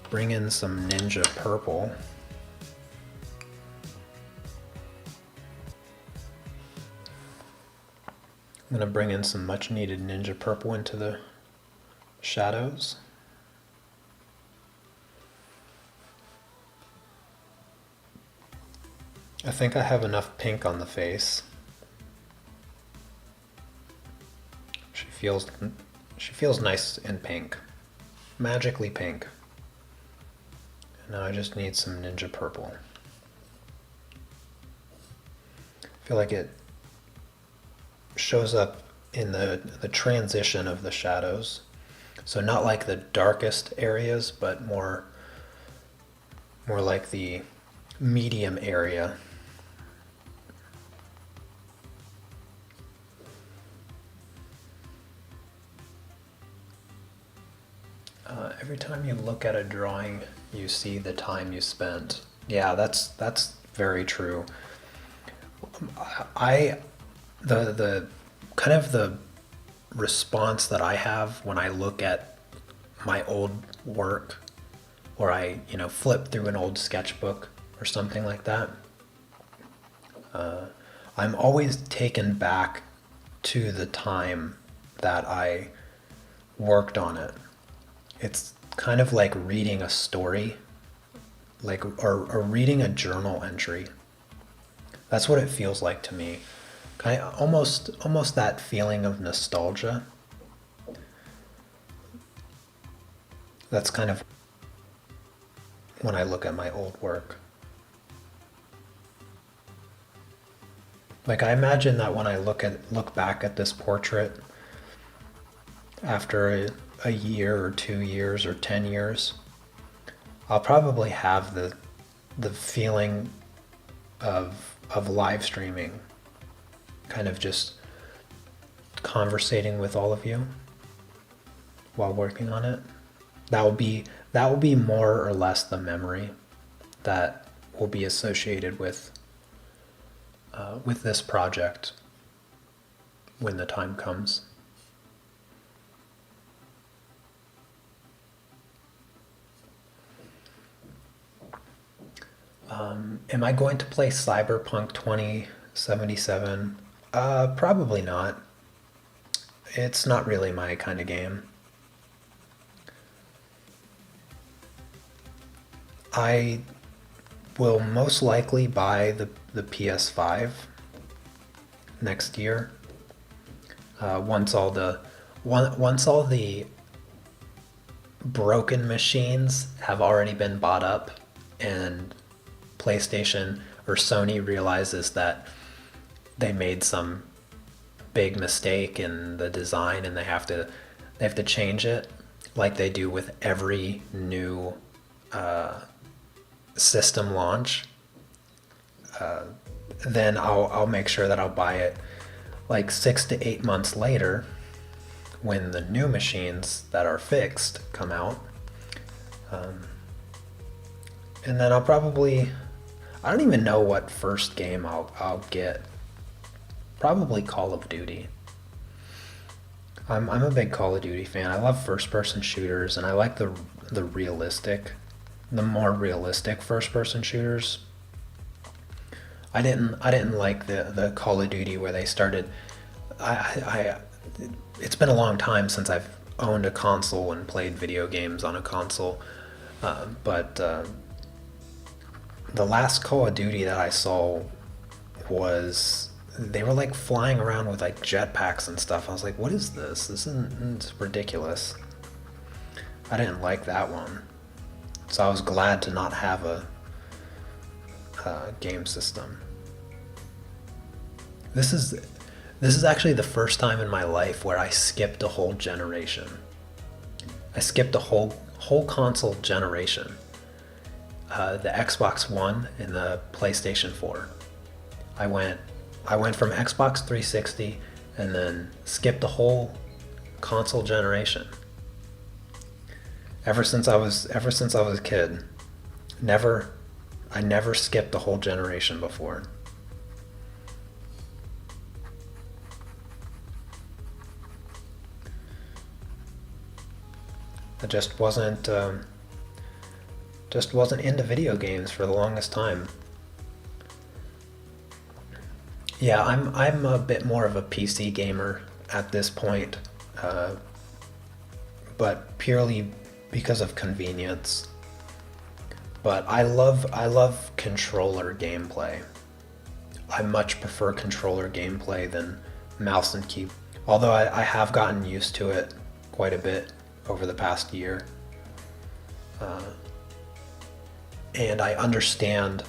A: bring in some Ninja Purple. I'm gonna bring in some much needed Ninja Purple into the shadows. I think I have enough pink on the face. She feels nice and pink. Magically pink. And now I just need some Ninja Purple. I feel like it shows up in the transition of the shadows. So not like the darkest areas, but more like the medium area. Every time you look at a drawing, you see the time you spent. Yeah, that's very true. The kind of the response that I have when I look at my old work, or I flip through an old sketchbook or something like that, I'm always taken back to the time that I worked on it. It's kind of like reading a story, or reading a journal entry. That's what it feels like to me. Almost that feeling of nostalgia. That's kind of when I look at my old work. Like, I imagine that when I look back at this portrait after a year or 2 years or 10 years, I'll probably have the feeling of live streaming, kind of just conversating with all of you while working on it. That will be more or less the memory that will be associated with this project when the time comes. Am I going to play Cyberpunk 2077? Probably not. It's not really my kind of game. I will most likely buy the PS5 next year. Once all the broken machines have already been bought up, and PlayStation or Sony realizes that they made some big mistake in the design and they have to change it, like they do with every new system launch. Then I'll make sure that I'll buy it like 6 to 8 months later when the new machines that are fixed come out. And then I don't even know what first game I'll get. Probably Call of Duty. I'm a big Call of Duty fan. I love first-person shooters, and I like the more realistic first-person shooters. I didn't like the Call of Duty where they started. It's been a long time since I've owned a console and played video games on a console, but the last Call of Duty that I saw was they were like flying around with like jetpacks and stuff. I was like, what is this? It's ridiculous. I didn't like that one, so I was glad to not have a game system. This is actually the first time in my life where I skipped a whole generation. I skipped a whole console generation. The Xbox One and the PlayStation 4. I went from Xbox 360 and then skipped a whole console generation. Ever since I was a kid, I never skipped a whole generation before. I just wasn't into video games for the longest time. Yeah, I'm a bit more of a PC gamer at this point, but purely because of convenience. But I love controller gameplay. I much prefer controller gameplay than mouse and keyboard. Although I have gotten used to it quite a bit over the past year. And I understand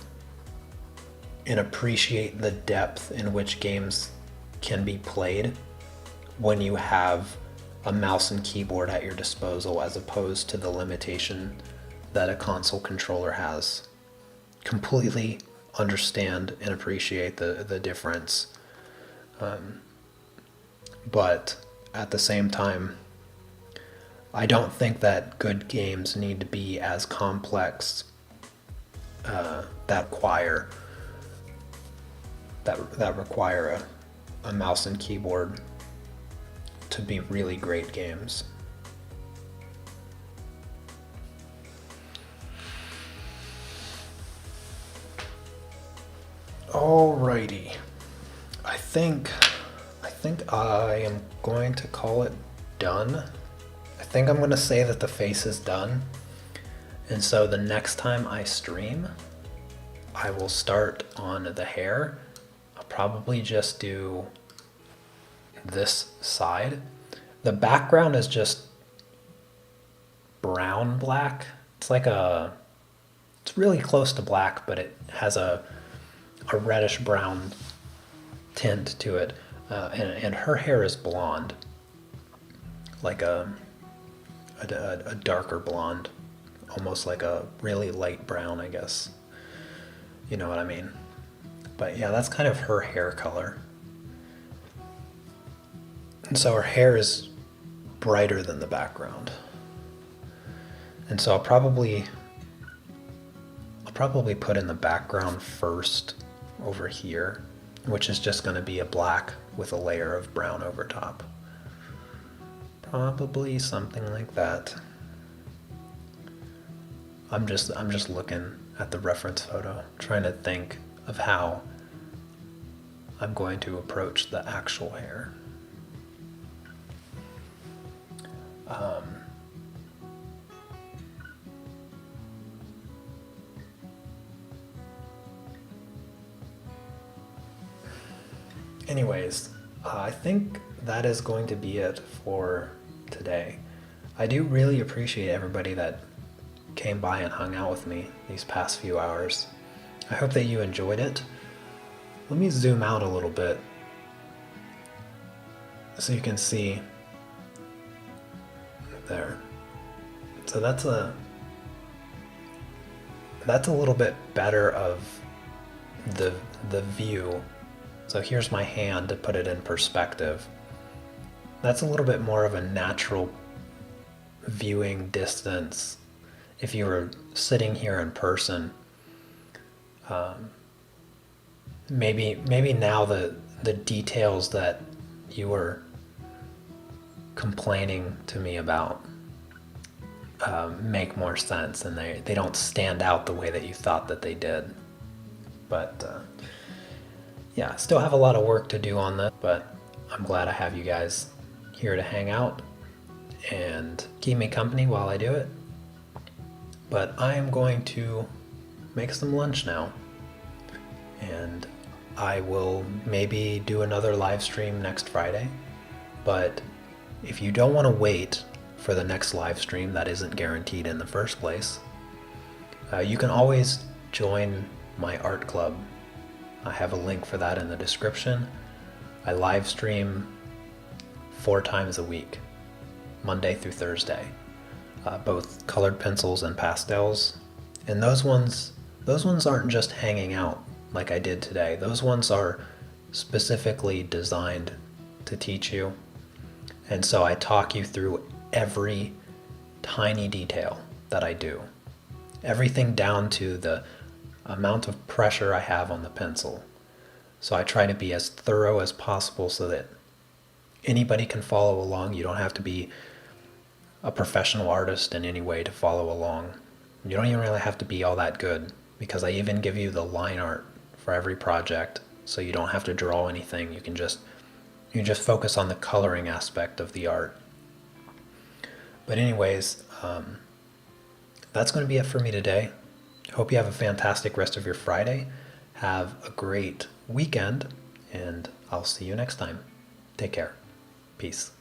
A: and appreciate the depth in which games can be played when you have a mouse and keyboard at your disposal, as opposed to the limitation that a console controller has. Completely understand and appreciate the difference. But at the same time, I don't think that good games need to be as complex that require a mouse and keyboard to be really great games. Alrighty, I think I am going to call it done. I think I'm going to say that the face is done. And so the next time I stream, I will start on the hair. I'll probably just do this side. The background is just brown black. It's really close to black, but it has a reddish brown tint to it. And her hair is blonde, like a darker blonde, almost like a really light brown, I guess. You know what I mean? But yeah, that's kind of her hair color. And so her hair is brighter than the background. And so I'll probably put in the background first over here, which is just going to be a black with a layer of brown over top. Probably something like that. I'm just looking at the reference photo, trying to think of how I'm going to approach the actual hair. Anyways, I think that is going to be it for today. I do really appreciate everybody that came by and hung out with me these past few hours. I hope that you enjoyed it. Let me zoom out a little bit so you can see there. So that's a little bit better of the view. So here's my hand to put it in perspective. That's a little bit more of a natural viewing distance. If you were sitting here in person, maybe now the details that you were complaining to me about make more sense, and they don't stand out the way that you thought that they did. But yeah, still have a lot of work to do on this, but I'm glad I have you guys here to hang out and keep me company while I do it. But I am going to make some lunch now, and I will maybe do another live stream next Friday. But if you don't want to wait for the next live stream that isn't guaranteed in the first place, you can always join my art club. I have a link for that in the description. I live stream 4 times a week, Monday through Thursday, both colored pencils and pastels. And those ones aren't just hanging out like I did today. Those ones are specifically designed to teach you. And so I talk you through every tiny detail that I do. Everything down to the amount of pressure I have on the pencil. So I try to be as thorough as possible so that anybody can follow along. You don't have to be a professional artist in any way to follow along. You don't even really have to be all that good, because I even give you the line art for every project, so you don't have to draw anything. You can just focus on the coloring aspect of the art. But anyways, that's going to be it for me today. Hope you have a fantastic rest of your Friday. Have a great weekend, and I'll see you next time. Take care. Peace.